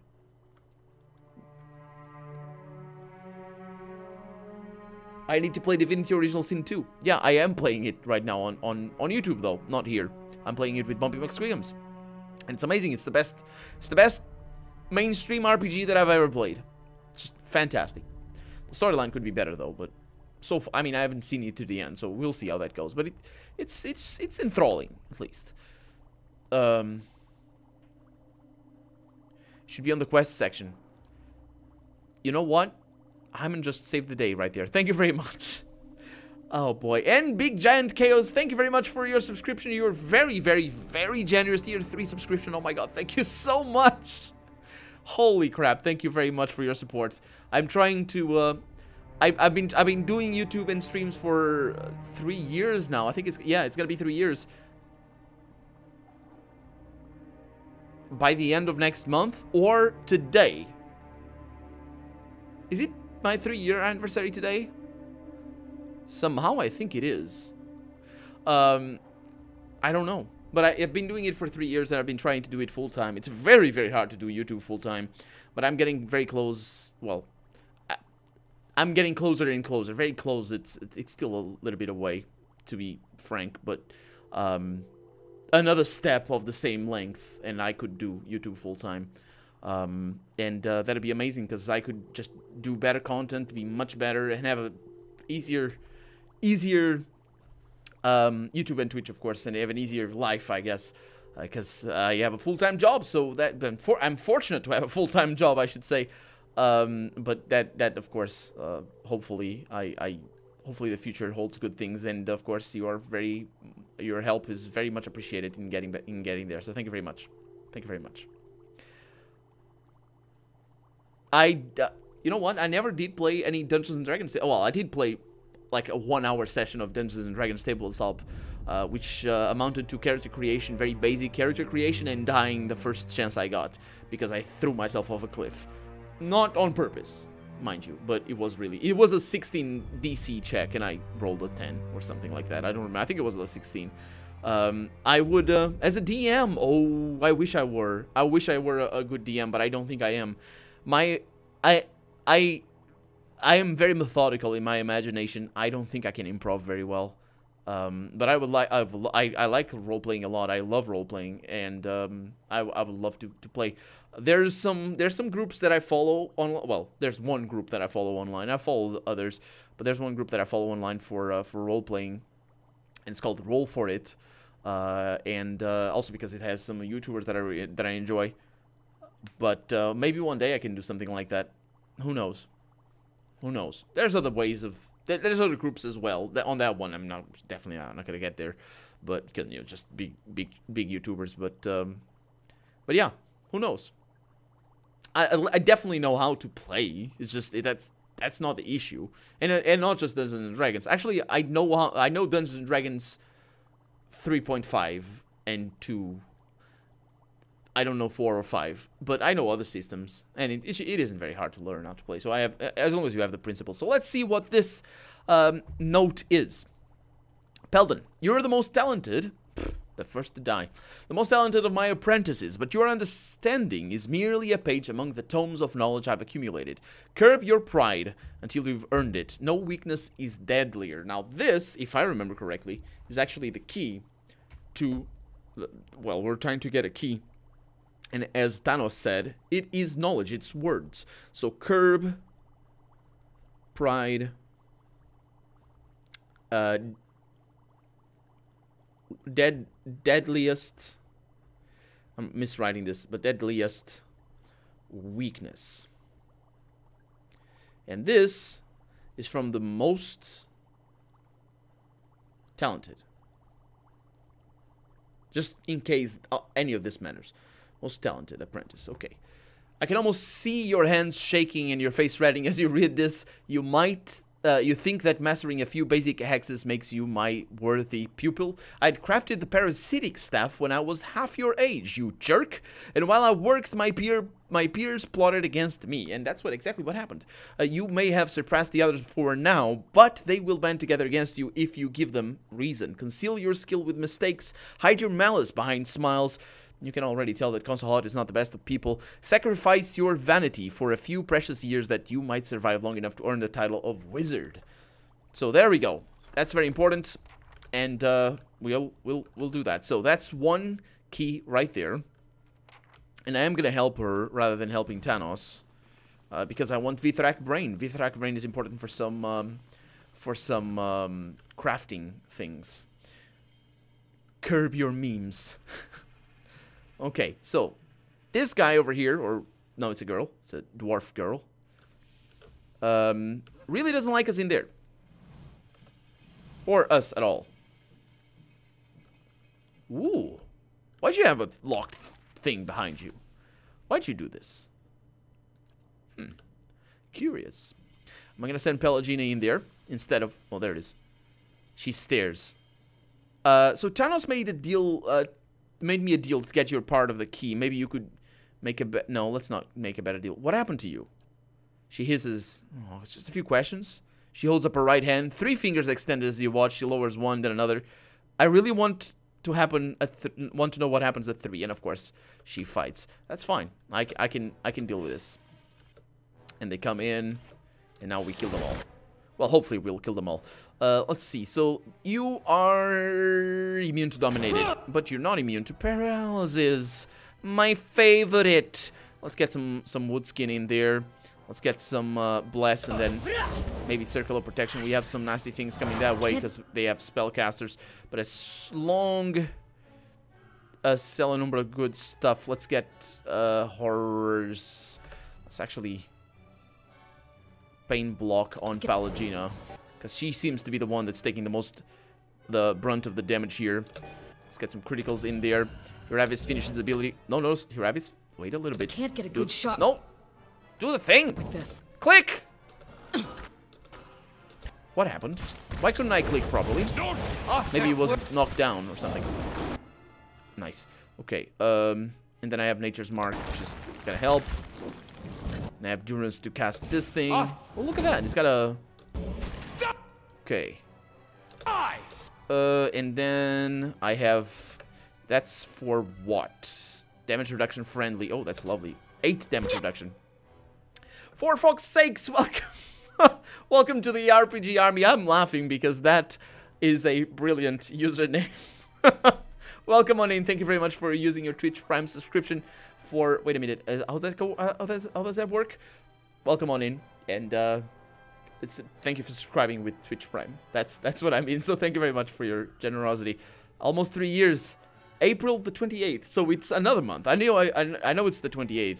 I need to play Divinity Original Sin 2. Yeah, I am playing it right now on YouTube though, not here. I'm playing it with Bumpy McSquigums. And it's amazing. It's the best mainstream RPG that I've ever played. It's just fantastic. The storyline could be better though, but I mean, I haven't seen it to the end, so we'll see how that goes. But it's enthralling at least. Should be on the quest section. You know what? Hyman just saved the day right there. Thank you very much. Oh boy. And Big Giant Chaos, thank you very much for your subscription. You're very, very, very generous. Tier 3 subscription. Oh my god, thank you so much. Holy crap, thank you very much for your support. I'm trying to I've been doing YouTube and streams for 3 years now. I think it's gonna be 3 years. By the end of next month or today. Is it my 3-year anniversary today? Somehow I think it is. I don't know. But I've been doing it for 3 years and I've been trying to do it full-time. It's very, very hard to do YouTube full-time. But I'm getting very close. Well, I'm getting closer and closer. Very close. It's still a little bit away, to be frank. But another step of the same length and I could do YouTube full-time. And that'd be amazing because I could just do better content, be much better, and have a easier YouTube and Twitch, of course, and have an easier life, I guess, because I have a full-time job. So that I'm fortunate to have a full-time job, I should say. But that of course, hopefully hopefully the future holds good things, and of course your help is very much appreciated in getting there. So thank you very much. Thank you very much. You know what? I never did play any Dungeons and Dragons. Well, I did play like a 1-hour session of Dungeons and Dragons tabletop, which amounted to character creation, very basic character creation, and dying the first chance I got because I threw myself off a cliff. Not on purpose, mind you, but it was a 16 DC check and I rolled a 10 or something like that. I don't remember. I think it was a 16. I would, as a DM, oh, I wish I were. I wish I were a good DM, but I don't think I am. I am very methodical in my imagination. I don't think I can improv very well. But I would like I like role playing a lot. I love role playing, and I would love to play. There's some groups that I follow on. Well, there's one group that I follow online. I follow others, but there's one group that I follow online for role playing, and it's called Roll for It. And also because it has some YouTubers that I enjoy. But maybe one day I can do something like that. Who knows? Who knows? There's other ways of. There's other groups as well. On that one, I'm definitely not gonna get there, but you know, just big YouTubers. But yeah, who knows? I definitely know how to play. It's just that's not the issue, and not just Dungeons and Dragons. Actually, I know Dungeons and Dragons 3.5 and 2. I don't know 4 or 5, but I know other systems, and it isn't very hard to learn how to play. So I have, as long as you have the principles. So let's see what this note is. Peldon, you're the most talented, the first to die, the most talented of my apprentices, but your understanding is merely a page among the tomes of knowledge I've accumulated. Curb your pride until you've earned it. No weakness is deadlier. Now this, if I remember correctly, is actually the key to, well, we're trying to get a key. And as Thanos said, it is knowledge, it's words. So curb, pride, deadliest, I'm miswriting this, but deadliest weakness. And this is from the most talented. Just in case any of this matters. Most talented apprentice. Okay. I can almost see your hands shaking and your face reddening as you read this. You might, you think that mastering a few basic hexes makes you my worthy pupil. I'd crafted the parasitic staff when I was half your age, you jerk. And while I worked, my peers plotted against me. And that's exactly what happened. You may have surpassed the others for now, but they will band together against you if you give them reason. Conceal your skill with mistakes. Hide your malice behind smiles. You can already tell that Concelhaut is not the best of people. Sacrifice your vanity for a few precious years that you might survive long enough to earn the title of wizard. So there we go. That's very important, and we'll do that. So that's one key right there. And I am gonna help her rather than helping Thanos, because I want Vithrak Brain. Vithrak Brain is important for some crafting things. Curb your memes. Okay, so this guy over here, or no, it's a girl. It's a dwarf girl. Really doesn't like us in there. Or us at all. Ooh. Why'd you have a locked thing behind you? Why'd you do this? Curious. Am I gonna send Pelagina in there instead of... Oh, there it is. She stares. So Thanos made a deal... made me a deal to get your part of the key. Maybe you could make a bet. No, let's not make a better deal. What happened to you? She hisses. Oh, it's just a few questions. She holds up her right hand, 3 fingers extended as you watch. She lowers one, then another. I really want to want to know what happens at 3, and of course, she fights. That's fine. I can deal with this. And they come in, and now we kill them all. Well, hopefully we'll kill them all. Let's see. So, you are immune to dominated, but you're not immune to paralysis. My favorite. Let's get some wood skin in there. Let's get some bless, and then maybe circle of protection. We have some nasty things coming that way because they have spellcasters. But as long as sell a number of good stuff, let's get horrors. Let's actually... pain block on Pelagina, because she seems to be the one that's taking the brunt of the damage here. Let's get some criticals in there. Hiravis finishes ability. No, Hiravis, wait a little bit. Can't get a good shot. No, do the thing. With this. Click. What happened? Why couldn't I click properly? Maybe it was knocked down or something. Nice. Okay. And then I have Nature's Mark, which is gonna help. And I have Durance to cast this thing. Oh, look at that. It's got a... Okay. And then I have... That's for what? Damage reduction friendly. Oh, that's lovely. 8 damage reduction. For fuck's sakes, welcome. Welcome to the RPG army. I'm laughing because that is a brilliant username. Welcome on in. Thank you very much for using your Twitch Prime subscription for... Wait a minute. How does that go? How does that work? Welcome on in. And thank you for subscribing with Twitch Prime. That's what I mean. So thank you very much for your generosity. Almost 3 years. April the 28th. So it's another month. I know it's the 28th.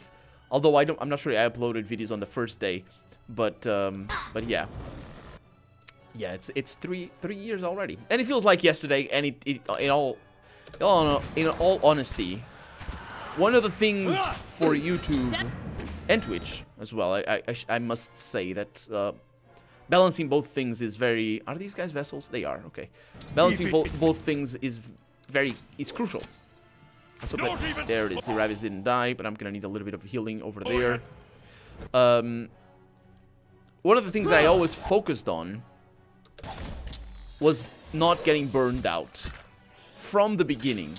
Although I'm not sure I uploaded videos on the first day. But yeah. Yeah, it's 3 years already. And it feels like yesterday, and in all honesty, one of the things for YouTube and Twitch as well, I must say that balancing both things is very... Are these guys vessels? They are, okay. Balancing both things is crucial. So there it is. The rabbits didn't die, but I'm gonna need a little bit of healing over there. One of the things that I always focused on was not getting burned out from the beginning.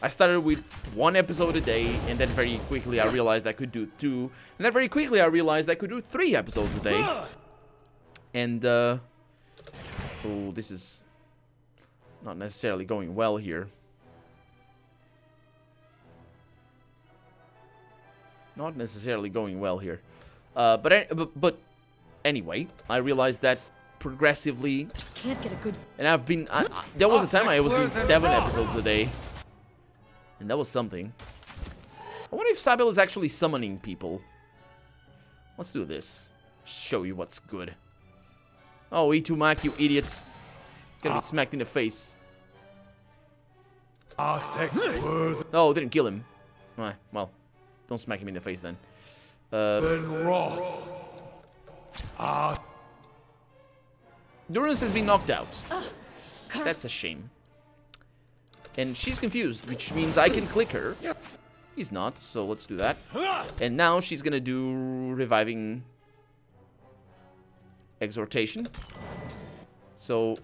I started with 1 episode a day, and then very quickly I realized I could do 2, and then very quickly I realized I could do 3 episodes a day. And oh, this is not necessarily going well here. Not necessarily going well here. But anyway, I realized that progressively, Can't get a good... and I've been... there was a time I was doing 7 episodes a day. And that was something. I wonder if Sabel is actually summoning people. Let's do this. Show you what's good. Oh, E2 you idiots. Gonna get smacked in the face. Oh, didn't kill him. Well, don't smack him in the face then. Durance has been knocked out. That's a shame. And she's confused, which means I can click her. He's not, so let's do that. And now she's gonna do reviving exhortation. So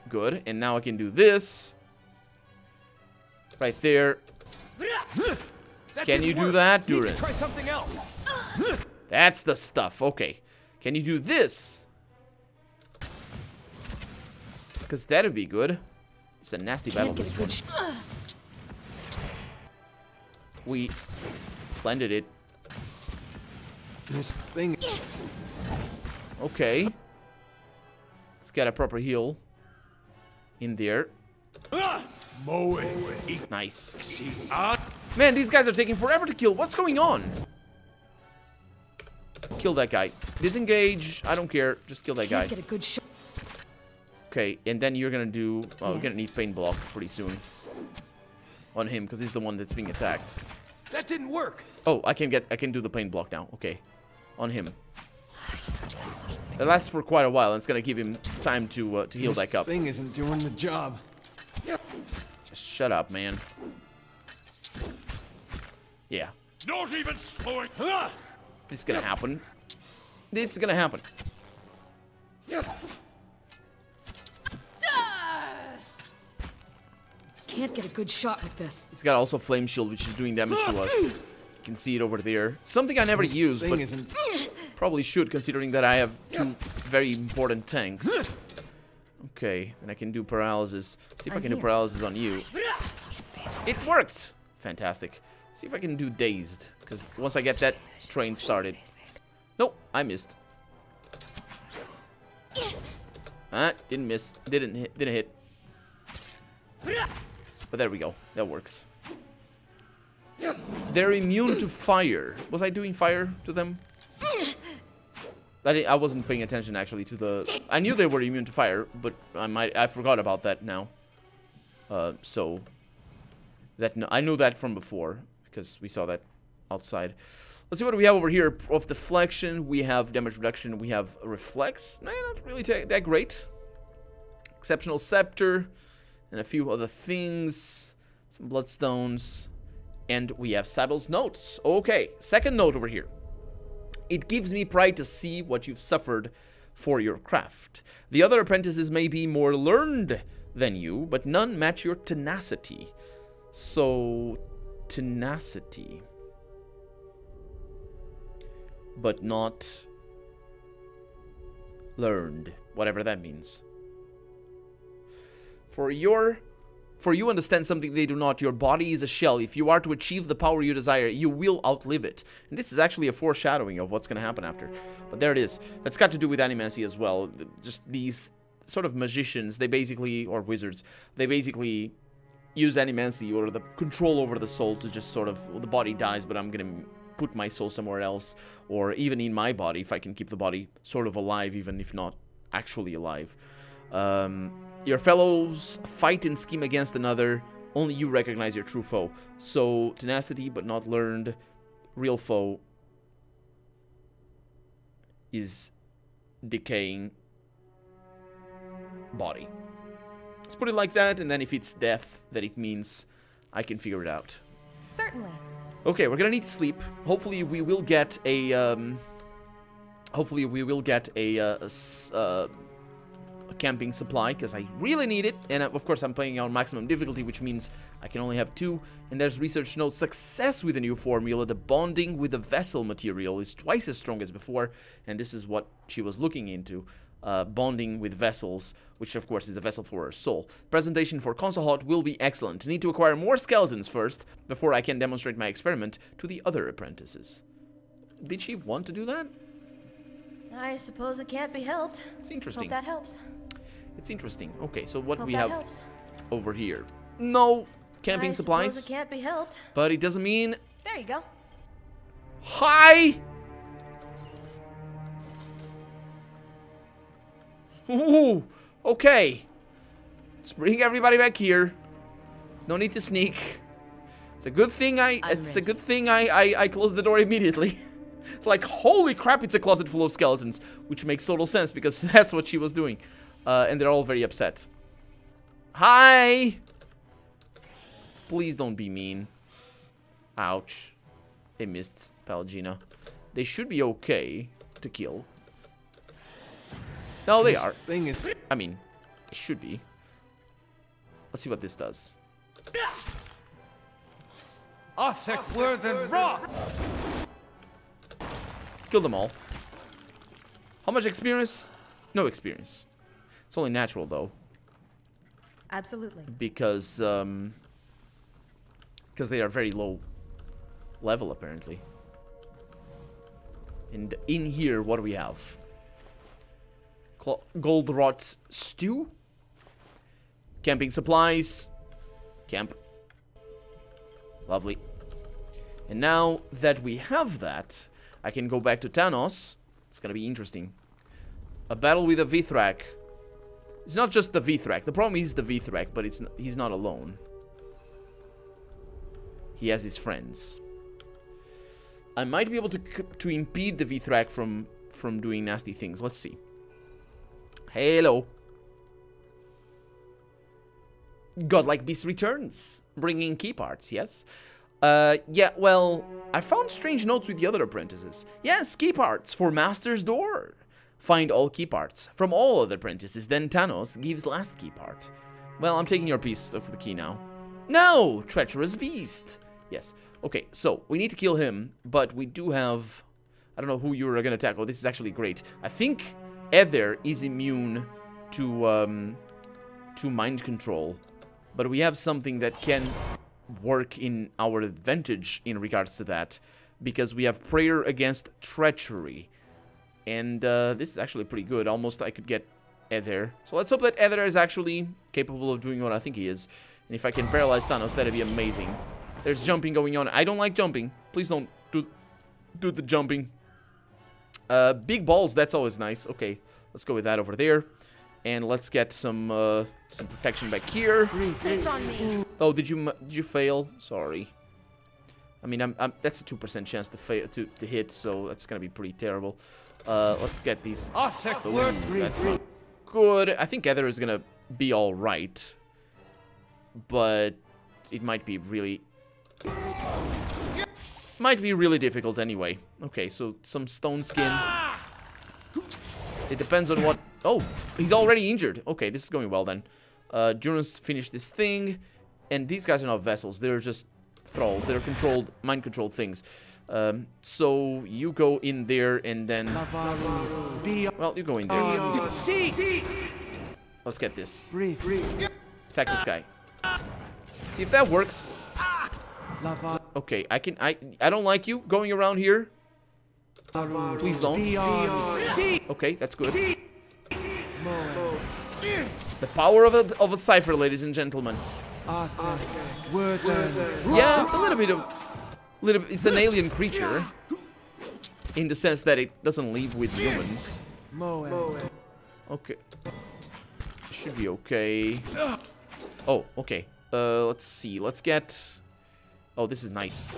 good. And now I can do this right there. Can you do that, Durance? Try something else. That's the stuff. Okay. Can you do this? Because that'd be good. It's a nasty battle, this one. We blended it. This thing. Okay. Let's get a proper heal in there. Nice. Man, these guys are taking forever to kill. What's going on? Kill that guy. Disengage. I don't care. Just kill that guy. Get a good shot. Okay, and then you're gonna do... Oh, we're gonna need pain block pretty soon. On him, because he's the one that's being attacked. That didn't work. Oh, I can do the pain block now. Okay. On him. That lasts for quite a while, and it's gonna give him time to heal back up. This thing isn't doing the job. Just shut up, man. Yeah. Not even slowing. This is gonna happen. This is gonna happen. Can't get a good shot with this. It's got also flame shield, which is doing damage to us. You can see it over there. Something I never use, but probably should, considering that I have 2 very important tanks. Okay, and I can do paralysis. See if I can do paralysis on you. It worked! Fantastic. See if I can do dazed, because once I get that train started... Nope, I missed. Didn't miss. Didn't hit. But there we go. That works. They're immune to fire. Was I doing fire to them? I wasn't paying attention actually to the... I knew they were immune to fire, but I forgot about that now. So I knew that from before because we saw that outside. Let's see what we have over here. Of deflection, we have damage reduction, we have reflex. Not really that great. Exceptional scepter, and a few other things. Some bloodstones, and we have Sabel's notes. Okay, second note over here. It gives me pride to see what you've suffered for your craft. The other apprentices may be more learned than you, but none match your tenacity. So, tenacity. But not learned. Whatever that means. For you understand something they do not. Your body is a shell. If you are to achieve the power you desire, you will outlive it. And this is actually a foreshadowing of what's going to happen after. But there it is. That's got to do with animancy as well. Just these sort of magicians, they basically, or wizards, they basically use animancy or the control over the soul to just sort of, well, the body dies, but I'm going to put my soul somewhere else. Or even in my body, if I can keep the body sort of alive, even if not actually alive. Your fellows fight and scheme against another. Only you recognize your true foe. So, tenacity but not learned. Real foe is decaying body. Let's put it like that, and then if it's death, that it means I can figure it out. Certainly. Okay, we're gonna need sleep. Hopefully we will get a camping supply, because I really need it. And of course I'm playing on maximum difficulty, which means I can only have 2. And there's research notes: success with the new formula. The bonding with the vessel material is twice as strong as before. And this is what she was looking into. Bonding with vessels, which of course is a vessel for her soul. Presentation for Concelhaut will be excellent. Need to acquire more skeletons first, before I can demonstrate my experiment to the other apprentices. Did she want to do that? I suppose it can't be helped. It's interesting. Hope that helps. It's interesting. Okay, so what do Hope we that have helps. over here? No camping I supplies. suppose it can't be helped. But it doesn't mean... There you go. Hi! Ooh, okay. Let's bring everybody back here. No need to sneak. It's a good thing I closed the door immediately. It's like, holy crap, it's a closet full of skeletons. Which makes total sense, because that's what she was doing. And they're all very upset. Hi! Please don't be mean. Ouch. They missed Palagina. They should be okay to kill. No, they are. Thing is... I mean, it should be. Let's see what this does. Othek were than Roth! Kill them all. How much experience? No experience. It's only natural, though. Absolutely. Because they are very low level, apparently. And in here, what do we have? Gold rot stew. Camping supplies. Camp. Lovely. And now that we have that, I can go back to Thanos. It's gonna be interesting. A battle with a Vithrak. It's not just the Vithrak. The problem is the Vithrak, but he's not alone. He has his friends. I might be able to impede the Vithrak from doing nasty things. Let's see. Hello. Godlike Beast returns, bringing key parts, yes? Yeah, well, I found strange notes with the other apprentices. Yes, key parts for Master's Door. Find all key parts from all other apprentices, then Thanos gives last key part. Well, I'm taking your piece of the key now. No, treacherous beast. Yes, okay, so we need to kill him, but we do have... I don't know who you're gonna tackle. This is actually great. I think Ether is immune to mind control, but we have something that can work in our advantage in regards to that, because we have prayer against treachery, and this is actually pretty good. Almost I could get Ether, so let's hope that Ether is actually capable of doing what I think he is, and if I can paralyze Thanos, that'd be amazing. There's jumping going on. I don't like jumping. Please don't do the jumping. Big balls, that's always nice. Okay, let's go with that over there. And let's get some protection back here. It's on me. Oh, did you fail? Sorry. I mean, that's a 2% chance to fail to hit, so that's gonna be pretty terrible. Let's get these. That's not good. I think Ether is gonna be all right, but it might be really difficult anyway. Okay, so some stone skin. It depends on what... Oh, he's already injured. Okay, this is going well then. Durance finished this thing. And these guys are not vessels. They're just thralls. They're mind-controlled things. So you go in there and then... Well, you go in there. Let's get this. Attack this guy. See if that works. Okay, I don't like you going around here. Please don't. Okay, that's good. The power of a cipher, ladies and gentlemen. Yeah, it's a little bit of... it's an alien creature. In the sense that it doesn't live with humans. Okay. Should be okay. Oh, okay. Let's see. Let's get... Oh, this is nice.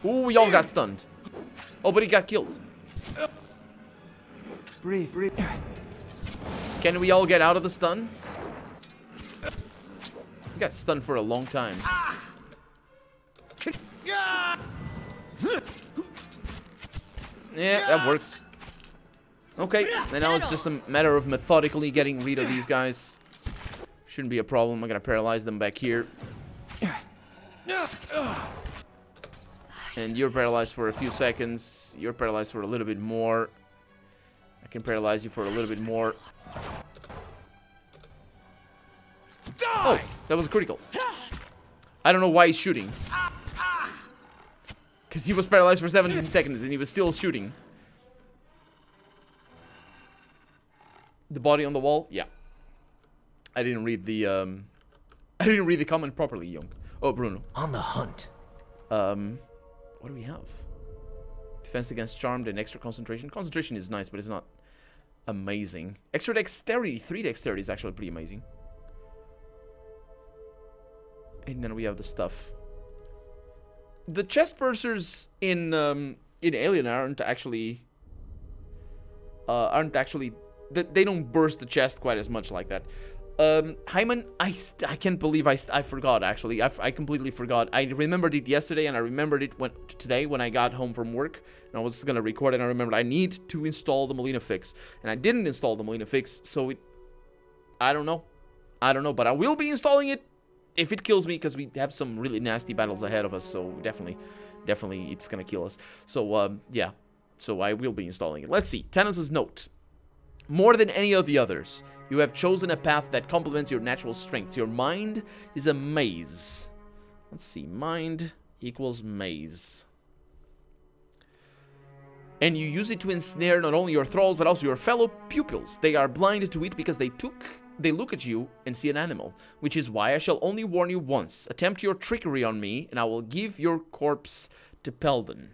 Ooh, we all got stunned. Oh, but he got killed. Can we all get out of the stun? We got stunned for a long time. Yeah, that works. Okay, and now it's just a matter of methodically getting rid of these guys. Shouldn't be a problem. I'm gonna paralyze them back here. And you're paralyzed for a few seconds. You're paralyzed for a little bit more. I can paralyze you for a little bit more. Oh, that was critical. I don't know why he's shooting. Because he was paralyzed for 17 seconds and he was still shooting. The body on the wall? Yeah. I didn't read the comment properly, Young. Oh, Bruno. On the hunt. What do we have? Defense against charmed and extra concentration. Concentration is nice, but it's not amazing. Extra dexterity. 3 dexterity is actually pretty amazing. And then we have the stuff. The chest pursers in Alien aren't actually they don't burst the chest quite as much like that. Hyman, I can't believe I forgot, actually. I completely forgot. I remembered it yesterday, and I remembered it today when I got home from work, and I was gonna record, and I remembered I need to install the Molina fix, and I didn't install the Molina fix, so I don't know, but I will be installing it if it kills me, because we have some really nasty battles ahead of us, so definitely it's gonna kill us. So, yeah, so I will be installing it. Let's see, Tanos' note. More than any of the others, you have chosen a path that complements your natural strengths. Your mind is a maze. Let's see, mind equals maze. And you use it to ensnare not only your thralls, but also your fellow pupils. They are blind to it because they look at you and see an animal, which is why I shall only warn you once. Attempt your trickery on me, and I will give your corpse to Peldon.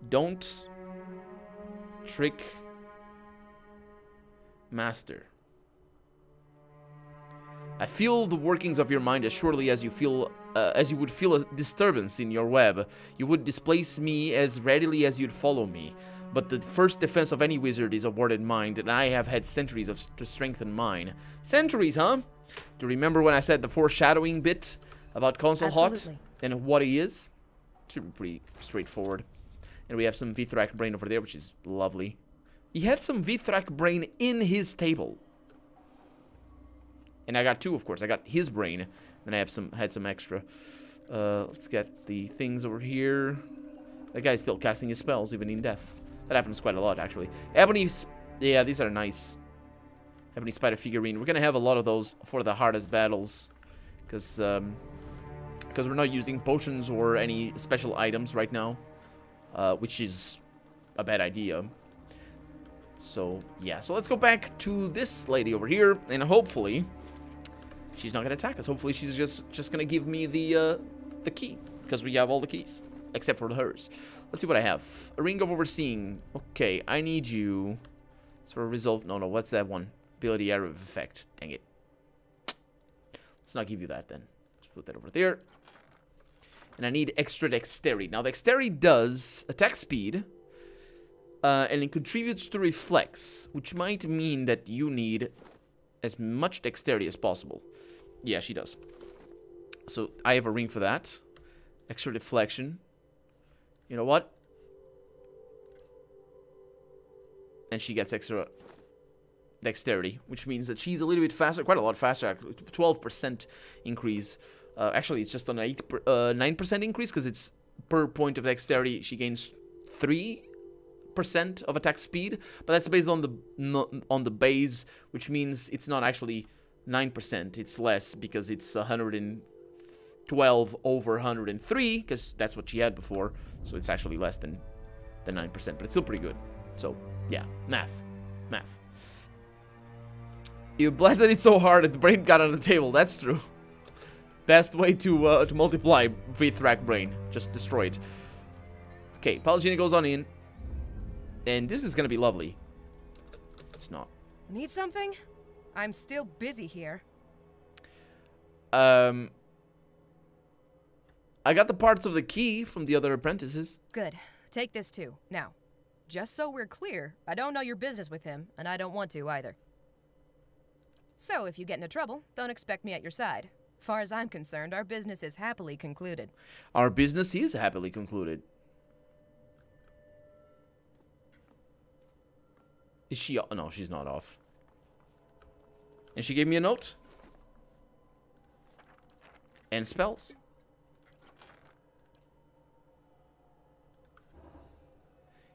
Don't trick Master. I feel the workings of your mind as surely as you would feel a disturbance in your web. You would displace me as readily as you'd follow me. But the first defense of any wizard is a warded mind, and I have had centuries to strengthen mine. Centuries, huh? Do you remember when I said the foreshadowing bit about Concelhaut and what he is? Should be pretty straightforward. And we have some Vithrak brain over there, which is lovely. He had some Vithrak brain in his table. And I got 2, of course. I got his brain. Then I had some extra. Let's get the things over here. That guy's still casting his spells, even in death. That happens quite a lot, actually. Ebony's... Yeah, these are nice. Ebony Spider figurine. We're gonna have a lot of those for the hardest battles. Because we're not using potions or any special items right now. Which is a bad idea. So, yeah. So let's go back to this lady over here. And hopefully... she's not going to attack us. Hopefully she's just going to give me the key. Because we have all the keys. Except for hers. Let's see what I have. A ring of overseeing. Okay, I need you. Sort of resolve. No, what's that one? Ability area of effect. Dang it. Let's not give you that then. Let's put that over there. And I need extra dexterity. Now, dexterity does attack speed. And it contributes to reflex. Which might mean that you need as much dexterity as possible. Yeah, she does. So, I have a ring for that. Extra deflection. You know what? And she gets extra dexterity, which means that she's a little bit faster, quite a lot faster, actually. 12% increase. Actually, it's just an 9% increase, because it's per point of dexterity, she gains 3% of attack speed, but that's based on the base, which means it's not actually 9%. It's less because it's 112 over 103, because that's what she had before. So it's actually less than 9%, but it's still pretty good. So yeah, math. You blasted it so hard that the brain got on the table. That's true. Best way to multiply Vrithrak brain. Just destroy it. Okay, Pallegina goes on in. And this is gonna be lovely. It's not. Need something? I'm still busy here. I got the parts of the key from the other apprentices. Good. Take this too. Now, just so we're clear, I don't know your business with him, and I don't want to either. So, if you get into trouble, don't expect me at your side. Far as I'm concerned, our business is happily concluded. Our business is happily concluded. Is she... No, she's not off. And she gave me a note. And spells.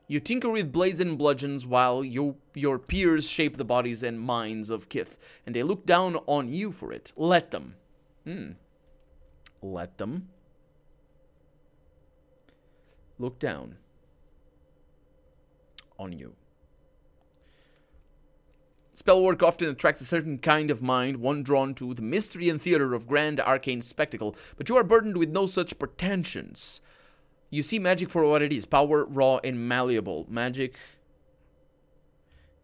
You tinker with blades and bludgeons while your peers shape the bodies and minds of Kith, and they look down on you for it. Let them. Let them. Look down on you. Spell work often attracts a certain kind of mind, one drawn to the mystery and theater of grand arcane spectacle, but you are burdened with no such pretensions. You see magic for what it is, power, raw, and malleable. Magic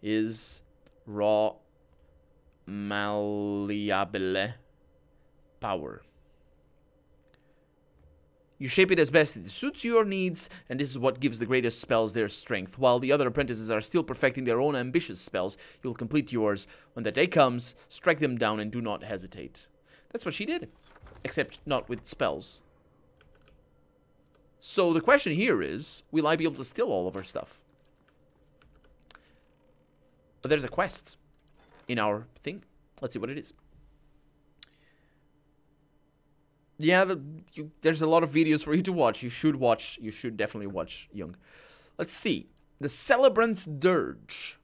is raw, malleable power. You shape it as best it suits your needs, and this is what gives the greatest spells their strength. While the other apprentices are still perfecting their own ambitious spells, you'll complete yours. When that day comes, strike them down and do not hesitate. That's what she did, except not with spells. So the question here is, will I be able to steal all of her stuff? But there's a quest in our thing. Let's see what it is. Yeah, there's a lot of videos for you to watch. You should definitely watch, Young. Let's see. The Celebrant's Dirge.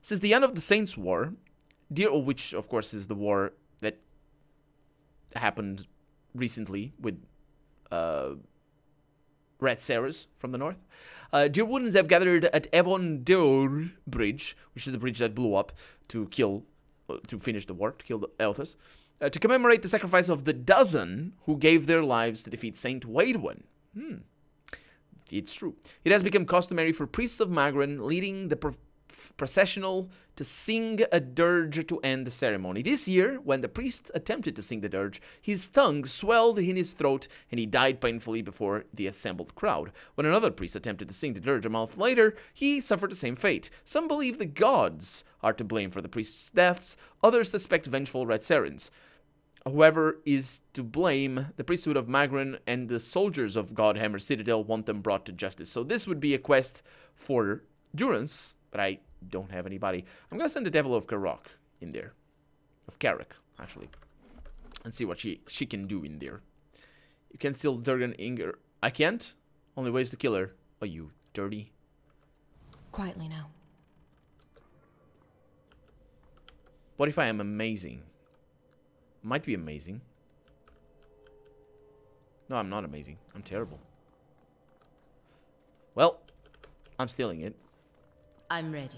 Since the end of the Saints' War, which of course is the war that happened recently with Red Sarahs from the north. Dear Woodens have gathered at Evon Deur Bridge, which is the bridge that blew up to finish the war, to kill the Elthas, to commemorate the sacrifice of the dozen who gave their lives to defeat Saint Waidwen. It's true. It has become customary for priests of Magran leading the processional to sing a dirge to end the ceremony. This year, when the priest attempted to sing the dirge, his tongue swelled in his throat and he died painfully before the assembled crowd. When another priest attempted to sing the dirge a month later, he suffered the same fate. Some believe the gods are to blame for the priest's deaths, others suspect vengeful Red Sarens. Whoever is to blame, the priesthood of Magran and the soldiers of Godhammer Citadel want them brought to justice. So this would be a quest for Durance, but I don't have anybody. I'm gonna send the Devil of Karok in there. Of Karak, actually. And see what she can do in there. You can steal Durgan Inger. I can't? Only ways to kill her. Oh, you dirty. Quietly now. What if I am amazing? Might be amazing. No, I'm not amazing. I'm terrible. Well, I'm stealing it. I'm ready.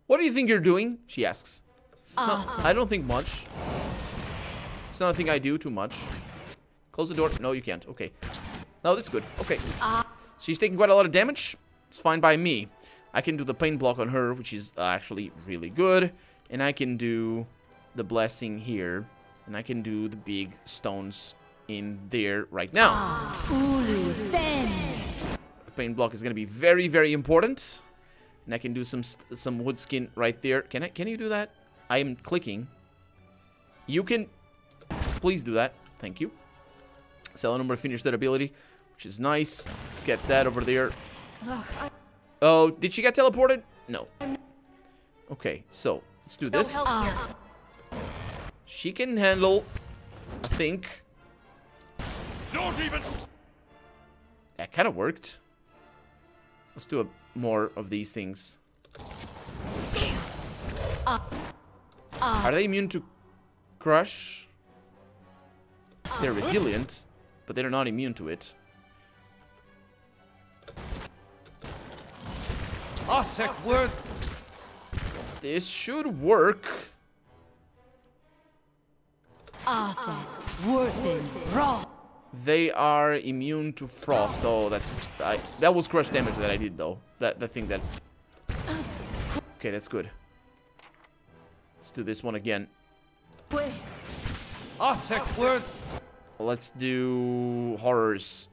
What do you think you're doing? She asks. No, I don't think much. It's not a thing I do too much. Close the door. No, you can't. Okay. No, that's good. Okay. She's taking quite a lot of damage. It's fine by me. I can do the pain block on her, which is actually really good. And I can do the blessing here. And I can do the big stones in there right now. The pain block is going to be very, very important. And I can do some wood skin right there. Can you do that? I am clicking. You can... Please do that. Thank you. Selenumber finished that ability, which is nice. Let's get that over there. Oh, did she get teleported? No. Okay, so let's do this. She can handle, I think. Don't even. That kind of worked. Let's do more of these things. Are they immune to crush? They're resilient, but they're not immune to it. This should work. They are immune to frost. Oh, that was crush damage that I did though. That thing that. Okay, that's good. Let's do this one again. Let's do horrors.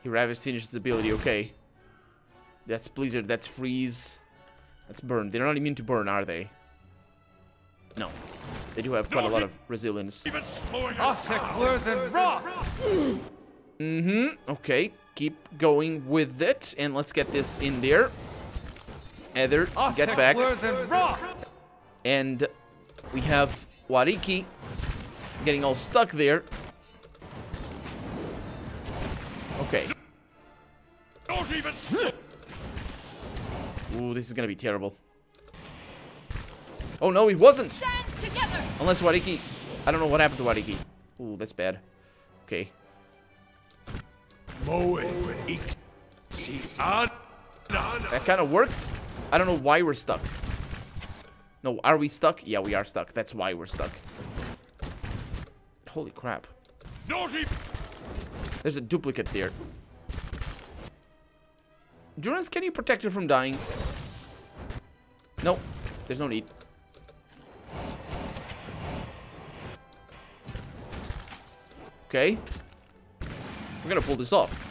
He ravished finished his ability. Okay. That's blizzard. That's freeze. That's burn. They're not immune to burn, are they? No. They do have quite a lot of resilience. Okay. Keep going with it. And let's get this in there. Heather, get back. And we have Wariki getting all stuck there. Okay. Ooh, this is gonna be terrible. Oh no, he wasn't! Unless Wariki... I don't know what happened to Wariki. Ooh, that's bad. Okay. That kind of worked. I don't know why we're stuck. No, are we stuck? Yeah, we are stuck. That's why we're stuck. Holy crap. There's a duplicate there. Durance, can you protect her from dying? No, there's no need. Okay. We're gonna pull this off.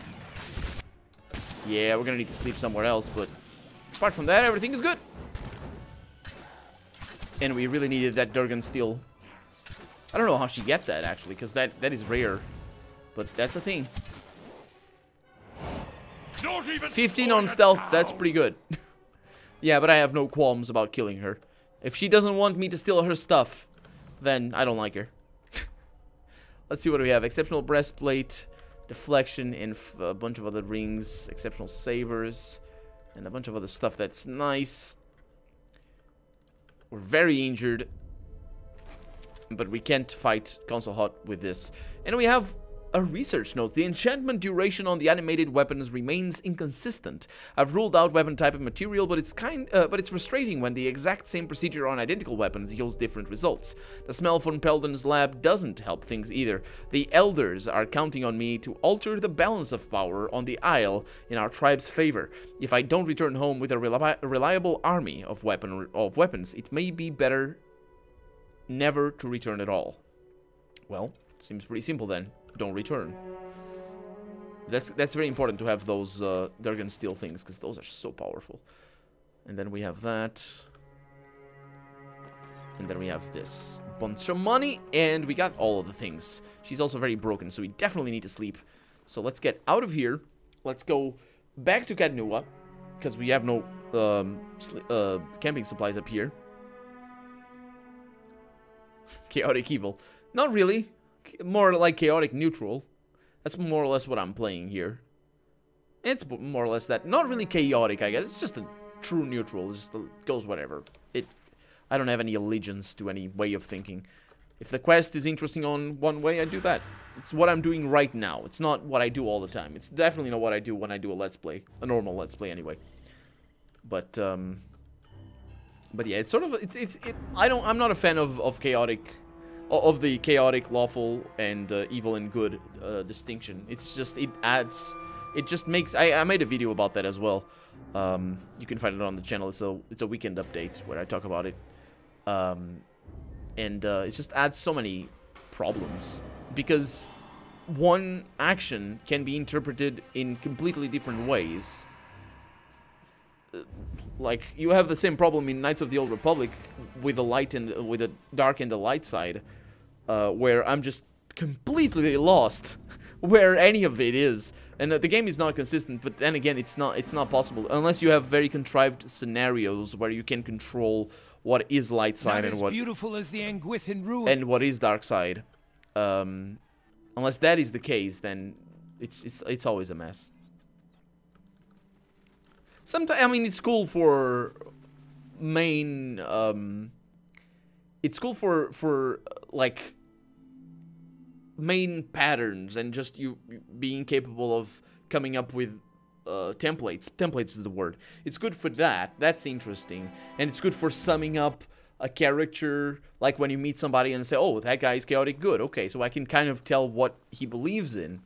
Yeah, we're gonna need to sleep somewhere else, but apart from that, everything is good. And we really needed that Durgan steel. I don't know how she get that, actually, because that is rare. But that's a thing. 15 on stealth, that's pretty good. Yeah, but I have no qualms about killing her. If she doesn't want me to steal her stuff, then I don't like her. Let's see what we have. Exceptional breastplate, deflection, and a bunch of other rings, exceptional sabers, and a bunch of other stuff that's nice. We're very injured, but we can't fight Concelhaut with this. And we have a research note. The enchantment duration on the animated weapons remains inconsistent. I've ruled out weapon type and material, but it's frustrating when the exact same procedure on identical weapons yields different results. The smell from Peldon's lab doesn't help things either. The elders are counting on me to alter the balance of power on the Isle in our tribe's favor. If I don't return home with a reliable army of weapons, it may be better never to return at all. Well, seems pretty simple then. Don't return. That's very important to have those Durgan steel things, because those are so powerful. And then we have that. And then we have this bunch of money, and we got all of the things. She's also very broken, so we definitely need to sleep. So let's get out of here. Let's go back to Cadnua, because we have no camping supplies up here. Chaotic evil. Not really. More like chaotic neutral. That's more or less what I'm playing here. It's more or less that. Not really chaotic, I guess. It's just a true neutral. It just goes whatever. I don't have any allegiance to any way of thinking. If the quest is interesting on one way, I do that. It's what I'm doing right now. It's not what I do all the time. It's definitely not what I do when I do a let's play. A normal let's play anyway. But yeah, it's sort of I'm not a fan of chaotic. Of the chaotic, lawful, and evil and good distinction. It's just, it just makes, I made a video about that as well. You can find it on the channel. It's a weekend update where I talk about it. It just adds so many problems. Because one action can be interpreted in completely different ways. Like, you have the same problem in Knights of the Old Republic with the light and with the dark and the light side, where I'm just completely lost where any of it is, and the game is not consistent. But then again, it's not possible unless you have very contrived scenarios where you can control what is light side Not and as beautiful as the Anguithin ruin. and what is dark side. Unless that is the case, then it's always a mess. Sometimes, I mean, it's cool for main. It's cool for like main patterns and just you being capable of coming up with templates. Templates is the word. It's good for that. That's interesting, and it's good for summing up a character, like when you meet somebody and say, oh, that guy is chaotic good. Okay, so I can kind of tell what he believes in.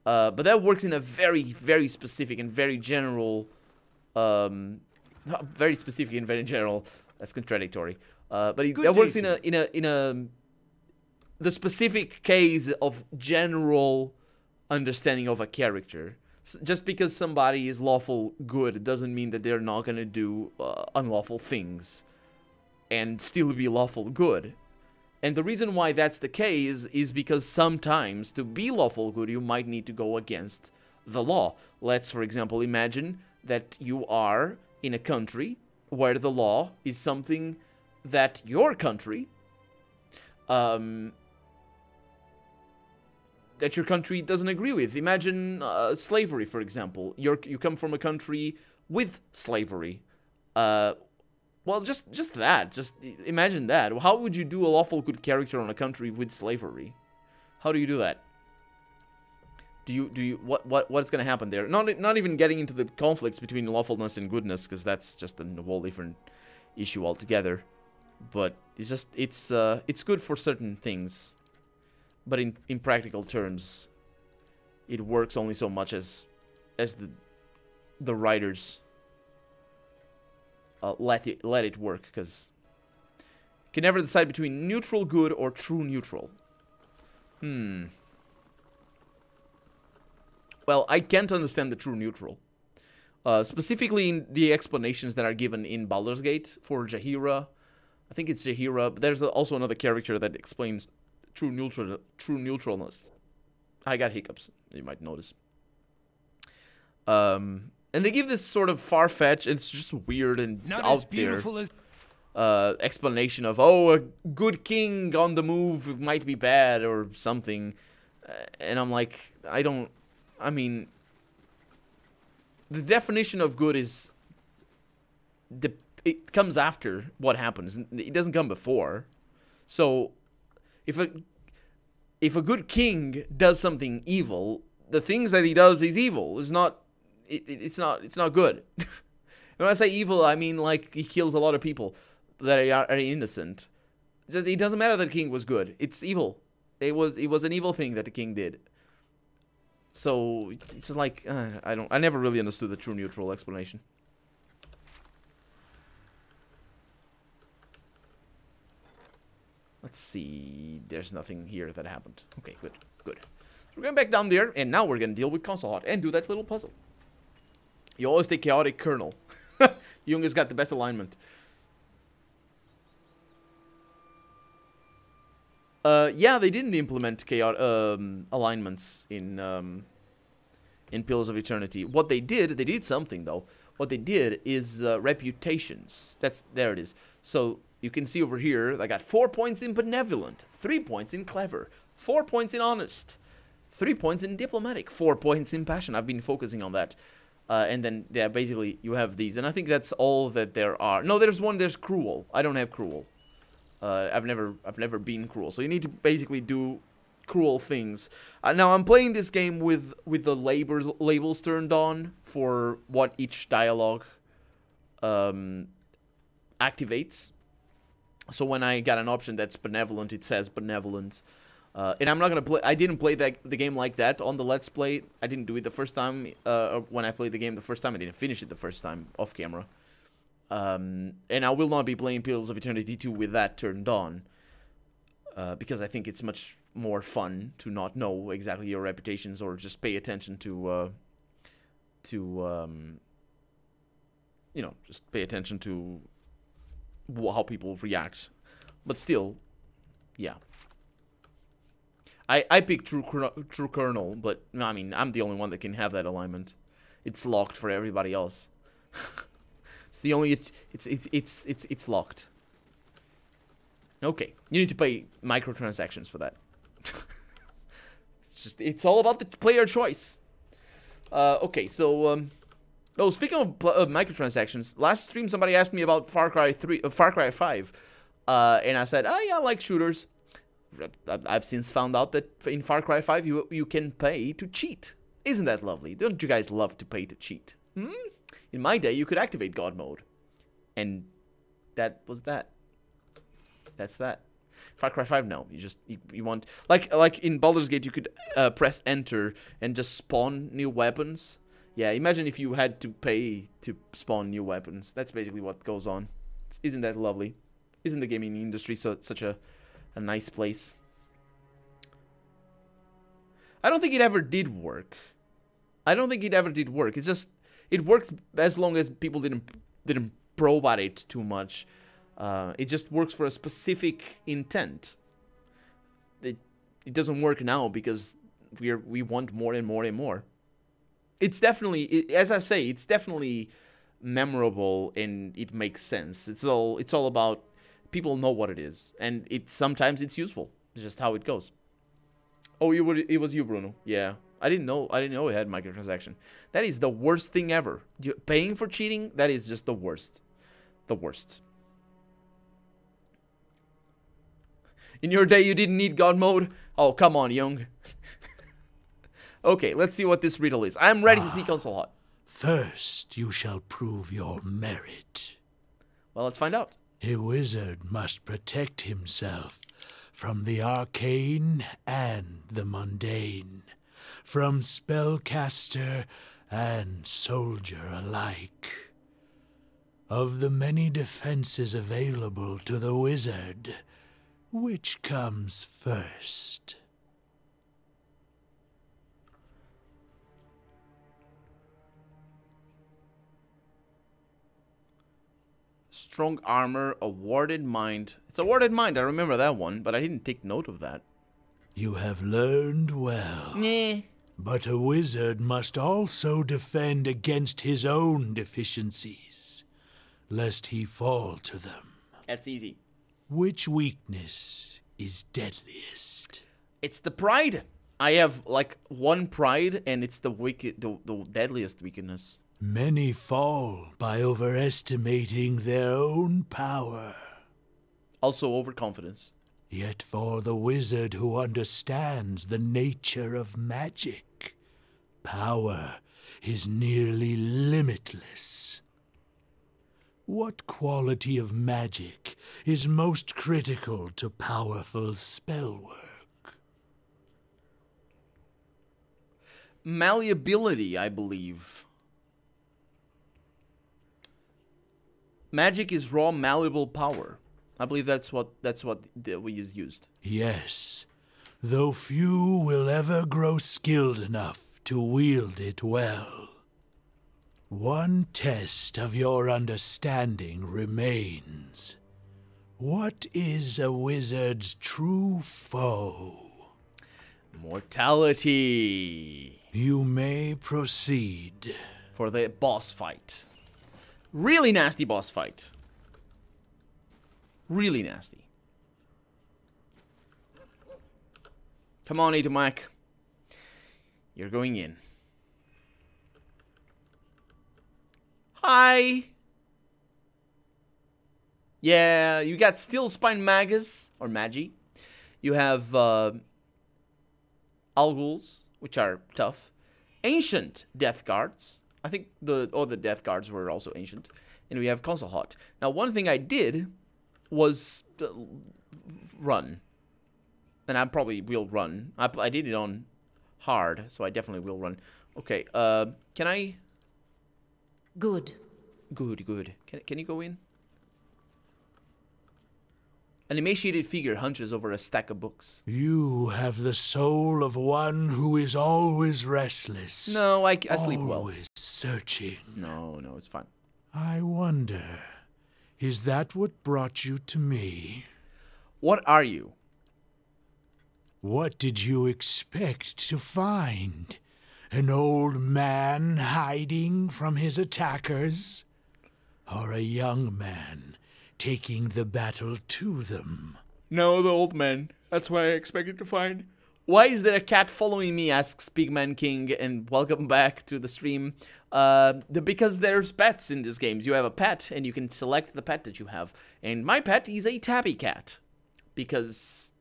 But that works in a very, very specific and very general... very specific and very general. That's contradictory. But that works in the specific case of general understanding of a character. Just because somebody is lawful good doesn't mean that they're not gonna do unlawful things and still be lawful good. And the reason why that's the case is because sometimes to be lawful good you might need to go against the law. Let's, for example, imagine that you are in a country where the law is something that your country doesn't agree with. Imagine slavery, for example. You come from a country with slavery. Well, just that. Just imagine that. How would you do a lawful good character on a country with slavery? How do you do that? What's gonna happen there? Not even getting into the conflicts between lawfulness and goodness, because that's just a whole different issue altogether. But it's just it's good for certain things, but in practical terms, it works only so much as the writers let it work, because you can never decide between neutral good or true neutral. Well, I can't understand the true neutral. Specifically in the explanations that are given in Baldur's Gate for Jaheira. I think it's Jaheira, but there's also another character that explains true neutralness. I got hiccups, you might notice. And they give this sort of far-fetched, it's just weird and Not out as beautiful as explanation of, oh, a good king on the move might be bad or something. And I'm like, I mean, the definition of good is, it comes after what happens. It doesn't come before. So, if a good king does something evil, the things that he does is evil. It's not good. When I say evil, I mean like he kills a lot of people that are innocent. It doesn't matter that the king was good. It's evil. It was an evil thing that the king did. So it's just like I never really understood the true neutral explanation. Let's see. There's nothing here that happened. Okay, good. So we're going back down there, and now we're gonna deal with Concelhaut and do that little puzzle. You always take chaotic kernel. Jung's got the best alignment. Yeah, they didn't implement chaotic alignments in Pillars of Eternity. What they did something though. What they did is reputations. There it is. So you can see over here, I got 4 points in benevolent, 3 points in clever, 4 points in honest, 3 points in diplomatic, 4 points in passion. I've been focusing on that. And then, yeah, basically, you have these. And I think that's all that there are. No, there's one, there's cruel. I don't have cruel. I've never been cruel. So you need to basically do cruel things. Now, I'm playing this game with the labels turned on for what each dialogue activates. So when I got an option that's benevolent, it says benevolent. And I'm not gonna play. I didn't play the game like that on the Let's Play. I didn't do it the first time. When I played the game the first time, I didn't finish it the first time off camera. And I will not be playing Pillars of Eternity 2 with that turned on, because I think it's much more fun to not know exactly your reputations or just pay attention to you know, just pay attention to how people react. But still, yeah. I picked True Kernel, but I mean, I'm the only one that can have that alignment. It's locked for everybody else. It's the only it's locked. Okay, you need to pay microtransactions for that. It's all about the player choice. Okay, so oh, speaking of microtransactions, last stream somebody asked me about Far Cry 5, and I said, oh yeah, I like shooters. I've since found out that in Far Cry 5 you can pay to cheat. Isn't that lovely? Don't you guys love to pay to cheat? In my day, you could activate God mode, and that was that. That's that. Far Cry 5, no. You want like in Baldur's Gate, you could press enter and just spawn new weapons. Yeah, imagine if you had to pay to spawn new weapons. That's basically what goes on. Isn't that lovely? Isn't the gaming industry such a nice place? I don't think it ever did work. It's just it worked as long as people didn't probe at it too much. It just works for a specific intent. It doesn't work now because we want more and more and more. It's definitely, as I say, it's definitely memorable and it makes sense. It's all about people know what it is, and sometimes it's useful. It's just how it goes. Oh, it was you, Bruno. Yeah, I didn't know it had microtransaction. That is the worst thing ever. Paying for cheating, that is just the worst. The worst. In your day, you didn't need God mode? Oh, come on, young. Okay, let's see what this riddle is. I'm ready to see Concelhaut. First, you shall prove your merit. Well, let's find out. A wizard must protect himself from the arcane and the mundane, from spellcaster and soldier alike. Of the many defenses available to the wizard, which comes first? Strong armor, a warded mind. It's a warded mind, I remember that one, but I didn't take note of that. You have learned well. Nah. But a wizard must also defend against his own deficiencies, lest he fall to them. That's easy. Which weakness is deadliest? It's the pride. I have like one pride, and it's the deadliest weakness. Many fall by overestimating their own power. Also overconfidence. Yet for the wizard who understands the nature of magic, power is nearly limitless. What quality of magic is most critical to powerful spellwork? Malleability, I believe. Magic is raw, malleable power. I believe that's what we used. Yes, though few will ever grow skilled enough to wield it well. One test of your understanding remains. What is a wizard's true foe? Mortality. You may proceed. For the boss fight. Really nasty boss fight. Really nasty. Come on, Atomac. You're going in. Hi. Yeah, you got Steel Spine Magus, or Magi. You have Alguls, which are tough. Ancient Death Guards. I think all the Death Guards were also ancient. And we have Concelhaut. Now, one thing I did was run. And I probably will run. I did it on hard, so I definitely will run. Okay, can I... Good. Good. Can you go in? An emaciated figure hunches over a stack of books. You have the soul of one who is always restless. No, I sleep well. Always searching. No, it's fine. I wonder, is that what brought you to me? What are you? What did you expect to find? An old man hiding from his attackers? Or a young man taking the battle to them? No, the old man. That's what I expected to find. Why is there a cat following me? Asks Pigman King, and welcome back to the stream. Because there's pets in these games. You have a pet, and you can select the pet that you have. And my pet is a tabby cat. Because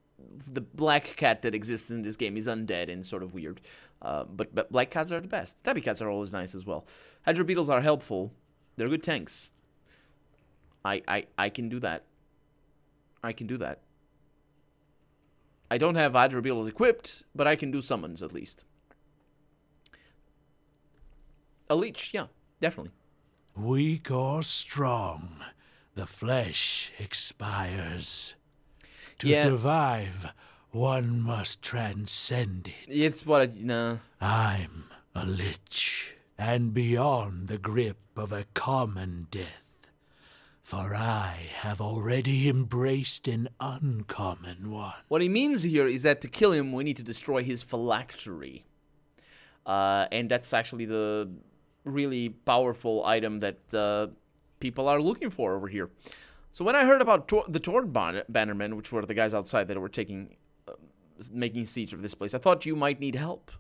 the black cat that exists in this game is undead and sort of weird. But black cats are the best. Tabby cats are always nice as well. Hydra beetles are helpful. They're good tanks. I can do that. I can do that. I don't have Hydra beetles equipped, but I can do summons at least. A leech, yeah, definitely. Weak or strong, the flesh expires. To survive, one must transcend it. It's what no. I'm a lich, and beyond the grip of a common death. For I have already embraced an uncommon one. What he means here is that to kill him, we need to destroy his phylactery. And that's actually the really powerful item that people are looking for over here. So when I heard about the Tord Bannermen, which were the guys outside that were making siege of this place, I thought you might need help.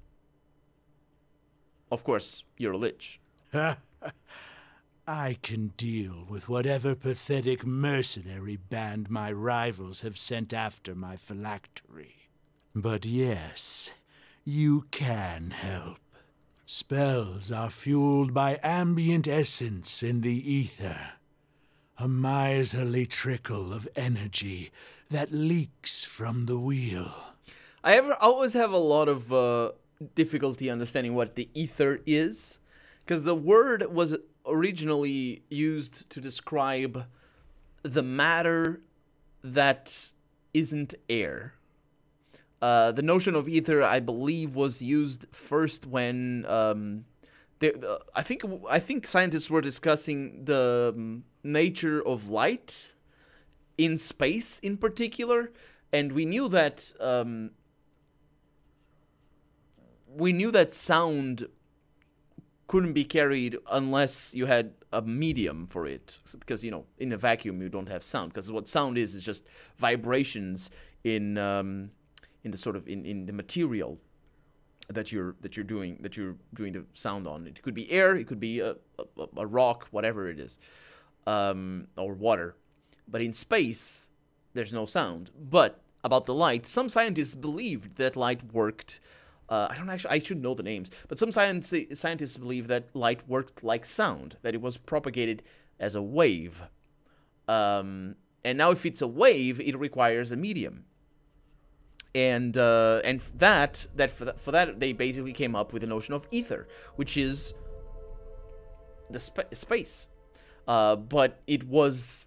Of course, you're a lich. I can deal with whatever pathetic mercenary band my rivals have sent after my phylactery. But yes, you can help. Spells are fueled by ambient essence in the ether. A miserly trickle of energy that leaks from the wheel. I always have a lot of difficulty understanding what the ether is, because the word was originally used to describe the matter that isn't air. The notion of ether, I believe, was used first when I think scientists were discussing the nature of light in space, in particular, and we knew that sound couldn't be carried unless you had a medium for it, because in a vacuum you don't have sound, because what sound is just vibrations in the material that you're doing the sound on. It could be air, it could be a rock, whatever it is, or water. But in space there's no sound. But about the light, some scientists believed that light worked. I should know the names, but some scientists believe that light worked like sound, that it was propagated as a wave. And now if it's a wave, it requires a medium. And for that they basically came up with the notion of ether, which is the space. But it was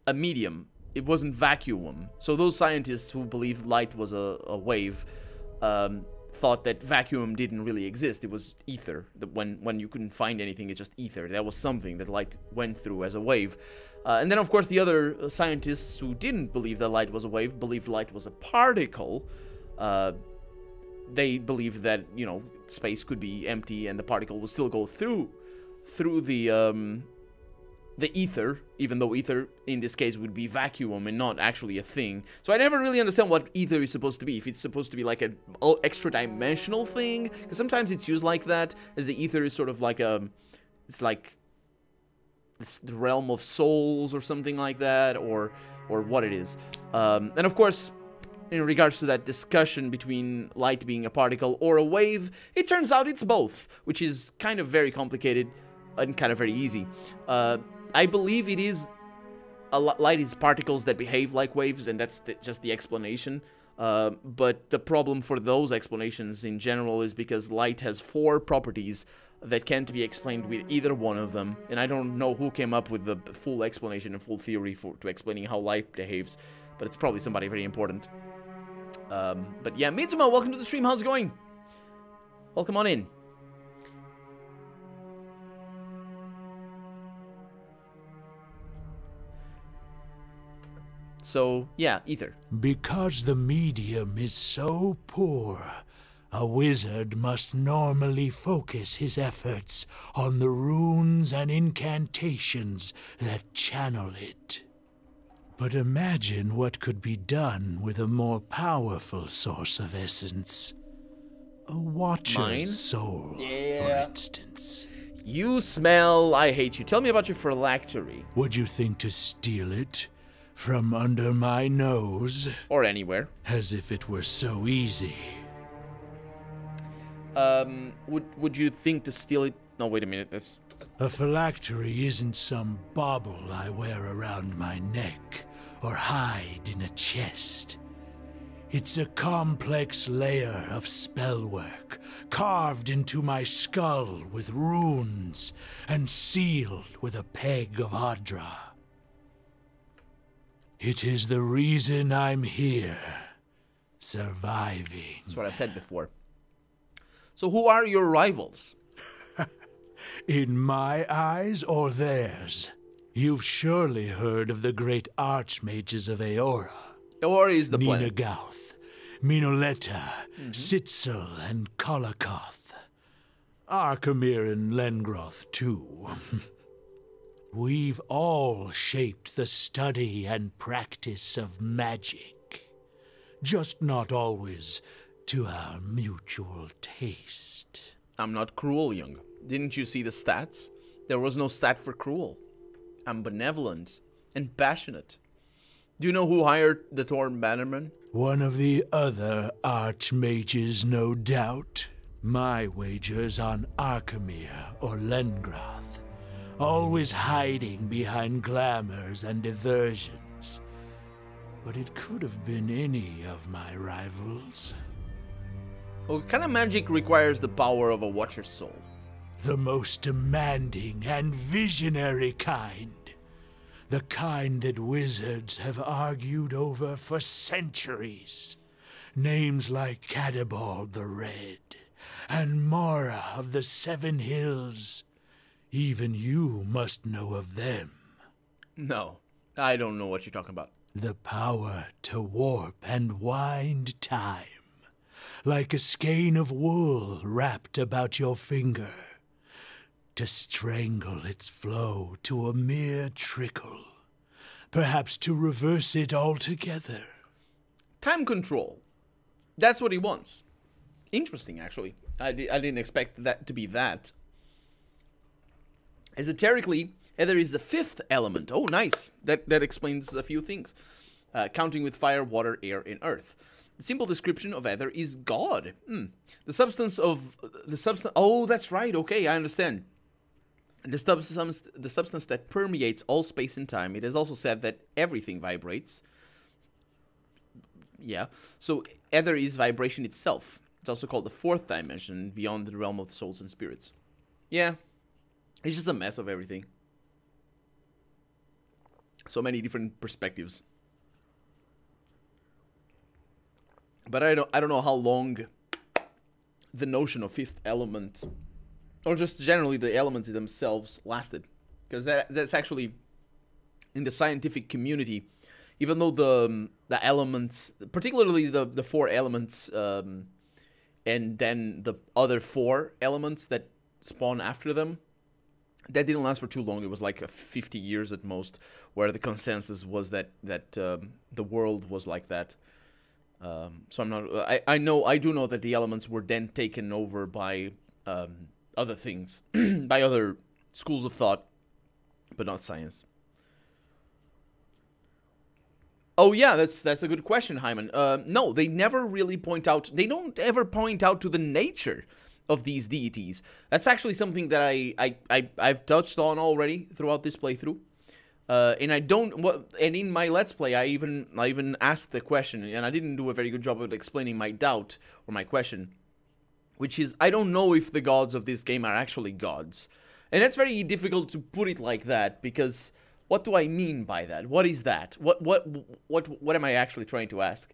a medium. It wasn't vacuum. So those scientists who believed light was a wave thought that vacuum didn't really exist. It was ether. When you couldn't find anything, it's just ether. That was something that light went through as a wave. And then, of course, the other scientists who didn't believe that light was a wave believed light was a particle. They believed that, space could be empty and the particle would still go through the ether, even though ether in this case would be vacuum and not actually a thing. So I never really understand what ether is supposed to be. If it's supposed to be like an extra dimensional thing, because sometimes it's used like that, as the ether is sort of like it's the realm of souls or something like that, or what it is. And of course, in regards to that discussion between light being a particle or a wave, it turns out it's both, which is kind of very complicated and kind of very easy. I believe it is light is particles that behave like waves, and that's just the explanation. But the problem for those explanations in general is because light has 4 properties that can't be explained with either one of them, and I don't know who came up with the full explanation and full theory to explaining how light behaves, but it's probably somebody very important. But yeah, Mizuma, welcome to the stream. How's it going? Welcome on in. So, yeah, ether. Because the medium is so poor, a wizard must normally focus his efforts on the runes and incantations that channel it. But imagine what could be done with a more powerful source of essence. A watcher's Mine? soul, for Yeah. instance. You smell. I hate you. Tell me about your phylactery. Would you think to steal it from under my nose? Or anywhere. As if it were so easy. Would you think to steal it? No, wait a minute. That's... A phylactery isn't some bauble I wear around my neck or hide in a chest. It's a complex layer of spellwork carved into my skull with runes and sealed with a peg of Adra. It is the reason I'm here, surviving. That's what I said before. So who are your rivals? In my eyes or theirs? You've surely heard of the great archmages of Eora. Or is the planet? Ninagauth, Minoleta, Sitzel, and Kolakoth. Arkemir and Lengroth, too. We've all shaped the study and practice of magic. Just not always to our mutual taste. I'm not cruel, young. Didn't you see the stats? There was no stat for cruel. I'm benevolent and passionate. Do you know who hired the Torn Bannerman? One of the other archmages, no doubt. My wager's on Arkemir or Lengroth. Always hiding behind glamours and diversions. But it could have been any of my rivals. What kind of magic requires the power of a Watcher's soul? The most demanding and visionary kind. The kind that wizards have argued over for centuries. Names like Cadabald the Red and Mora of the Seven Hills. Even you must know of them. No, I don't know what you're talking about. The power to warp and wind time. Like a skein of wool wrapped about your finger. To strangle its flow to a mere trickle. Perhaps to reverse it altogether. Time control. That's what he wants. Interesting, actually. I didn't expect that to be that. Esoterically, Ether is the fifth element. Oh, nice. That explains a few things. Counting with fire, water, air, and earth. The simple description of Ether is God. The substance. Oh, that's right. Okay, I understand. The substance that permeates all space and time. It is also said that everything vibrates. Yeah. So Ether is vibration itself. It's also called the fourth dimension, beyond the realm of the souls and spirits. Yeah. It's just a mess of everything. So many different perspectives. But I don't know how long the notion of fifth element, or just generally the elements themselves, lasted. Because that's actually, in the scientific community, even though the elements, particularly the four elements, and then the other four elements that spawn after them, that didn't last for too long. It was like 50 years at most, where the consensus was that the world was like that. So I'm not. I do know that the elements were then taken over by other things, by other schools of thought, but not science. Oh yeah, that's a good question, Hyman. No, they never really point out. They don't ever point out to the nature of these deities. That's actually something that I've touched on already throughout this playthrough. And and in my Let's Play, I even asked the question, and I didn't do a very good job of explaining my doubt or my question, which is, I don't know if the gods of this game are actually gods. And that's very difficult to put it like that, because what do I mean by that? What is that? What am I actually trying to ask?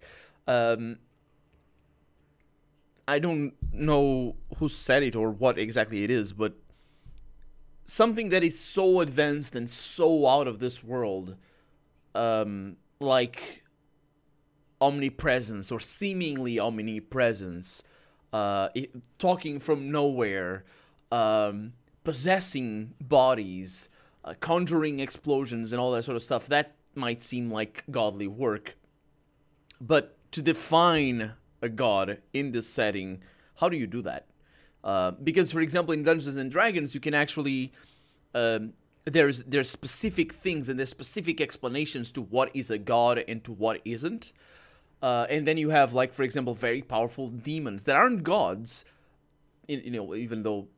I don't know who said it or what exactly it is, but something that is so advanced and so out of this world, like omnipresence or seemingly omnipresence, talking from nowhere, possessing bodies, conjuring explosions and all that sort of stuff, that might seem like godly work. But to define a god in this setting, how do you do that? Because, for example, in Dungeons and Dragons, you can actually there's specific things and there's specific explanations to what is a god and to what isn't. And then you have, like, for example, very powerful demons that aren't gods, you know, even though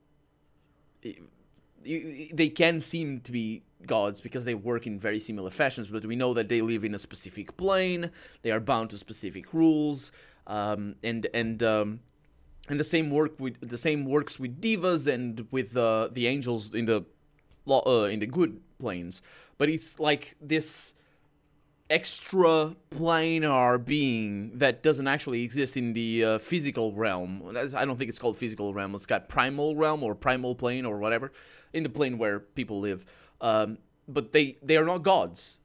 they can seem to be gods because they work in very similar fashions, but we know that they live in a specific plane, they are bound to specific rules, and the same works with divas and with the angels in the good planes. But it's like this extra planar being that doesn't actually exist in the physical realm. I don't think it's called physical realm. It's got primal realm or primal plane or whatever, in the plane where people live. But they are not gods.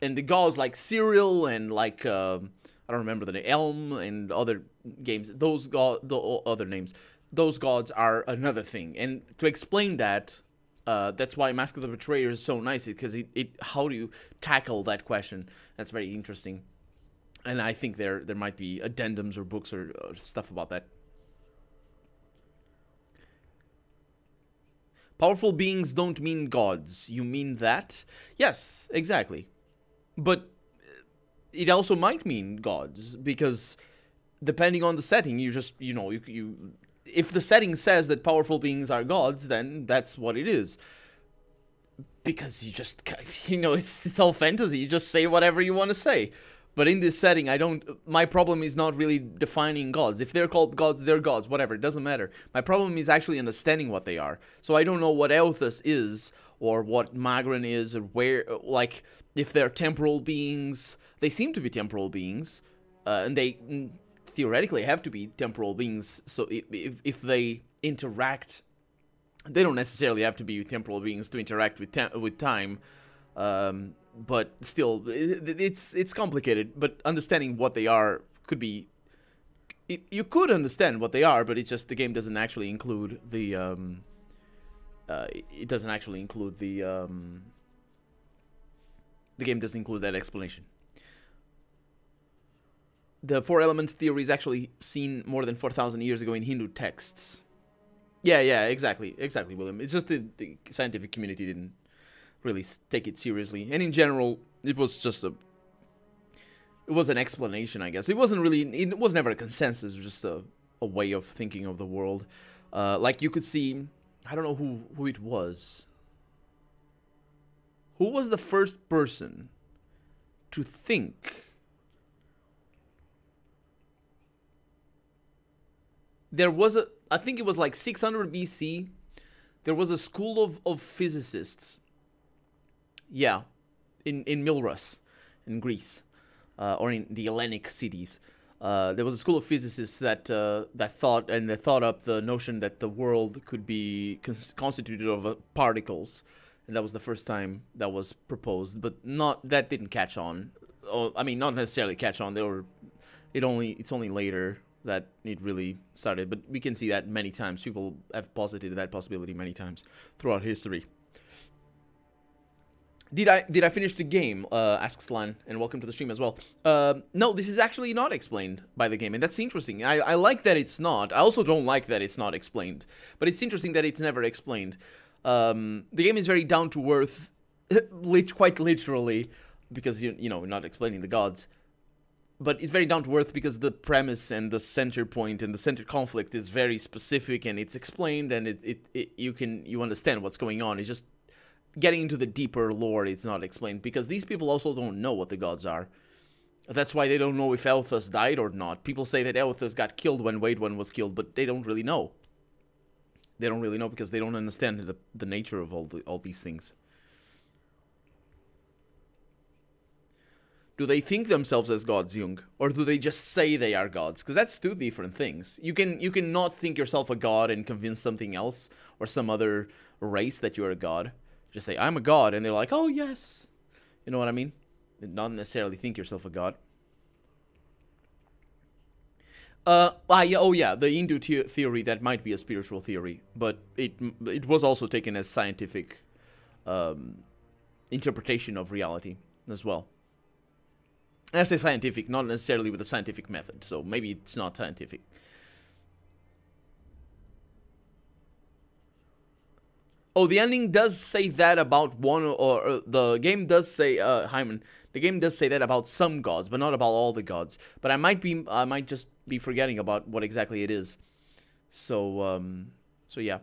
And the gods like Cyril and like I don't remember the name, Elm and other games. The other names. Those gods are another thing. And to explain that, that's why Mask of the Betrayer is so nice, because how do you tackle that question? That's very interesting, and I think there might be addendums or books or stuff about that. Powerful beings don't mean gods. You mean that? Yes, exactly. But it also might mean gods, because depending on the setting, you just, you know, you if the setting says that powerful beings are gods, then that's what it is. Because you just, you know, it's all fantasy. You just say whatever you want to say. But in this setting, my problem is not really defining gods. If they're called gods, they're gods, whatever, it doesn't matter. My problem is actually understanding what they are. So I don't know what Elthus is, or what Magran is, or where, like, if they're temporal beings. They seem to be temporal beings, and they theoretically have to be temporal beings. So if they interact, they don't necessarily have to be temporal beings to interact with time, but still, it's complicated. But understanding what they are could be, you could understand what they are, but it's just the game doesn't actually include the the game doesn't include that explanation. The four elements theory is actually seen more than 4,000 years ago in Hindu texts. Yeah, exactly, William. It's just the scientific community didn't really take it seriously, and in general, it was just it was an explanation, I guess. It was never a consensus. It was just a way of thinking of the world. Like you could see, I don't know who it was. Who was the first person to think? There was I think it was like 600 BC, there was a school of physicists. Yeah, in Milrus, in Greece, or in the Hellenic cities. There was a school of physicists that thought up the notion that the world could be constituted of particles, and that was the first time that was proposed. But that didn't catch on. I mean, not necessarily catch on. It's only later that it really started, but we can see that many times. People have posited that possibility many times throughout history. Did I finish the game? Asks Lan, and welcome to the stream as well. No, this is actually not explained by the game, and that's interesting. I like that it's not. I also don't like that it's not explained, but it's interesting that it's never explained. The game is very down to earth, quite literally, because you know, we're not explaining the gods. But it's very down to earth because the premise and the center point and the center conflict is very specific, and it's explained, and you understand what's going on. It's just getting into the deeper lore. It's not explained because these people also don't know what the gods are. That's why they don't know if Elthus died or not. People say that Elthus got killed when Wade One was killed, but they don't really know. They don't really know because they don't understand the nature of all these things. Do they think themselves as gods, Jung? Or do they just say they are gods? Because that's two different things. You can not think yourself a god and convince something else or some other race that you're a god. Just say, I'm a god, and they're like, oh, yes. You know what I mean? And not necessarily think yourself a god. The Hindu theory, that might be a spiritual theory, but it was also taken as scientific interpretation of reality as well. I say scientific, not necessarily with a scientific method, so maybe it's not scientific. Oh, the ending does say that about one, or the game does say, Hyman, the game does say that about some gods, but not about all the gods. But I might just be forgetting about what exactly it is. So, so yeah.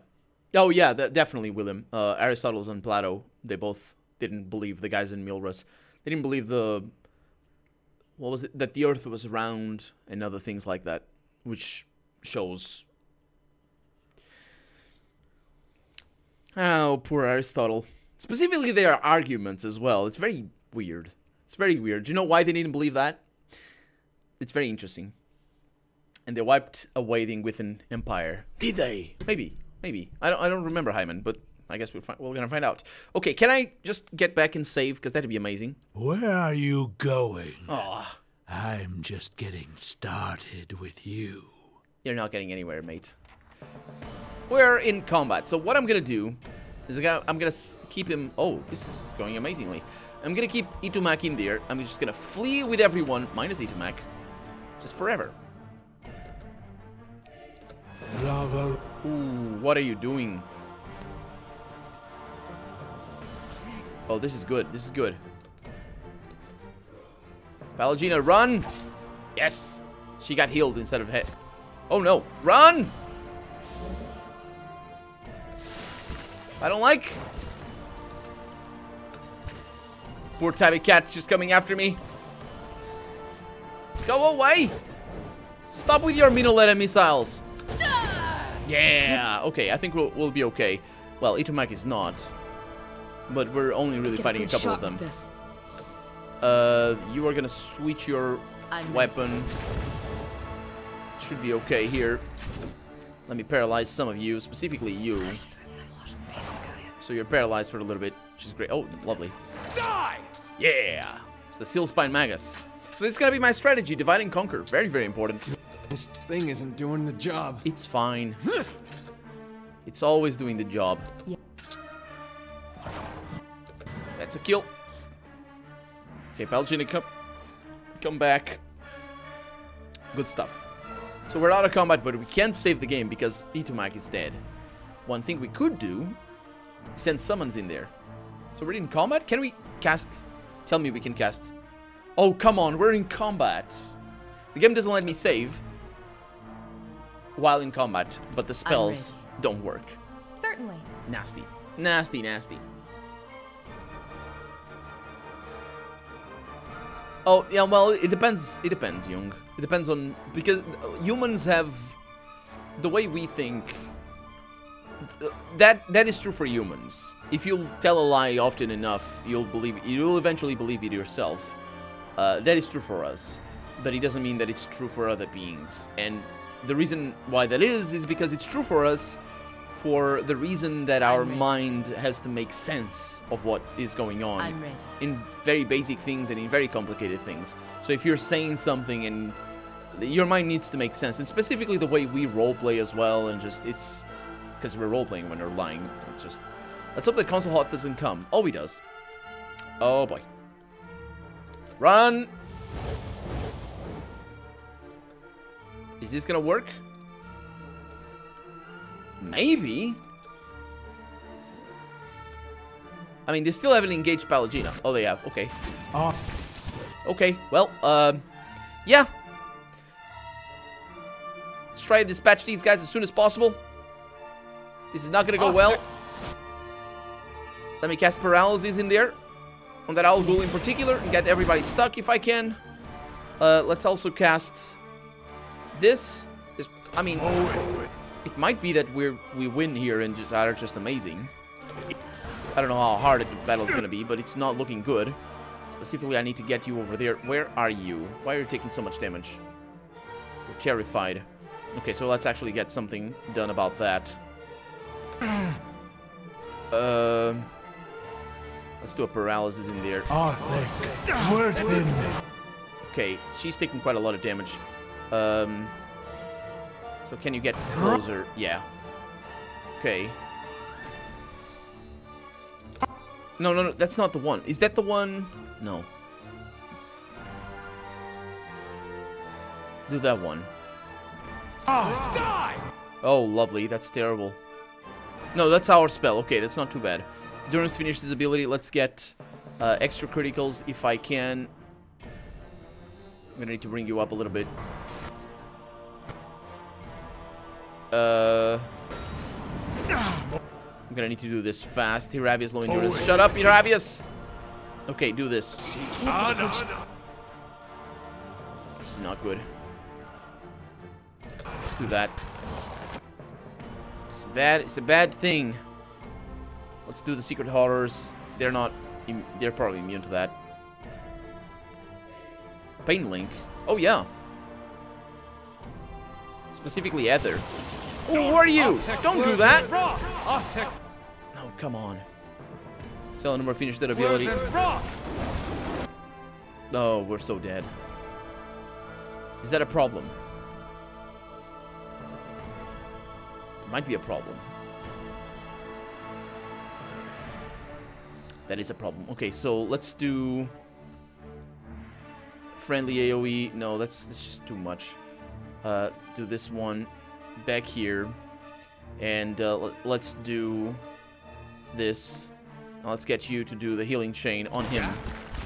Oh yeah, definitely, William. Aristotle and Plato, they both didn't believe, the guys in Milrus. They didn't believe what was it, that the earth was round and other things like that, which shows... Oh, poor Aristotle. Specifically, their arguments as well. It's very weird. It's very weird. Do you know why they didn't believe that? It's very interesting. And they wiped away the Ingwithan Empire. Did they? Maybe. Maybe. I don't remember, Hyman, but I guess we're gonna find out. Okay, can I just get back and save? Because that'd be amazing. Where are you going? Oh, I'm just getting started with you. you're not getting anywhere, mate. We're in combat, so what I'm gonna do is I'm gonna keep him... Oh, this is going amazingly. I'm gonna keep Itumak in there. I'm just gonna flee with everyone, minus Itumak, just forever. Lava. Ooh, what are you doing? Oh, this is good. This is good. Pallegina, run! Yes! She got healed instead of hit. Oh no, run! I don't like. Poor tabby cat just coming after me. Go away! Stop with your Minoletta missiles. Yeah, okay, I think we'll be okay. Well, Itumak is not. But we're only really fighting a couple of them. You are gonna switch your weapon. Should be okay here. Let me paralyze some of you, specifically you. So you're paralyzed for a little bit, which is great. Oh, lovely. Die! Yeah! It's the Seal Spine Magus. So this is gonna be my strategy, divide and conquer. Very, very important. This thing isn't doing the job. It's fine. It's always doing the job. Yeah. That's a kill. Okay, Pallegina, come back. Good stuff. So we're out of combat, but we can't save the game because Itumak is dead. One thing we could do is send summons in there. So we're in combat? Can we cast? Tell me we can cast. Oh, come on, we're in combat. The game doesn't let me save while in combat, but the spells don't work. Certainly. Nasty. Nasty, nasty. Oh, yeah, well, it depends, Jung. It depends on... Because humans have... The way we think... That is true for humans. If you tell a lie often enough, you'll eventually believe it yourself. That is true for us. But it doesn't mean that it's true for other beings. And the reason why that is because it's true for us for the reason that our mind has to make sense of what is going on. I'm ready. In very basic things and in very complicated things. So if you're saying something and your mind needs to make sense, and specifically the way we roleplay as well, and just it's because we're roleplaying when we're lying. It's just let's hope that Concelhaut doesn't come. Oh, he does. Oh boy. Run! Is this gonna work? Maybe. I mean, they still haven't engaged Pallegina. Oh, they have. Okay. Okay. Well, yeah. Let's try to dispatch these guys as soon as possible. This is not gonna go well. Let me cast paralysis in there on that owl ghoul in particular and get everybody stuck if I can. Let's also cast this. I mean, it might be that we win here and that are just amazing. I don't know how hard the battle is gonna be, but it's not looking good. Specifically, I need to get you over there. Where are you? Why are you taking so much damage? You're terrified. Okay, so let's actually get something done about that. Let's do a paralysis in there. Okay, she's taking quite a lot of damage. So can you get closer? Yeah. Okay. No, that's not the one. Is that the one? No. Do that one. Oh, lovely. That's terrible. No, that's our spell. Okay, that's not too bad. Durance finished his ability. Let's get extra criticals if I can. I'm gonna need to bring you up a little bit. I'm gonna need to do this fast. Hiravius low endurance. Shut up, Hiravius! Okay, do this. This is not good. Let's do that. It's bad. It's a bad thing. Let's do the secret horrors. They're not. They're probably immune to that. Pain Link. Oh yeah. Specifically Ether. Oh, who are you? Don't do that. No, come on. Selenumber finished that ability. Oh, we're so dead. Is that a problem? Might be a problem. That is a problem. Okay, so let's do friendly AoE. No, that's just too much. Do this one back here, and let's do this. Now let's get you to do the healing chain on him,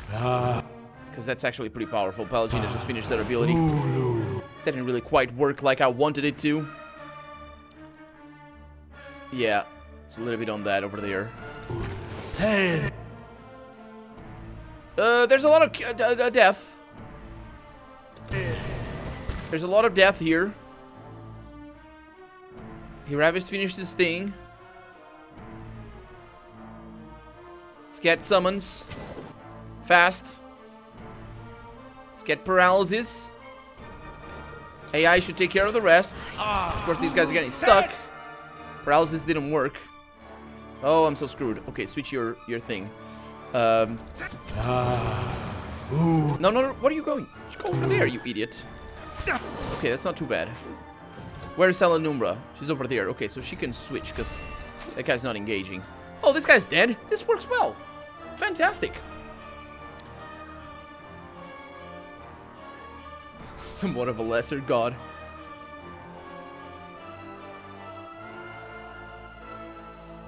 because that's actually pretty powerful. Pallegina just finished their ability. That didn't really quite work like I wanted it to. Yeah, it's a little bit on that over there. There's a lot of death. There's a lot of death here. Hiravius finished his thing. Let's get summons. Fast. Let's get paralysis. AI should take care of the rest. Of course, these guys are getting stuck. Paralysis didn't work. Oh, I'm so screwed. Okay, switch your thing. No, what are you going? Just go over there, you idiot. Okay, that's not too bad. Where's Selenumbra? She's over there. Okay, so she can switch, because that guy's not engaging. Oh, this guy's dead. This works well. Fantastic. Somewhat of a lesser god.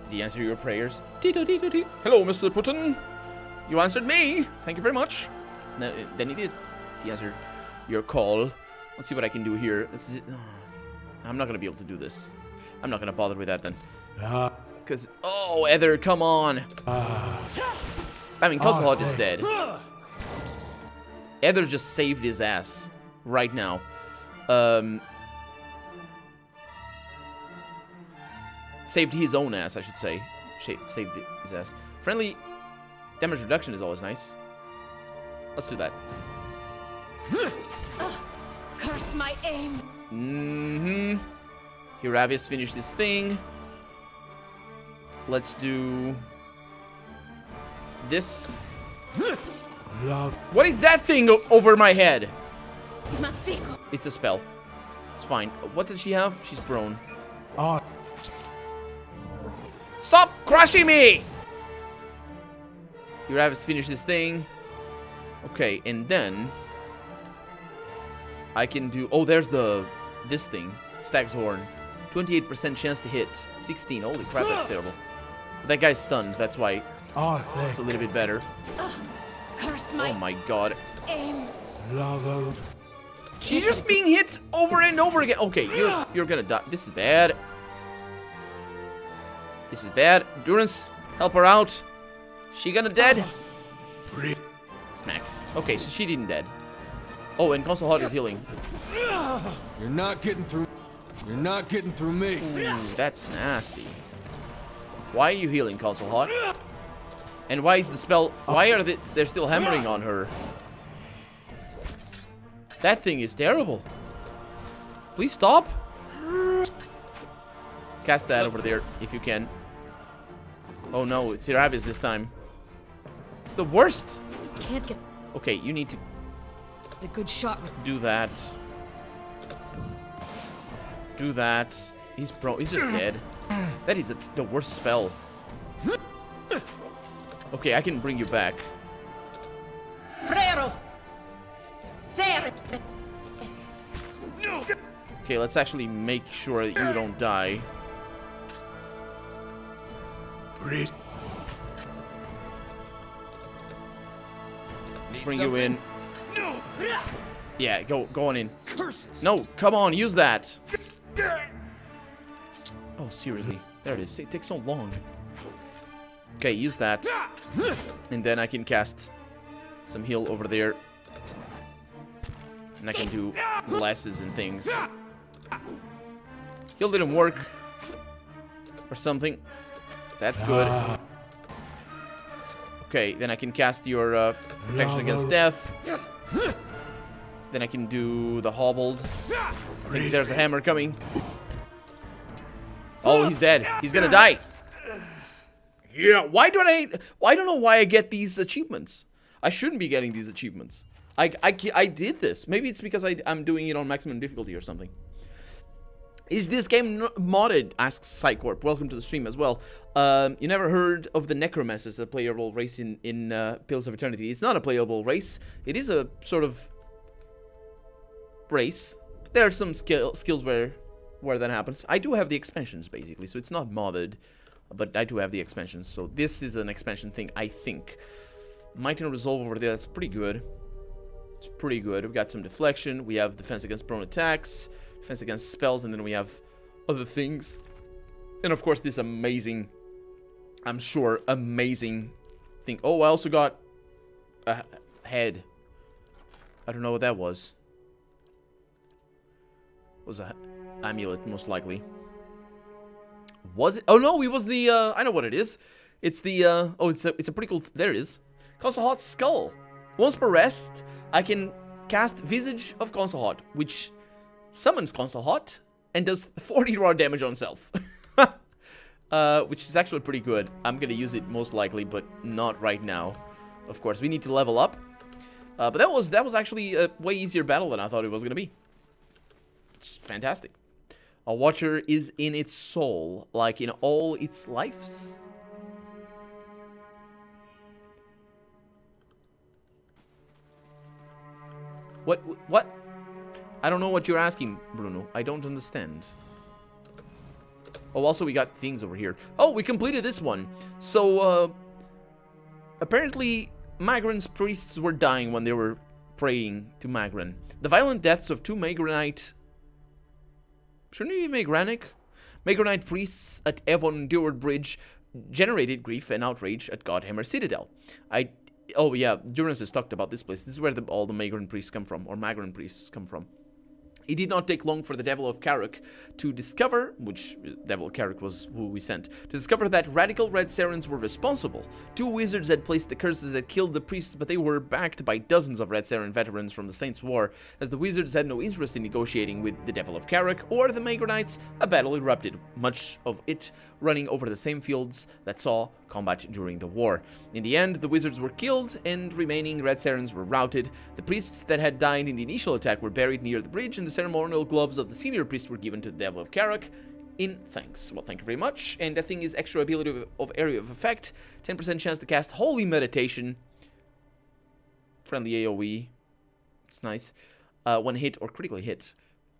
Did he answer your prayers? Hello, Mr. Putin. You answered me. Thank you very much. No, then he did. He answered your call. Let's see what I can do here. This is, I'm not gonna be able to do this. I'm not gonna bother with that then. Cause oh, Ether, come on. I mean, Concelhaut is dead. Ether just saved his ass right now. Saved his own ass, I should say. Saved his ass. Friendly damage reduction is always nice. Let's do that. Curse my aim. Hiravius finished his thing. Let's do this. What is that thing over my head? It's a spell. It's fine. What did she have? She's prone. Stop crushing me! Hiravius finished his thing. Okay, and then I can do. Oh, there's this thing. Stag's Horn. 28% chance to hit. 16. Holy crap, that's terrible. But that guy's stunned. That's why it's a little bit better. Oh my god. She's just being hit over and over again. Okay, you're gonna die. This is bad. This is bad. Durance, help her out. She gonna dead? Smack. Okay, so she didn't dead. Oh, and Concelhaut is healing. You're not getting through. You're not getting through me. Ooh, that's nasty. Why are you healing, Concelhaut? And why is the spell? Why are they're still hammering on her? That thing is terrible. Please stop. Cast that over there if you can. Oh no, it's Hiravius this time. It's the worst. Can't get Okay, you need to a good shot with do that. Do that. He's just dead. That is the worst spell. Okay, I can bring you back. Okay, let's actually make sure that you don't die. Brit. Let's bring you in. No! Yeah, go on in. Curses! No, come on, use that. Oh, seriously. There it is. It takes so long. Okay, use that. And then I can cast some heal over there. And I can do blesses and things. Heal didn't work. Or something. That's good. Okay, then I can cast your protection against death. Then I can do the hobbled. I think there's a hammer coming. Oh, he's dead. He's gonna die. Yeah, I don't know why I get these achievements. I shouldn't be getting these achievements. I did this. Maybe it's because I'm doing it on maximum difficulty or something. Is this game modded? Asks Psycorp. Welcome to the stream as well. You never heard of the necromancers, a playable race in Pillars of Eternity? It's not a playable race. It is a sort of race. There are some skills where that happens. I do have the expansions basically, so it's not modded, but I do have the expansions. So this is an expansion thing, I think. Might and Resolve over there. That's pretty good. It's pretty good. We got some deflection. We have defense against prone attacks, defense against spells, and then we have other things. And of course, this amazing, I'm sure, amazing thing. Oh, I also got a head. I don't know what that was. Was a amulet, most likely. Was it? Oh no, it was the. I know what it is. It's the. Oh, it's a pretty cool. There it is. Concelhaut's skull. Once per rest, I can cast Visage of Concelhaut, which summons Concelhaut and does 40 raw damage on self. Which is actually pretty good. I'm gonna use it most likely, but not right now. Of course, we need to level up. But that was actually a way easier battle than I thought it was gonna be. It's fantastic. A watcher is in its soul, like in all its lives. What? I don't know what you're asking, Bruno. I don't understand. Oh, also we got things over here. Oh, we completed this one. So, apparently, Magran's priests were dying when they were praying to Magran. The violent deaths of two Magranite... Shouldn't it be Magranic? Magranite priests at Evon Durward Bridge generated grief and outrage at Godhammer Citadel. Oh yeah, Durance has talked about this place. This is where all the Magran priests come from, or Magran priests come from. It did not take long for the Devil of Carrick to discover, which Devil of Carrick was who we sent, to discover that radical Red Sarens were responsible. Two wizards had placed the curses that killed the priests, but they were backed by dozens of Red Saren veterans from the Saints' War. As the wizards had no interest in negotiating with the Devil of Carrick or the Magranites, a battle erupted, much of it running over the same fields that saw combat during the war. In the end, the wizards were killed, and remaining Red Sarens were routed. The priests that had died in the initial attack were buried near the bridge, and the ceremonial gloves of the senior priest were given to the Devil of Carrick in thanks. Well, thank you very much. And the thing is extra ability of area of effect, 10% chance to cast Holy Meditation, friendly AoE, it's nice, when hit or critically hit.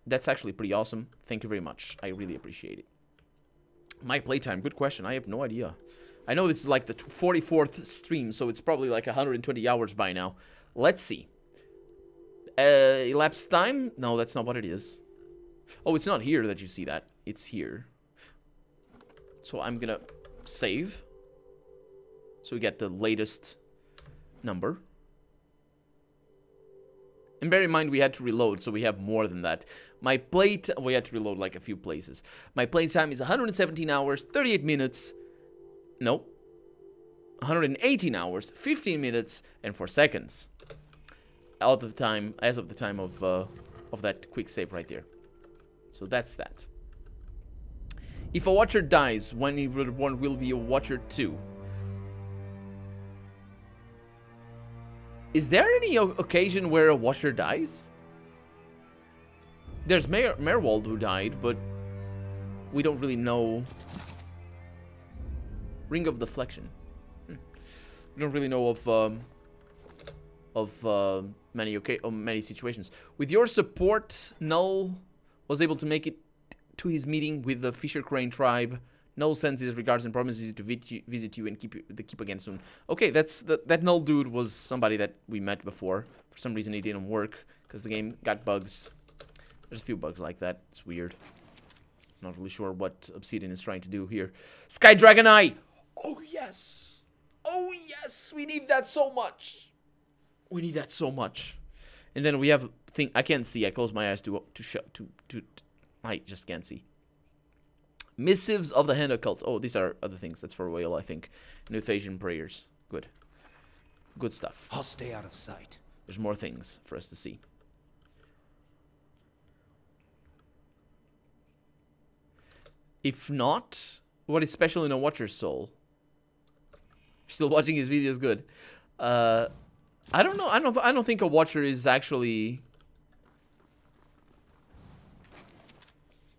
That's actually pretty awesome. Thank you very much. I really appreciate it. My playtime, good question. I have no idea. I know this is like the 44th stream, so it's probably like 120 hours by now. Let's see. Elapsed time? No, that's not what it is. Oh, it's not here that you see that. It's here. So I'm gonna save. So we get the latest number. And bear in mind we had to reload, so we have more than that. My we had to reload like a few places. My playtime is 117 hours, 38 minutes. No. 118 hours, 15 minutes, and 4 seconds. Out of time, as of the time of that quick save right there. So that's that. If a watcher dies, when he reborn will be a watcher 2. Is there any occasion where a watcher dies? There's Merwald who died, but we don't really know. Ring of Deflection. We don't really know of many situations. With your support, Null was able to make it to his meeting with the Fisher Crane tribe. Null sends his regards and promises you to visit you and keep the keep again soon. Okay, that Null dude was somebody that we met before. For some reason, it didn't work because the game got bugs. There's a few bugs like that. It's weird. Not really sure what Obsidian is trying to do here. Sky Dragon Eye! Oh, yes! Oh, yes! We need that so much! We need that so much. And then we have thing I can't see. I close my eyes to I just can't see. Missives of the Hand Occult. Oh, these are other things. That's for whale, I think. Nuthasian prayers. Good. Good stuff. I'll stay out of sight. There's more things for us to see. If not, what is special in a Watcher's soul? Still watching his videos, good. I don't know. I don't think a Watcher is actually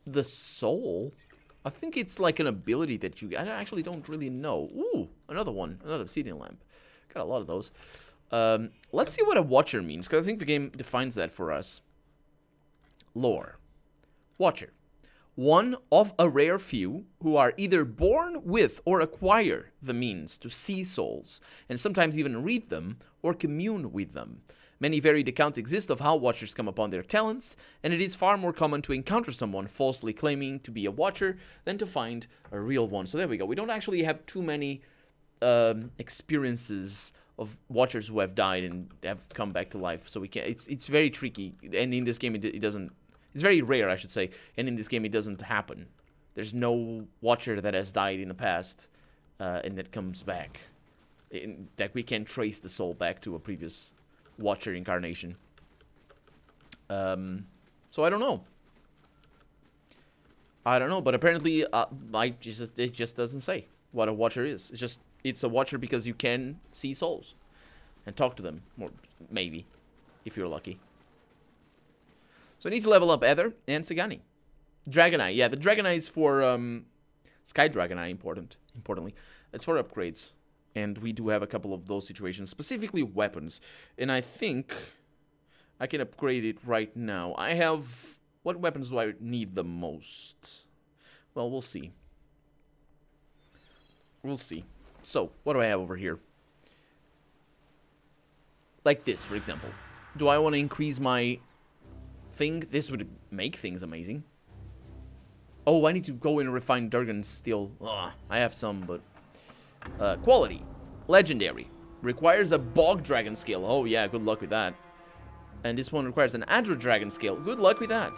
the soul. I think it's like an ability that you... I actually don't really know. Ooh, another one. Another obsidian lamp. Got a lot of those. Let's see what a Watcher means, because I think the game defines that for us. Lore. Watcher. One of a rare few who are either born with or acquire the means to see souls, and sometimes even read them or commune with them. Many varied accounts exist of how Watchers come upon their talents, and it is far more common to encounter someone falsely claiming to be a Watcher than to find a real one. So there we go. We don't actually have too many experiences of Watchers who have died and have come back to life. So we can't. It's very tricky, and in this game it doesn't. It's very rare, I should say, and in this game it doesn't happen. There's no Watcher that has died in the past and that comes back. That we can trace the soul back to a previous Watcher incarnation. So I don't know. I don't know, but apparently it just doesn't say what a Watcher is. It's a Watcher because you can see souls and talk to them, or maybe, if you're lucky. So I need to level up Ether and Sagani. Dragoneye, yeah, the Dragoneye is for Sky Dragoneye, importantly. It's for upgrades. And we do have a couple of those situations, specifically weapons. And I think I can upgrade it right now. I have... What weapons do I need the most? Well, we'll see. We'll see. So, what do I have over here? Like this, for example. Do I want to increase my thing? This would make things amazing. Oh, I need to go in and refine Durgan steel. Ugh, I have some, but... quality. Legendary. Requires a Bog Dragon scale. Oh, yeah, good luck with that. And this one requires an Adra Dragon scale. Good luck with that.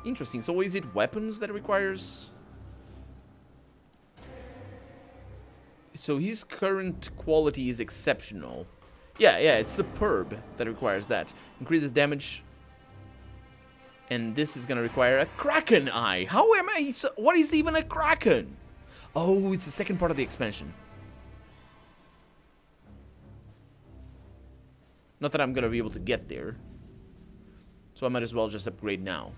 Interesting. So is it weapons that it requires? So his current quality is exceptional. Yeah, it's superb that requires that. Increases damage. And this is going to require a Kraken Eye. How am I... What is even a Kraken? Oh, it's the second part of the expansion. Not that I'm going to be able to get there. So I might as well just upgrade now.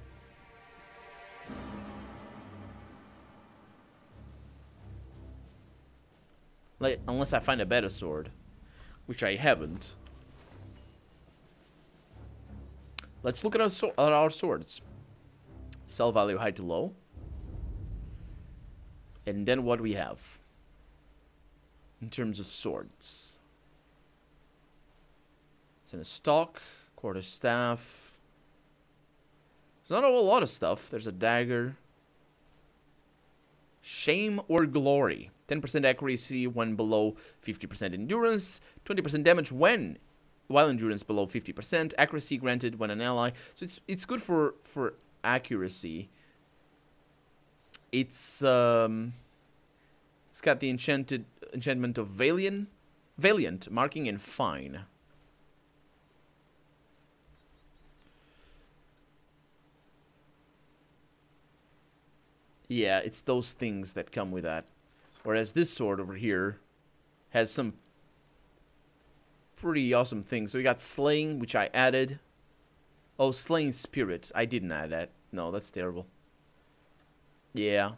Like, unless I find a better sword. Which I haven't. Let's look at our swords. Sell value high to low. And then what we have in terms of swords. It's in a stock, quarterstaff. There's not a whole lot of stuff. There's a dagger. Shame or glory. 10% accuracy when below 50% endurance. 20% damage while endurance below 50%. Accuracy granted when an ally. So it's good for accuracy. It's got the enchantment of Valiant, marking and fine. Yeah, it's those things that come with that. Whereas this sword over here has some pretty awesome things. So we got Slaying, which I added. Oh, Slaying Spirit. I didn't add that. No, that's terrible. Yeah.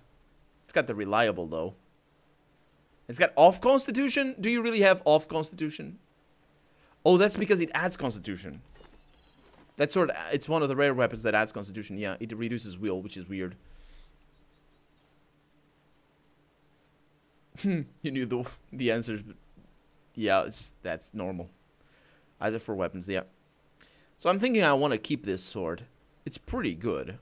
It's got the Reliable, though. It's got Off Constitution? Do you really have Off Constitution? Oh, that's because it adds Constitution. That sword, it's one of the rare weapons that adds constitution. Yeah, it reduces will, which is weird. You knew the answers, but yeah, it's just, that's normal. Either for weapons, yeah. So I'm thinking I want to keep this sword. It's pretty good.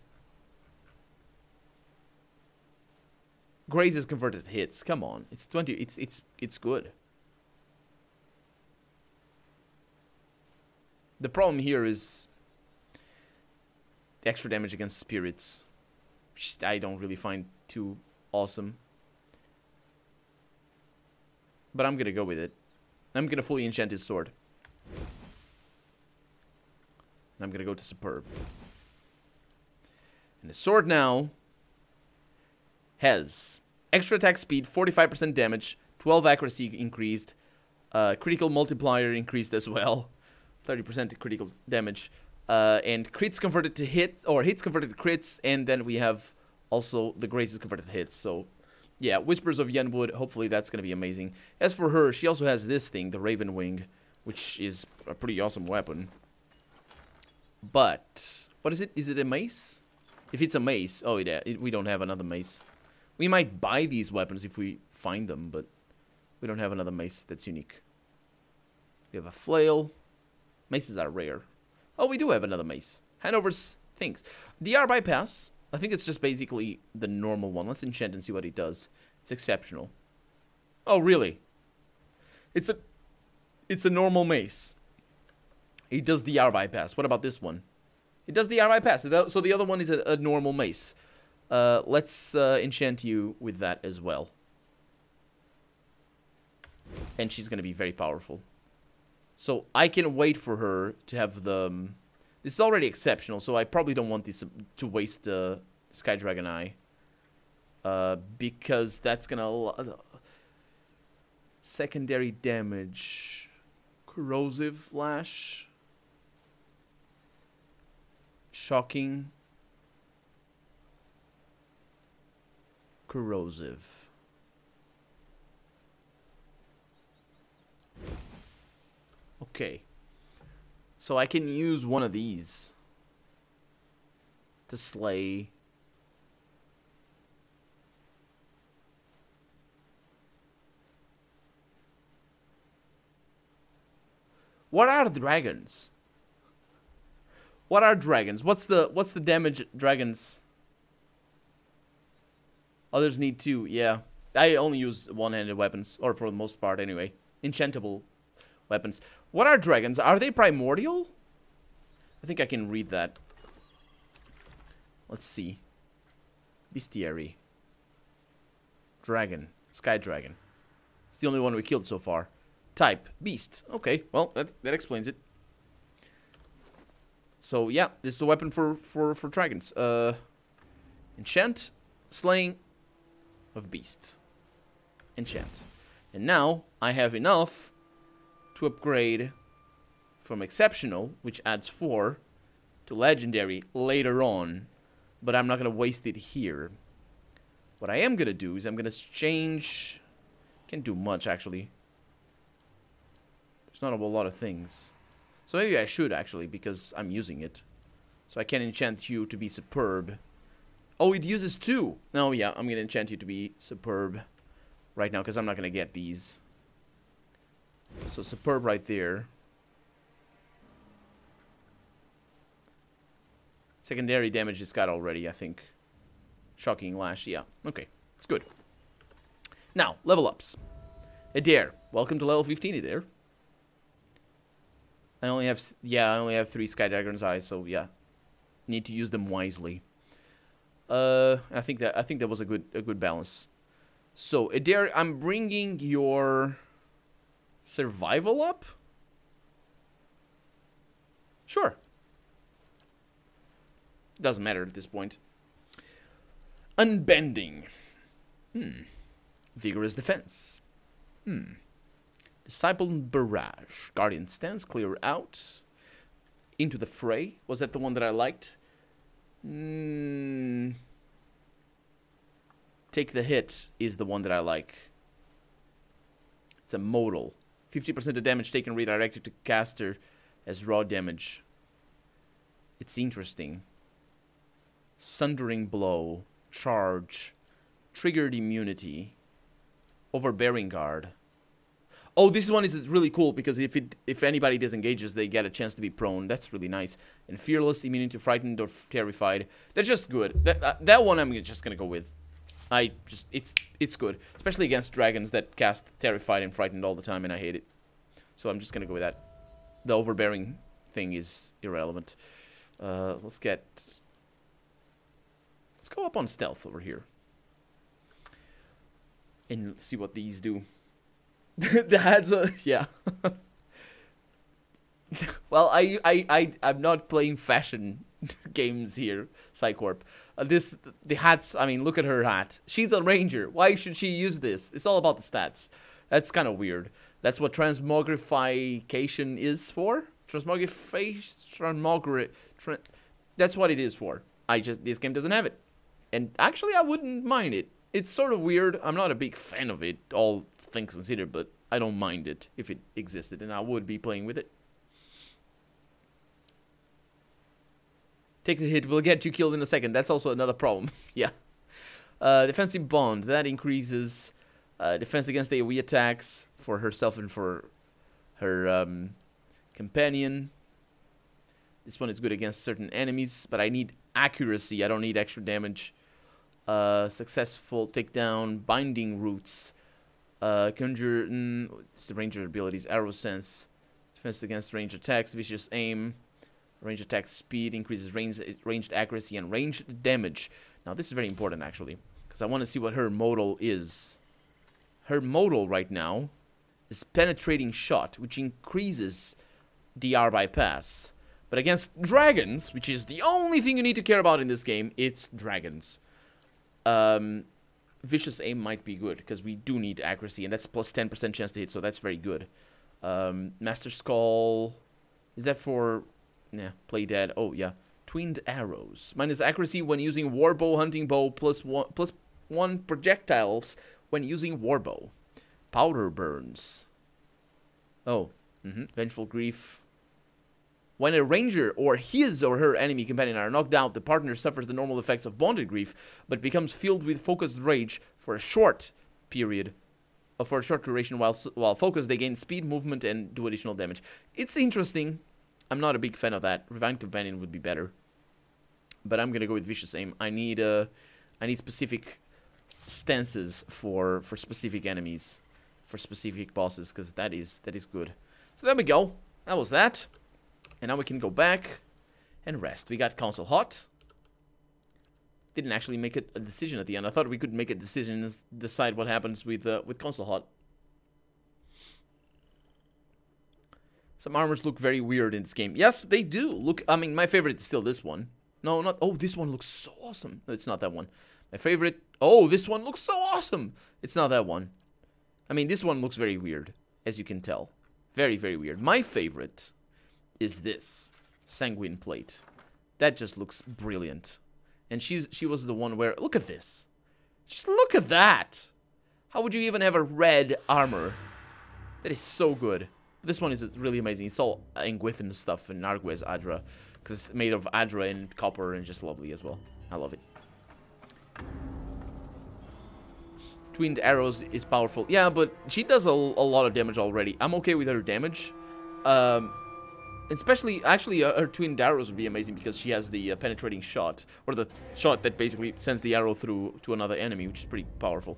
Grazes converted hits. Come on, it's 20. It's good. The problem here is the extra damage against spirits, which I don't really find too awesome. But I'm gonna go with it. I'm gonna fully enchant his sword. And I'm gonna go to Superb. And the sword now has extra attack speed, 45% damage, 12 accuracy increased, critical multiplier increased as well, 30% critical damage, and crits converted to hit, or hits converted to crits, and then we have also the graces converted to hits. So yeah, Whispers of Yenwood, hopefully that's going to be amazing. As for her, she also has this thing, the Raven Wing, which is a pretty awesome weapon. But, what is it? Is it a mace? If it's a mace, oh yeah, we don't have another mace. We might buy these weapons if we find them, but we don't have another mace that's unique. We have a flail. Maces are rare. Oh, we do have another mace. Hanover's things. DR bypass. I think it's just basically the normal one. Let's enchant and see what it does. It's exceptional. Oh, really? It's a normal mace. It does DR bypass. What about this one? It does DR bypass. So the other one is a normal mace. Let's enchant you with that as well. And she's going to be very powerful. So I can wait for her to have the... This is already exceptional, so I probably don't want this to waste the Sky Dragon Eye. Because that's gonna... Secondary damage. Corrosive Lash. Shocking. Corrosive. Okay. So I can use one of these to slay. What are dragons? What are dragons? What's the damage dragons? Others need two, yeah. I only use one-handed weapons, or for the most part anyway. Enchantable weapons. What are dragons? Are they primordial? I think I can read that. Let's see. Bestiary. Dragon. Sky Dragon. It's the only one we killed so far. Type. Beast. Okay, well, that explains it. So, yeah, this is a weapon for dragons. Enchant. Slaying of beast. Enchant. And now, I have enough to upgrade from exceptional, which adds 4, to legendary later on, but I'm not going to waste it here. What I am going to do is I'm going to change... Can't do much, actually. There's not a whole lot of things. So maybe I should, actually, because I'm using it. So I can enchant you to be superb. Oh, it uses 2. Oh, yeah, I'm going to enchant you to be superb right now, because I'm not going to get these. So superb right there. Secondary damage it's got already, I think. Shocking Lash, yeah. Okay, it's good. Now, level ups. Adair. Welcome to level 15, Adair. I only have 3 Sky Dragon's Eyes, so yeah. Need to use them wisely. I think that was a good balance. So, Adair, I'm bringing your survival up? Sure. Doesn't matter at this point. Unbending. Vigorous defense. Disciple Barrage. Guardian Stance. Clear out. Into the Fray. Was that the one that I liked? Take the Hit is the one that I like. It's a modal. 50% of damage taken redirected to caster as raw damage. It's interesting. Sundering Blow. Charge. Triggered immunity. Overbearing Guard. Oh, this one is really cool because if anybody disengages, they get a chance to be prone. That's really nice. And Fearless, immune to frightened or terrified. That's just good. That one I'm just gonna go with. It's good, especially against dragons that cast terrified and frightened all the time, and I hate it. So I'm just gonna go with that. The overbearing thing is irrelevant. Let's go up on stealth over here, and let's see what these do. That's yeah. Well, I'm not playing fashion games here, Psycorp. The hats, I mean, look at her hat. She's a ranger. Why should she use this? It's all about the stats. That's kind of weird. That's what transmogrification is for. That's what it is for. This game doesn't have it. And actually, I wouldn't mind it. It's sort of weird. I'm not a big fan of it, all things considered, but I don't mind it if it existed, and I would be playing with it. Take the hit, we'll get you killed in a second. That's also another problem. Yeah. Defensive Bond. That increases defense against AoE attacks for herself and for her companion. This one is good against certain enemies, but I need accuracy. I don't need extra damage. Successful takedown. Binding Roots. Conjure. It's the ranger abilities. Arrow Sense. Defense against range attacks. Vicious Aim. Range attack speed, increases ranged accuracy, and ranged damage. Now, this is very important, actually, because I want to see what her modal is. Her modal right now is Penetrating Shot, which increases DR bypass. But against dragons, which is the only thing you need to care about in this game, it's dragons. Vicious Aim might be good, because we do need accuracy, and that's plus 10% chance to hit, so that's very good. Master Skull, is that for... Yeah, play dead. Oh, yeah. Twinned Arrows. Minus accuracy when using Warbow, Hunting Bow, plus one projectiles when using Warbow. Powder Burns. Oh. Vengeful Grief. When a ranger or his or her enemy companion are knocked out, the partner suffers the normal effects of Bonded Grief, but becomes filled with Focused Rage for a short period. For a short duration. While focused, they gain speed, movement, and do additional damage. It's interesting. I'm not a big fan of that. Refined Companion would be better. But I'm gonna go with Vicious Aim. I need specific stances for specific enemies, for specific bosses, because that is good. So there we go. That was that. And now we can go back and rest. We got Concelhaut. Didn't actually make a decision at the end. I thought we could make a decision and decide what happens with Concelhaut. Some armors look very weird in this game. Yes, they do. Look, I mean, my favorite is still this one. No, not... Oh, this one looks so awesome. No, it's not that one. My favorite... Oh, this one looks so awesome. It's not that one. I mean, this one looks very weird, as you can tell. Very, very weird. My favorite is this. Sanguine Plate. That just looks brilliant. And she was the one where... Look at this. Just look at that. How would you even have a red armor? That is so good. This one is really amazing. It's all Ingwithan stuff and Narguez Adra. Because it's made of Adra and copper and just lovely as well. I love it. Twinned Arrows is powerful. Yeah, but she does a lot of damage already. I'm okay with her damage. Especially, actually, her Twinned Arrows would be amazing because she has the Penetrating Shot. Or the shot that basically sends the arrow through to another enemy, which is pretty powerful.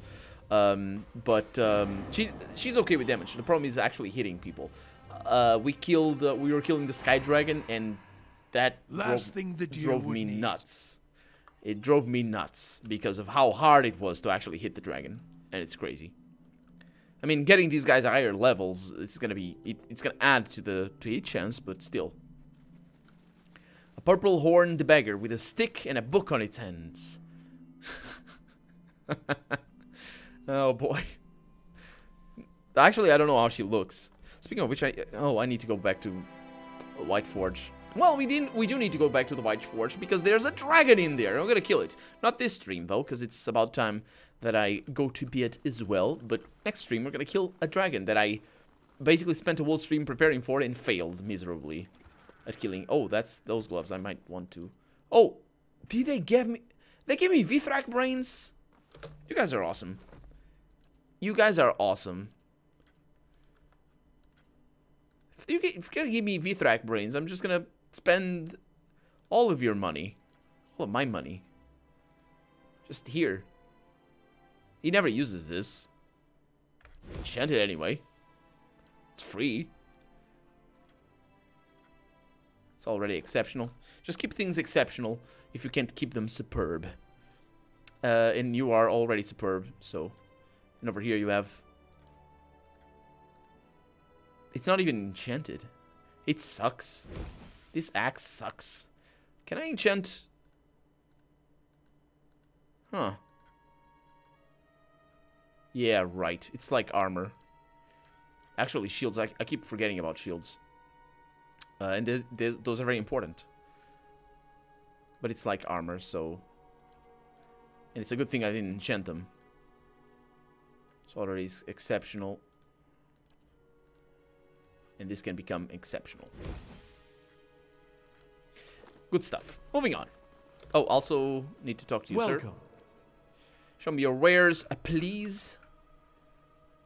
She's okay with damage. The problem is actually hitting people. We were killing the Sky Dragon, and that drove me nuts. It drove me nuts because of how hard it was to actually hit the dragon, and it's crazy. I mean, getting these guys higher levels, it's gonna add to the hit chance, but still. A purple horned beggar with a stick and a book on its hands. Oh boy. Actually, I don't know how she looks. Speaking of which, I need to go back to White Forge. Well, we do need to go back to the White Forge because there's a dragon in there. I'm gonna kill it. Not this stream though, because it's about time that I go to bed as well. But next stream, we're gonna kill a dragon that I basically spent a whole stream preparing for and failed miserably. at killing. Oh, that's those gloves. I might want to. Oh, did they give me? They gave me Vithrak brains. You guys are awesome. You guys are awesome. If you're gonna give me Vithrak brains, I'm just gonna spend all of your money. All of my money. Just here. He never uses this. Enchant it anyway. It's free. It's already exceptional. Just keep things exceptional if you can't keep them superb. And you are already superb, so... And over here you have... It's not even enchanted. It sucks. This axe sucks. Can I enchant... Huh. Yeah, right. It's like armor. Actually, shields. I keep forgetting about shields. And those are very important. But it's like armor, so... And it's a good thing I didn't enchant them. It's already exceptional. And this can become exceptional. Good stuff. Moving on. Oh, also need to talk to you, sir. Show me your wares, please.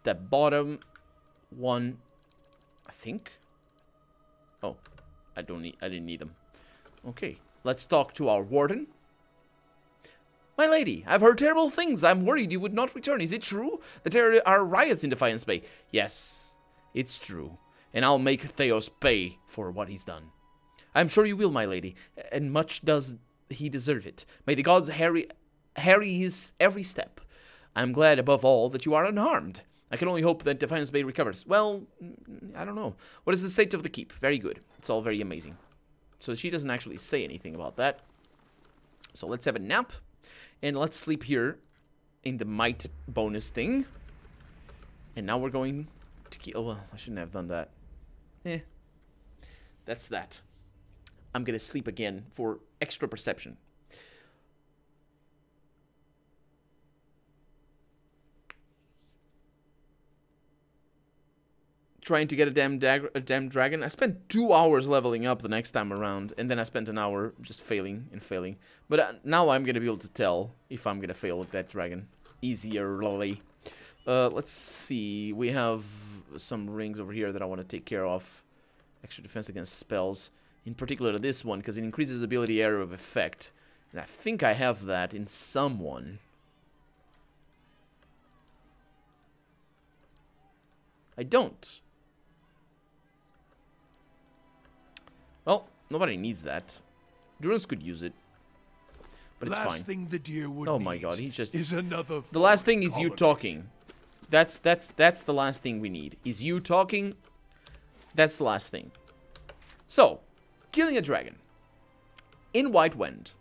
The bottom one, I think. Oh, I didn't need them. Okay, let's talk to our warden. My lady, I've heard terrible things. I'm worried you would not return. Is it true that there are riots in Defiance Bay? Yes, it's true. And I'll make Theos pay for what he's done. I'm sure you will, my lady. And much does he deserve it. May the gods harry his every step. I'm glad, above all, that you are unharmed. I can only hope that Defiance Bay recovers. Well, I don't know. What is the state of the keep? Very good. It's all very amazing. So she doesn't actually say anything about that. So let's have a nap. And let's sleep here in the might bonus thing. And now we're going to keep... Oh, well, I shouldn't have done that. That's that. I'm going to sleep again for extra perception. Trying to get a damn dragon. I spent 2 hours leveling up the next time around, and then I spent an hour just failing and failing. But now I'm gonna be able to tell if I'm gonna fail with that dragon easierly. Let's see. We have some rings over here that I want to take care of. Extra defense against spells. In particular this one, because it increases ability area of effect. And I think I have that in someone. I don't. Well, nobody needs that. Durance could use it, but it's fine. Last thing the deer would oh my god, he just is another. The last thing is colony. you talking. That's the last thing we need. Is you talking? That's the last thing. So, killing a dragon in White Wind.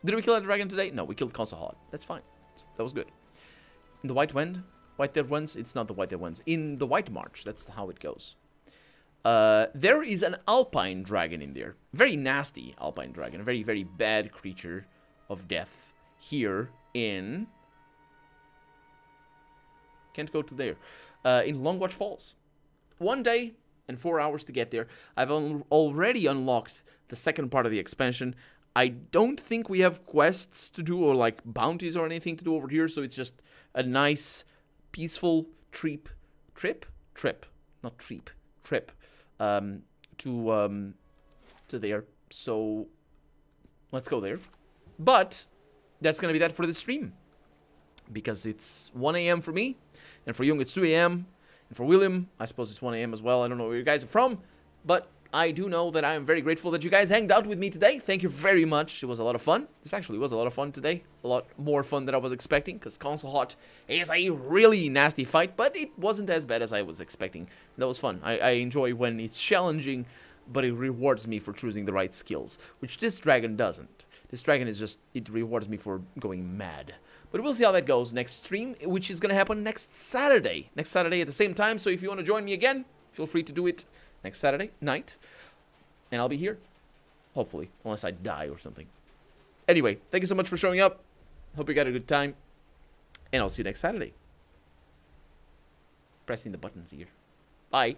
Did we kill a dragon today? No, we killed Concelhaut. That's fine. That was good. In the White Wind, White Dead Winds. It's not the White Dead Winds. In the White March, that's how it goes. There is an alpine dragon in there. Very nasty alpine dragon. A very, very bad creature of death. Here in... Can't go to there. In Longwatch Falls. 1 day and 4 hours to get there. I've already unlocked the second part of the expansion. I don't think we have quests to do or like bounties or anything to do over here. So it's just a nice, peaceful trip. Not trip. Trip. To there. So let's go there. But that's gonna be that for the stream, because it's 1 a.m. for me, and for Jung it's 2 a.m. and for William I suppose it's 1 a.m. as well. I don't know where you guys are from, but I do know that I am very grateful that you guys hanged out with me today. Thank you very much. It was a lot of fun. This actually was a lot of fun today. A lot more fun than I was expecting, because Concelhaut is a really nasty fight, but it wasn't as bad as I was expecting. That was fun. I enjoy when it's challenging, but it rewards me for choosing the right skills, which this dragon doesn't. This dragon is just, it rewards me for going mad. But we'll see how that goes next stream, which is going to happen next Saturday. Next Saturday at the same time, so if you want to join me again, feel free to do it next Saturday night. And I'll be here. Hopefully. Unless I die or something. Anyway, thank you so much for showing up. Hope you got a good time. And I'll see you next Saturday. Pressing the buttons here. Bye.